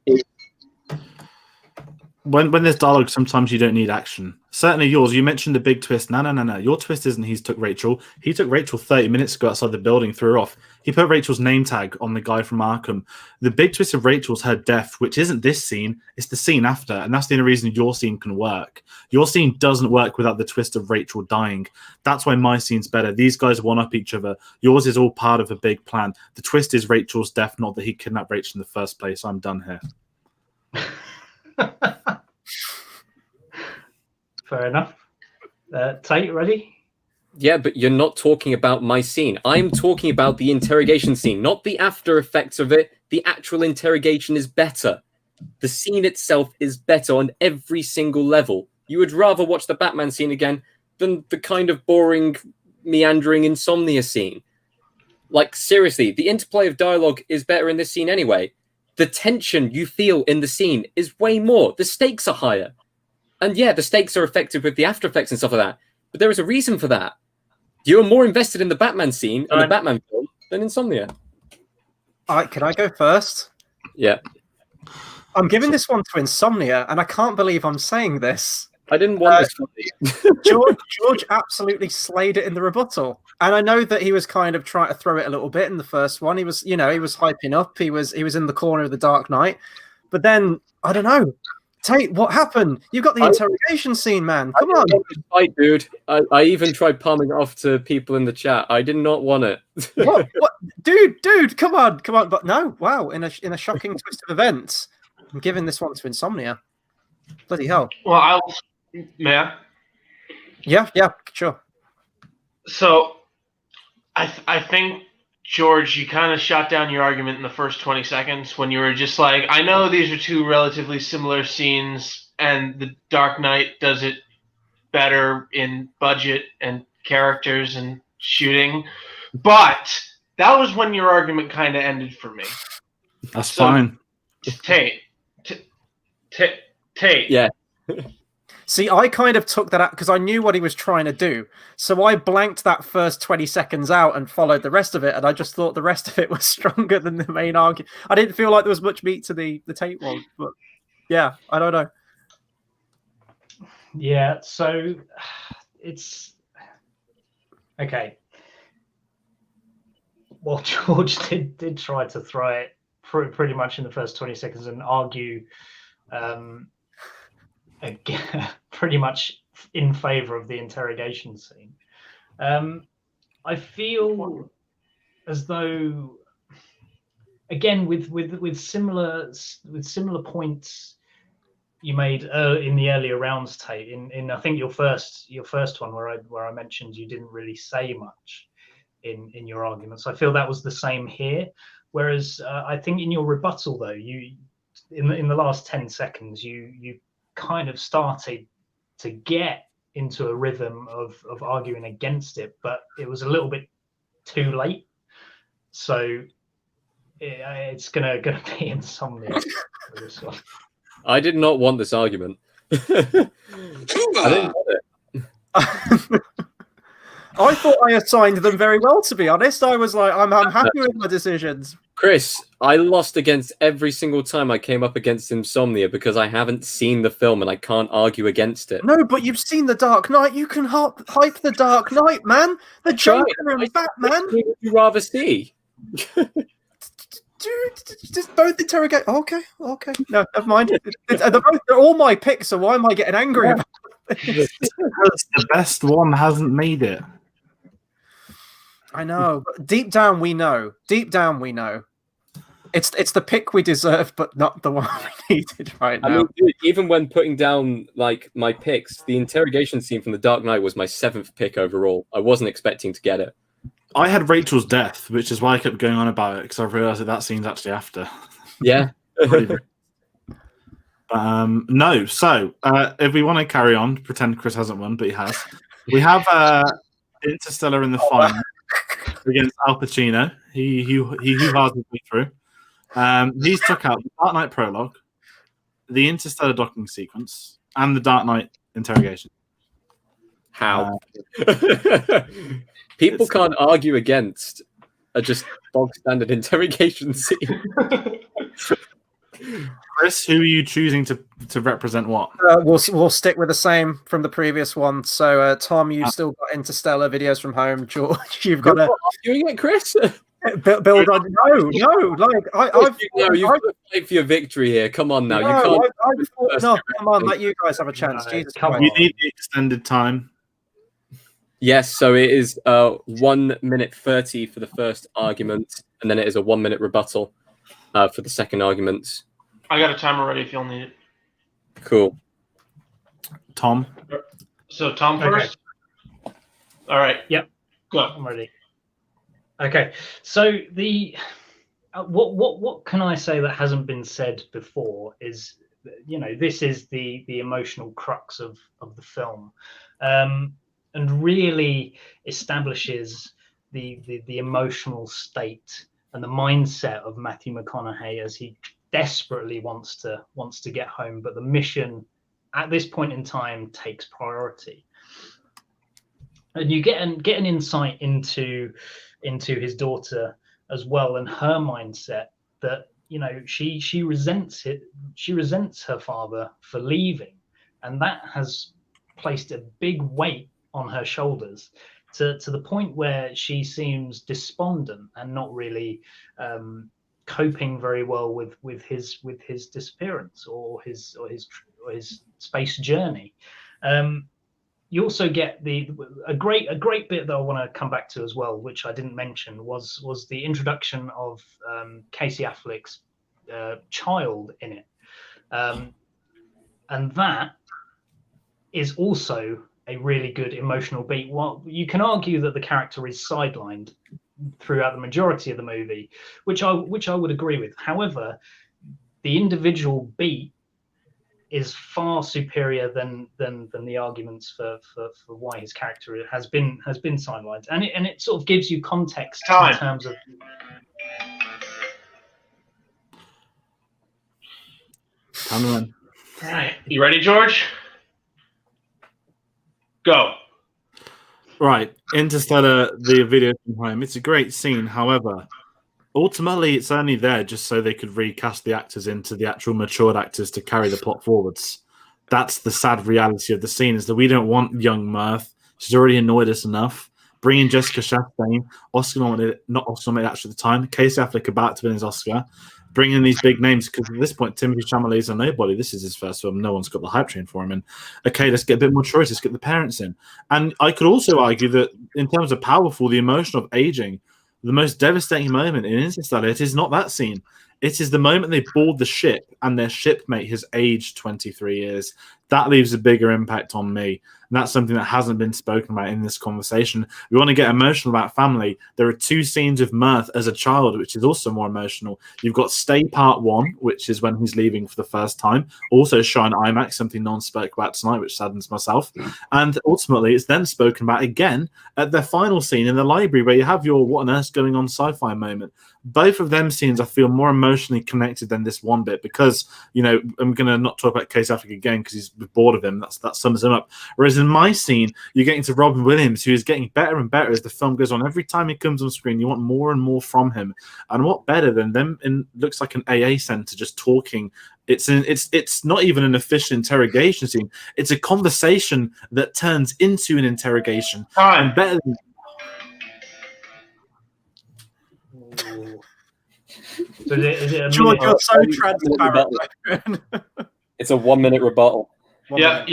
When there's dialogue, sometimes you don't need action. Certainly yours, you mentioned the big twist. No. Your twist isn't he's took Rachel. He took Rachel 30 minutes to go outside the building, threw her off. He put Rachel's name tag on the guy from Arkham. The big twist of Rachel's her death, which isn't this scene, it's the scene after. And that's the only reason your scene can work. Your scene doesn't work without the twist of Rachel dying. That's why my scene's better. These guys one-up each other. Yours is all part of a big plan. The twist is Rachel's death, not that he kidnapped Rachel in the first place. I'm done here. Fair enough. Tate, ready? Yeah, but you're not talking about my scene. I'm talking about the interrogation scene, not the after effects of it. The actual interrogation is better. The scene itself is better on every single level. You would rather watch the Batman scene again than the kind of boring, meandering Insomnia scene. Like, seriously, the interplay of dialogue is better in this scene anyway. The tension you feel in the scene is way more. The stakes are higher. And yeah, the stakes are effective with the after effects and stuff like that. But there is a reason for that. You're more invested in the Batman scene and the Batman film than Insomnia. All right, can I go first? Yeah. I'm giving this one to Insomnia, and I can't believe I'm saying this. I didn't want this for you. George absolutely slayed it in the rebuttal. And I know that he was kind of trying to throw it a little bit in the first one. He was, he was hyping up. He was in the corner of the Dark Knight. But then, I don't know. Tate, what happened? You got the interrogation scene, man. Come on. Fight, dude. I even tried palming it off to people in the chat. I did not want it. What? Dude, come on. But no, wow. In a shocking twist of events, I'm giving this one to Insomnia. Bloody hell. Well, may I? Yeah, sure. So, I think, George, you kind of shot down your argument in the first 20 seconds when you were just like, I know these are two relatively similar scenes, and The Dark Knight does it better in budget and characters and shooting, but that was when your argument kind of ended for me. That's fine. Tate. Yeah. See, I kind of took that out because I knew what he was trying to do. So I blanked that first 20 seconds out and followed the rest of it. And I just thought the rest of it was stronger than the main argument. I didn't feel like there was much meat to the Tate one. But yeah, I don't know. Yeah, so it's okay. Well, George did try to throw it pretty much in the first 20 seconds and argue pretty much in favor of the interrogation scene. I feel as though, again, with similar points you made in the earlier rounds, Tate. In I think your first one where I mentioned you didn't really say much in your arguments. I feel that was the same here. Whereas I think in your rebuttal, though, you in the last 10 seconds, you kind of started to get into a rhythm of arguing against it, but it was a little bit too late. So it's gonna be insomnia for this one. I did not want this argument. I didn't want it. I thought I assigned them very well, to be honest. I was like, I'm happy with my decisions. Chris, I lost against every single time I came up against Insomnia because I haven't seen the film and I can't argue against it. No, but you've seen The Dark Knight. You can hype The Dark Knight, man. The Joker and Batman. What would you rather see? Just both interrogate. Okay. No, never mind. They're all my picks, so why am I getting angry about this? Because the best one hasn't made it. I know. But deep down, we know. It's the pick we deserve, but not the one we needed right now. I mean, dude, even when putting down like my picks, the interrogation scene from The Dark Knight was my 7th pick overall. I wasn't expecting to get it. I had Rachel's death, which is why I kept going on about it, because I realised that scene's actually after. Yeah. No. So, if we want to carry on, pretend Chris hasn't won, but he has. We have Interstellar in the final against Al Pacino. He has his way through. He's took out the Dark Knight prologue, the Interstellar docking sequence, and the Dark Knight interrogation. How? People can't argue against a just bog standard interrogation scene. Chris, who are you choosing to represent what? We'll stick with the same from the previous one. So, Tom, you've still got Interstellar videos from home. George, you've got arguing it, Chris. Build on. No, like you've got to fight for your victory here. Come on now, you can't. Come on, let you guys have a chance. Jesus, come on. You need the extended time. Yes, so it is 1 minute 30 for the first argument, and then it is a 1 minute rebuttal for the second argument. I got a timer ready if you'll need it. Cool. Tom. So Tom first. Okay. All right. Yep. Go. I'm ready. Okay. So the what can I say that hasn't been said before is, this is the emotional crux of the film. And really establishes the emotional state and the mindset of Matthew McConaughey as he desperately wants to get home, but the mission at this point in time takes priority. And you get an insight into his daughter as well, and her mindset that she resents it. She resents her father for leaving, and that has placed a big weight on her shoulders to the point where she seems despondent and not really coping very well with his disappearance or his space journey. You also get a great bit that I want to come back to as well, which I didn't mention, was the introduction of Casey Affleck's child in it, and that is also a really good emotional beat. Well, you can argue that the character is sidelined throughout the majority of the movie, which I would agree with. However, the individual beat is far superior than the arguments for why his character has been sidelined, and it sort of gives you context in terms of. All right, you ready, George? Go. Right, Interstellar, the video from home. It's a great scene. However, ultimately, it's only there just so they could recast the actors into the actual matured actors to carry the plot forwards. That's the sad reality of the scene, is that we don't want young Mirth. She's already annoyed us enough. Bringing Jessica Chastain, Oscar nominated, not Oscar nominated actually at the time, Casey Affleck about to win his Oscar. Bringing in these big names, because at this point, Timothée Chalamet's a nobody. This is his first film. No one's got the hype train for him. And okay, let's get a bit more choice. Let's get the parents in. And I could also argue that in terms of powerful, the emotion of aging, the most devastating moment in Interstellar, it is not that scene. It is the moment they board the ship and their shipmate has aged 23 years. That leaves a bigger impact on me. And that's something that hasn't been spoken about in this conversation. We want to get emotional about family. There are 2 scenes of Mirth as a child, which is also more emotional. You've got Stay Part 1, which is when he's leaving for the first time. Also shot in IMAX, something no one spoke about tonight, which saddens myself. And ultimately, it's then spoken about again at their final scene in the library, where you have your what on earth's going on sci-fi moment. Both of them scenes I feel more emotionally connected than this one bit, because, you know, I'm going to not talk about Casey Affleck again because he's bored of him. That sums him up. Whereas in my scene, you're getting to Robin Williams, who is getting better and better as the film goes on. Every time he comes on screen, you want more and more from him. And what better than them in looks like an AA center just talking. It's not even an official interrogation scene. It's a conversation that turns into an interrogation. And better than So is it a George, minute? you're so transparent. It's a 1 minute rebuttal. Yeah.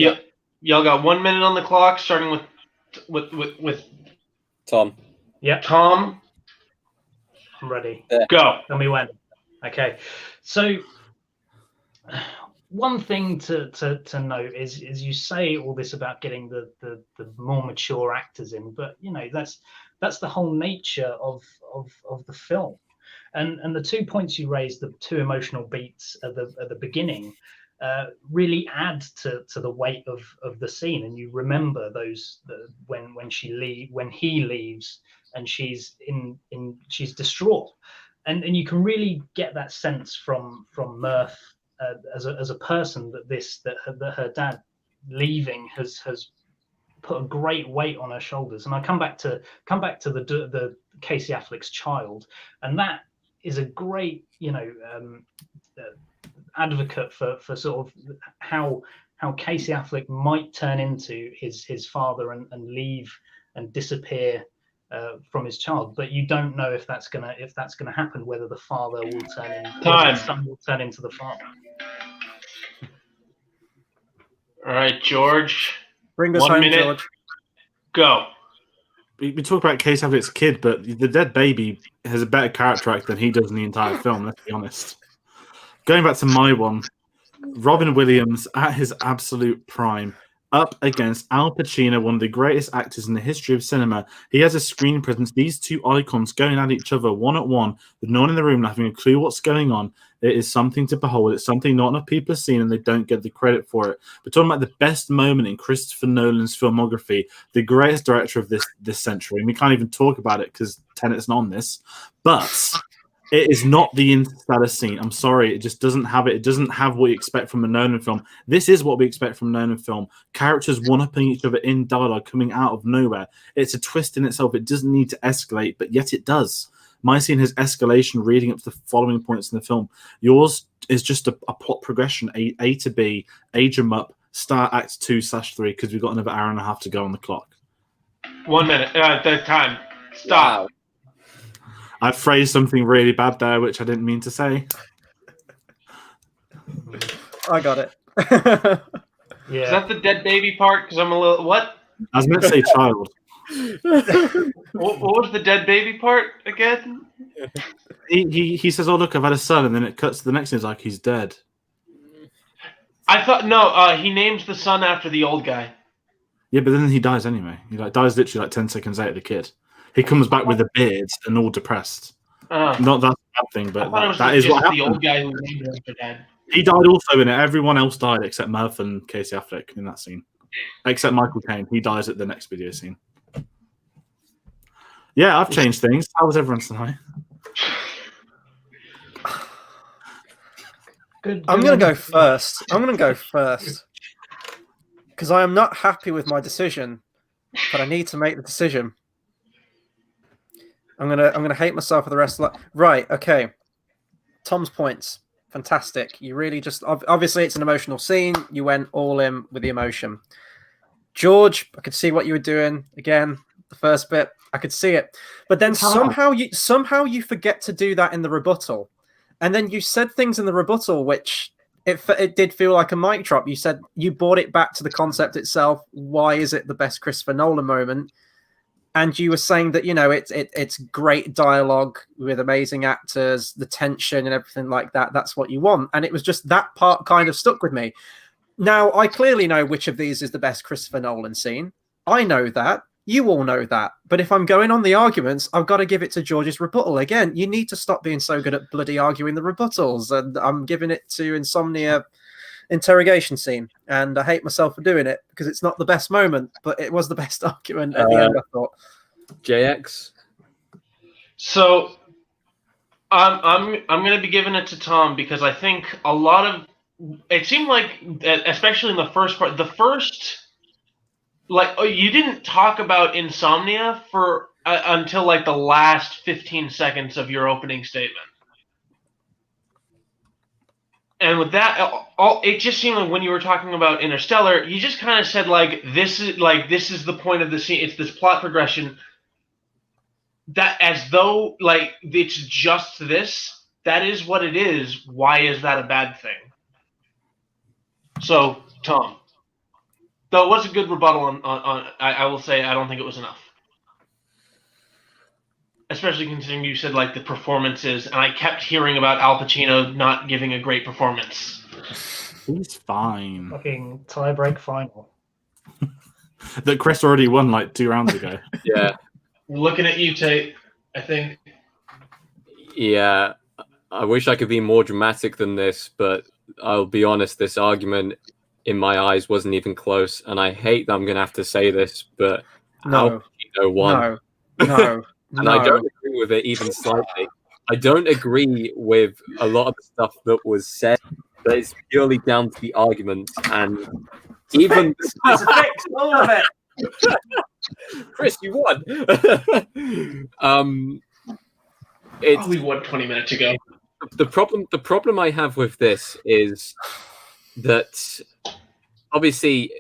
Y'all got 1 minute on the clock, starting with Tom. Yeah, Tom. I'm ready. Go. Tell me when. Okay, so one thing to note is you say all this about getting the more mature actors in, but you know that's the whole nature of the film. And the 2 points you raised, the 2 emotional beats at the beginning, really add to the weight of the scene. And you remember those when he leaves and she's she's distraught, and you can really get that sense from Mirth as a person that her dad leaving has put a great weight on her shoulders. And I come back to the Casey Affleck's child, and that is a great, advocate for sort of how Casey Affleck might turn into his father and leave and disappear from his child. But you don't know if that's gonna happen, whether the father will the son will turn into the father. All right, George. Bring us 1 home, minute. George. Go. we talk about Casey Affleck's kid, but the dead baby has a better character arc than he does in the entire film, let's be honest. Going back to my one, Robin Williams at his absolute prime, up against Al Pacino, one of the greatest actors in the history of cinema. He has a screen presence. These 2 icons going at each other one-on-one, with no one in the room having a clue what's going on. It is something to behold. It's something not enough people have seen, and they don't get the credit for it. We're talking about the best moment in Christopher Nolan's filmography, the greatest director of this century. And we can't even talk about it because Tenet's not on this. But it is not the Interstellar scene. I'm sorry. It just doesn't have it. It doesn't have what you expect from a Nolan film. This is what we expect from a Nolan film. Characters one-upping each other in dialogue, coming out of nowhere. It's a twist in itself. It doesn't need to escalate, but yet it does. My scene has escalation leading up to the following points in the film. Yours is just a plot progression, A to B, age them up, start Act 2/3, because we've got another hour and a half to go on the clock. 1 minute. The time. Stop. Wow. I phrased something really bad there, which I didn't mean to say. I got it. Yeah. Is that the dead baby part? Because I'm a little... What? I was meant to say child. What was the dead baby part again? He says, "Oh look, I've had a son," and then it cuts to the next thing. It's like he's dead. I thought he names the son after the old guy. Yeah, but then he dies anyway. He dies literally 10 seconds later. The kid. He comes back with a beard and all depressed. Not that bad thing, but I thought it was that is just what the happened. old guy who named him after dad. He died also in it. Everyone else died except Murph and Casey Affleck in that scene. Except Michael Caine. He dies at the next video scene. Yeah, I've changed things. How was everyone tonight? I'm going to go first. Because I am not happy with my decision, but I need to make the decision. I'm gonna hate myself for the rest of life. Right, okay. Tom's points. Fantastic. You really just obviously it's an emotional scene. You went all in with the emotion. George, I could see what you were doing. Again, the first bit, I could see it. But then somehow you forget to do that in the rebuttal. And then you said things in the rebuttal which it did feel like a mic drop. You said you brought it back to the concept itself. Why is it the best Christopher Nolan moment? And you were saying that, you know, it's great dialogue with amazing actors, the tension and everything like that. That's what you want. And it was just that part kind of stuck with me. Now, I clearly know which of these is the best Christopher Nolan scene. I know that. You all know that. But if I'm going on the arguments, I've got to give it to George's rebuttal. Again, you need to stop being so good at bloody arguing the rebuttals. And I'm giving it to Insomnia Interrogation Scene. And I hate myself for doing it because it's not the best moment, but it was the best argument at the end, I thought. JX? So I'm going to be giving it to Tom because I think a lot of it seemed like, especially in the first part, you didn't talk about Insomnia for until like the last 15 seconds of your opening statement. And with that, it just seemed like when you were talking about Interstellar, you just kind of said this is the point of the scene. It's this plot progression that as though it's just this. That is what it is. Why is that a bad thing? So, Tom, though it was a good rebuttal on I will say I don't think it was enough. Especially considering you said the performances, and I kept hearing about Al Pacino not giving a great performance. He's fine. Fucking tie-break final. That Chris already won 2 rounds ago. Yeah. Looking at you, Tate, I think. Yeah. I wish I could be more dramatic than this, but I'll be honest, this argument in my eyes wasn't even close, and I hate that I'm going to have to say this, but Al Pacino won. No. And I don't agree with it even slightly. I don't agree with a lot of the stuff that was said, but it's purely down to the argument. And even it's fixed, all of it. Chris, you won. Probably won 20 minutes ago. The problem I have with this is that obviously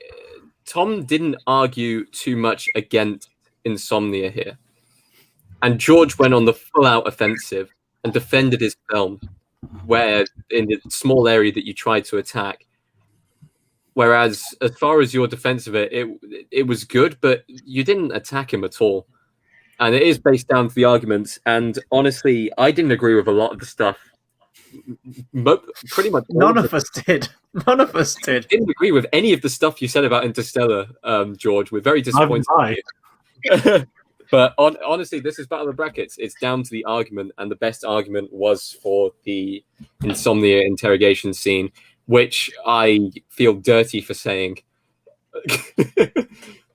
Tom didn't argue too much against Insomnia here. And George went on the full-out offensive and defended his film, where in the small area that you tried to attack. Whereas, as far as your defense of it, it was good, but you didn't attack him at all. And it is based down to the arguments. And honestly, I didn't agree with a lot of the stuff. Pretty much none of us did. None of us did. I didn't agree with any of the stuff you said about Interstellar, George. We're very disappointed. But honestly, this is Battle of the Brackets. It's down to the argument, and the best argument was for the Insomnia Interrogation Scene, which I feel dirty for saying.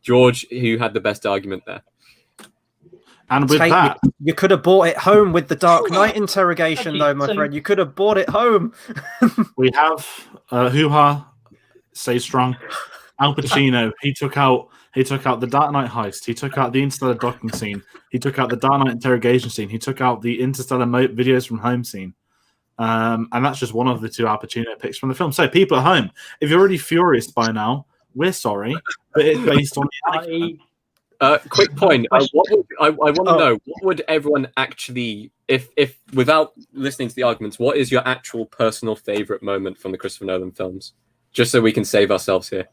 George, who had the best argument there. And with that... You could have brought it home with the Dark Knight interrogation, though, my friend. You could have brought it home. We have hoo-ha, stay strong. Al Pacino, he took out the Dark Knight heist. He took out the Interstellar docking scene. He took out the Dark Knight interrogation scene. He took out the Interstellar videos from home scene. And that's just one of the 2 Al Pacino picks from the film. So people at home, if you're already furious by now, we're sorry, but it's based on the quick point. I want to know, what would everyone actually, if without listening to the arguments, what is your actual personal favorite moment from the Christopher Nolan films? Just so we can save ourselves here.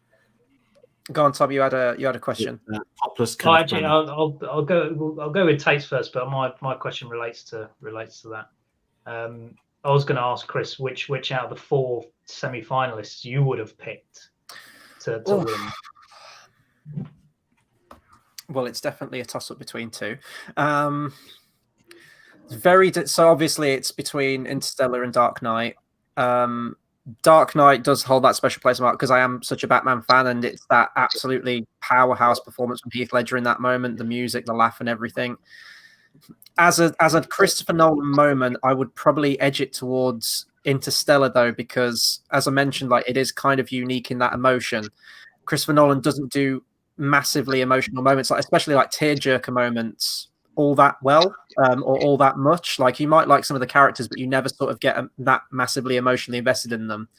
Go on, Tom. You had a question. Actually, I'll go with Tate's first, but my question relates to that. I was going to ask Chris which out of the 4 semi-finalists you would have picked to win. Well, it's definitely a toss-up between 2. So obviously it's between Interstellar and Dark Knight. Dark Knight does hold that special place in my heart because I am such a Batman fan, and it's that absolutely powerhouse performance from Heath Ledger in that moment, the music, the laugh, and everything. As a Christopher Nolan moment, I would probably edge it towards Interstellar, though, because as I mentioned, like it is kind of unique in that emotion. Christopher Nolan doesn't do massively emotional moments, like especially like tearjerker moments, all that well, or all that much. Like you might like some of the characters, but you never sort of get that massively emotionally invested in them.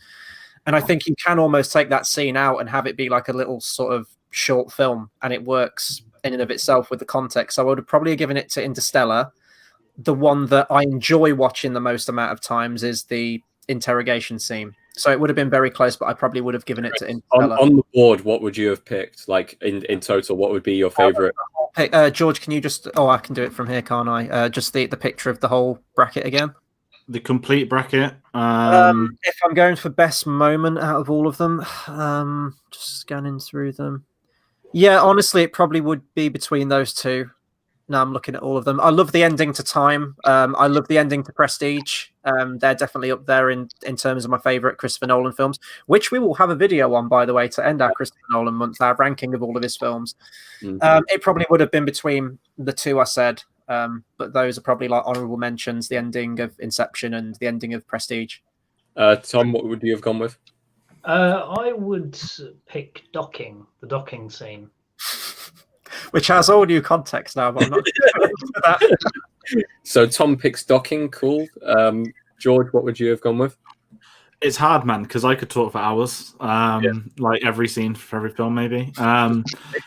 And I think you can almost take that scene out and have it be like a little sort of short film, and it works in and of itself with the context. So I would have probably given it to Interstellar. The one that I enjoy watching the most amount of times is the interrogation scene. So it would have been very close, but I probably would have given it to Interstellar. On the board, what would you have picked? Like in total, what would be your favorite? George, can you just? Oh, I can do it from here, can't I? Just the picture of the whole bracket again. The complete bracket. If I'm going for best moment out of all of them, just scanning through them. Yeah, honestly, it probably would be between those two. Now I'm looking at all of them. I love the ending to Time. I love the ending to Prestige. They're definitely up there in terms of my favorite Christopher Nolan films, which we will have a video on, by the way, to end our Christopher Nolan month, our ranking of all of his films. It probably would have been between the two I said, but those are probably like honorable mentions, the ending of Inception and the ending of Prestige. Tom, what would you have gone with? I would pick the docking scene. Which has all new context now, but I'm not sure that. So Tom picks docking, cool. George, what would you have gone with? It's hard, man, because I could talk for hours. Like every scene for every film, maybe. No,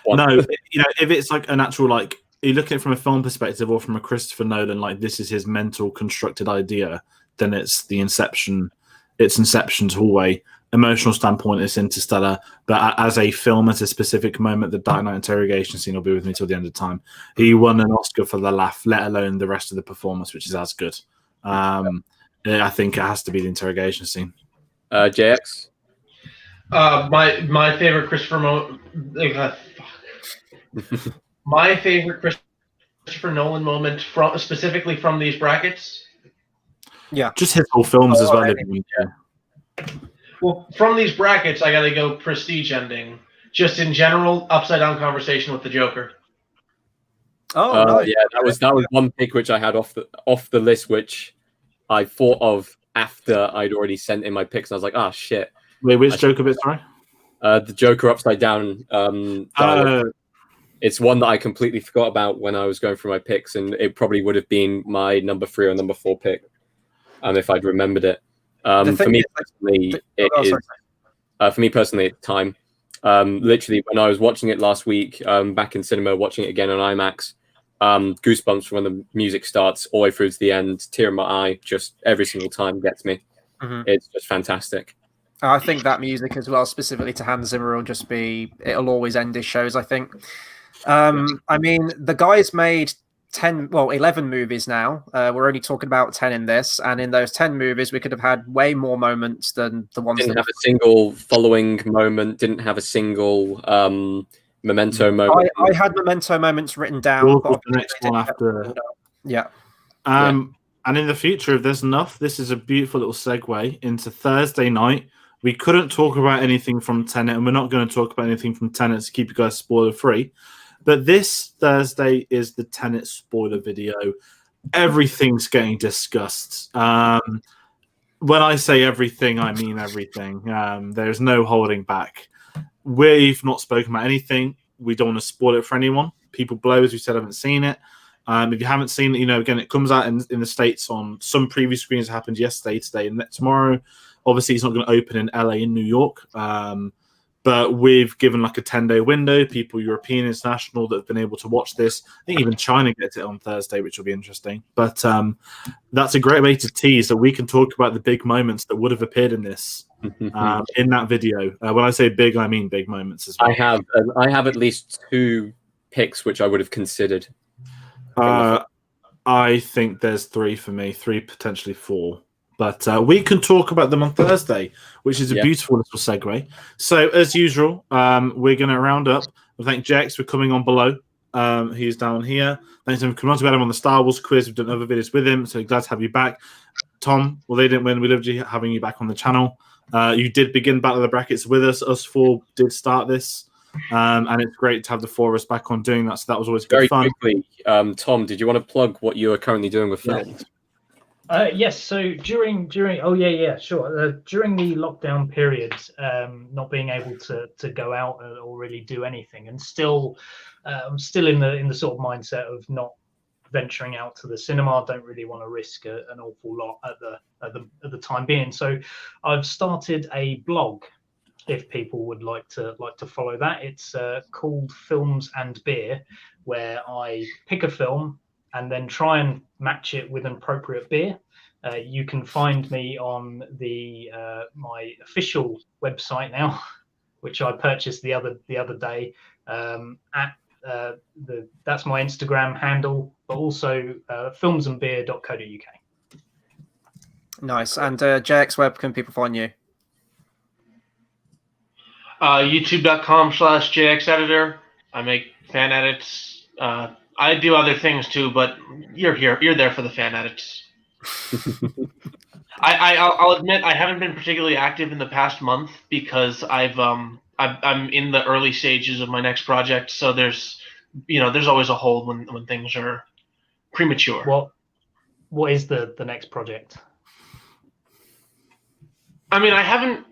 if it's like an actual, like, you look at it from a film perspective or from a Christopher Nolan, like this is his mental constructed idea, then it's the Inception. It's Inception's hallway. Emotional standpoint, it's Interstellar, but as a film, as a specific moment, the Dark Knight interrogation scene will be with me till the end of time. He won an Oscar for the laugh, let alone the rest of the performance, which is as good. I think it has to be the interrogation scene. JX? My favorite my favorite Christopher Nolan moment specifically from these brackets. Yeah, just his whole films as well. Well, from these brackets, I gotta go Prestige ending. Just in general, upside down conversation with the Joker. Oh, no. Yeah, that was one pick which I had off the list, which I thought of after I'd already sent in my picks, and I was like, "Ah, shit." Wait, which Joker bit? Sorry, the Joker upside down. It's one that I completely forgot about when I was going through my picks, and it probably would have been my number 3 or number 4 pick, if I'd remembered it. For me personally, it's Time. Literally, when I was watching it last week, back in cinema, watching it again on IMAX, goosebumps when the music starts all the way through to the end, tear in my eye, just every single time gets me. It's just fantastic. I think that music as well, specifically to Hans Zimmer, it'll always end his shows, I think. I mean, the guy's made 11 movies now. We're only talking about 10 in this, and in those 10 movies, we could have had way more moments than the ones. Didn't have a single following moment. Didn't have a single memento moment. I had memento moments written down. But the next one after. Yeah. And in the future, if there's enough, this is a beautiful little segue into Thursday night. We couldn't talk about anything from Tenet, and we're not going to talk about anything from Tenet to keep you guys spoiler free. But this Thursday is the Tenet spoiler video. Everything's getting discussed. When I say everything, I mean everything. There's no holding back. We've not spoken about anything. We don't want to spoil it for anyone. People below, as we said, haven't seen it. If you haven't seen it, again, it comes out in the States on some preview screens. It happened yesterday, today, and tomorrow. Obviously, it's not going to open in LA and New York. But we've given like a 10-day window. People, European, international, that have been able to watch this. I think even China gets it on Thursday, which will be interesting. But that's a great way to tease that we can talk about the big moments that would have appeared in this, in that video. When I say big, I mean big moments as well. I have at least 2 picks which I would have considered. I think there's 3 for me, 3, potentially 4. But we can talk about them on Thursday, which is a beautiful little segue. So, as usual, we're going to round up. We thank Jex for coming on below. He's down here. Thanks to him for coming on. We had him on the Star Wars quiz. We've done other videos with him, so glad to have you back. Tom, well, they didn't win. We loved you having you back on the channel. You did begin Battle of the Brackets with us. Us four did start this. And it's great to have the four of us back on doing that. So that was always good Very fun. quickly, Tom, did you want to plug what you are currently doing with films? Yes. So during sure. During the lockdown period, not being able to go out or really do anything, and still, I'm still in the sort of mindset of not venturing out to the cinema. Don't really want to risk an awful lot at the time being. So I've started a blog. If people would like to follow that, it's called Films and Beer, where I pick a film and then try and match it with an appropriate beer. You can find me on the my official website now, which I purchased the other day. That's my Instagram handle, but also filmsandbeer.co.uk. Nice. And JX, where can people find you? YouTube.com/JXEditor. I make fan edits. I do other things too, but you're there for the fan edits. I'll admit I haven't been particularly active in the past month because I'm in the early stages of my next project, so there's always a hold when things are premature. What is the next project? I mean, I haven't.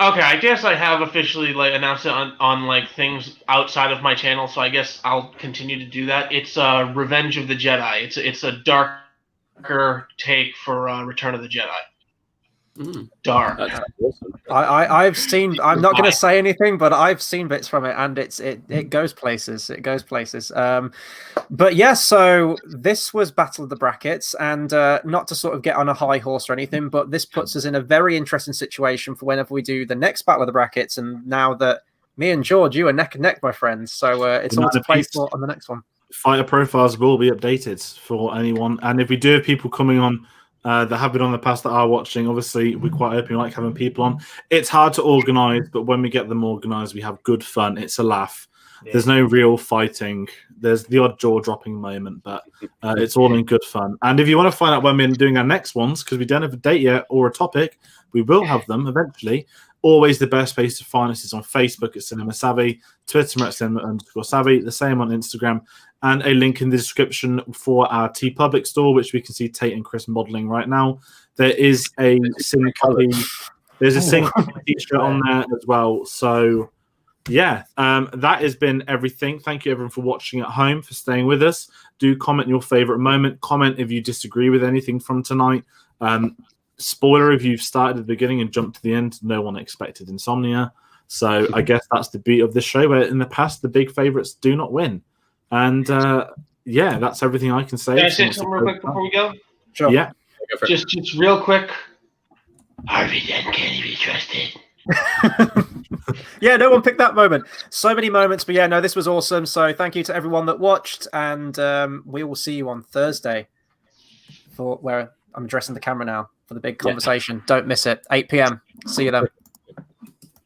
Okay, I guess I have officially announced it on things outside of my channel, so I guess I'll continue to do that. It's Revenge of the Jedi. It's a darker take for Return of the Jedi. Dark. That's awesome. I've seen. I'm not going to say anything, but I've seen bits from it, and it goes places. It goes places. But yeah, so this was Battle of the Brackets, and not to sort of get on a high horse or anything, but this puts us in a very interesting situation for whenever we do the next Battle of the Brackets. And now that me and George, you are neck and neck, my friends, so it's all to play for on the next one. Fighter profiles will be updated for anyone, and if we do have people coming on that have been on the past that are watching, obviously we're quite open, we like having people on. It's hard to organise, but when we get them organised, we have good fun. It's a laugh. Yeah. There's no real fighting. There's the odd jaw-dropping moment, but it's all in good fun. And if you want to find out when we're doing our next ones, because we don't have a date yet or a topic, we will have them eventually. Always the best place to find us is on Facebook at Cinema Savvy, Twitter at Cinema_Savvy, the same on Instagram, and a link in the description for our TeePublic store, which we can see Tate and Chris modeling right now. There is a There's a Sync t-shirt on there as well. So yeah, that has been everything. Thank you everyone for watching at home, for staying with us. Do comment your favorite moment. Comment if you disagree with anything from tonight. Spoiler, if you've started at the beginning and jumped to the end, no one expected Insomnia. So I guess that's the beat of this show, where in the past the big favorites do not win. And yeah, that's everything I can say. Can I say something real quick before we go? Sure. Yeah. Just real quick. Harvey Dent can't be trusted. Yeah, no one picked that moment. So many moments, but yeah, no, this was awesome. So thank you to everyone that watched, and we will see you on Thursday for where I'm addressing the camera now for the big conversation. Don't miss it. 8 p.m. See you then.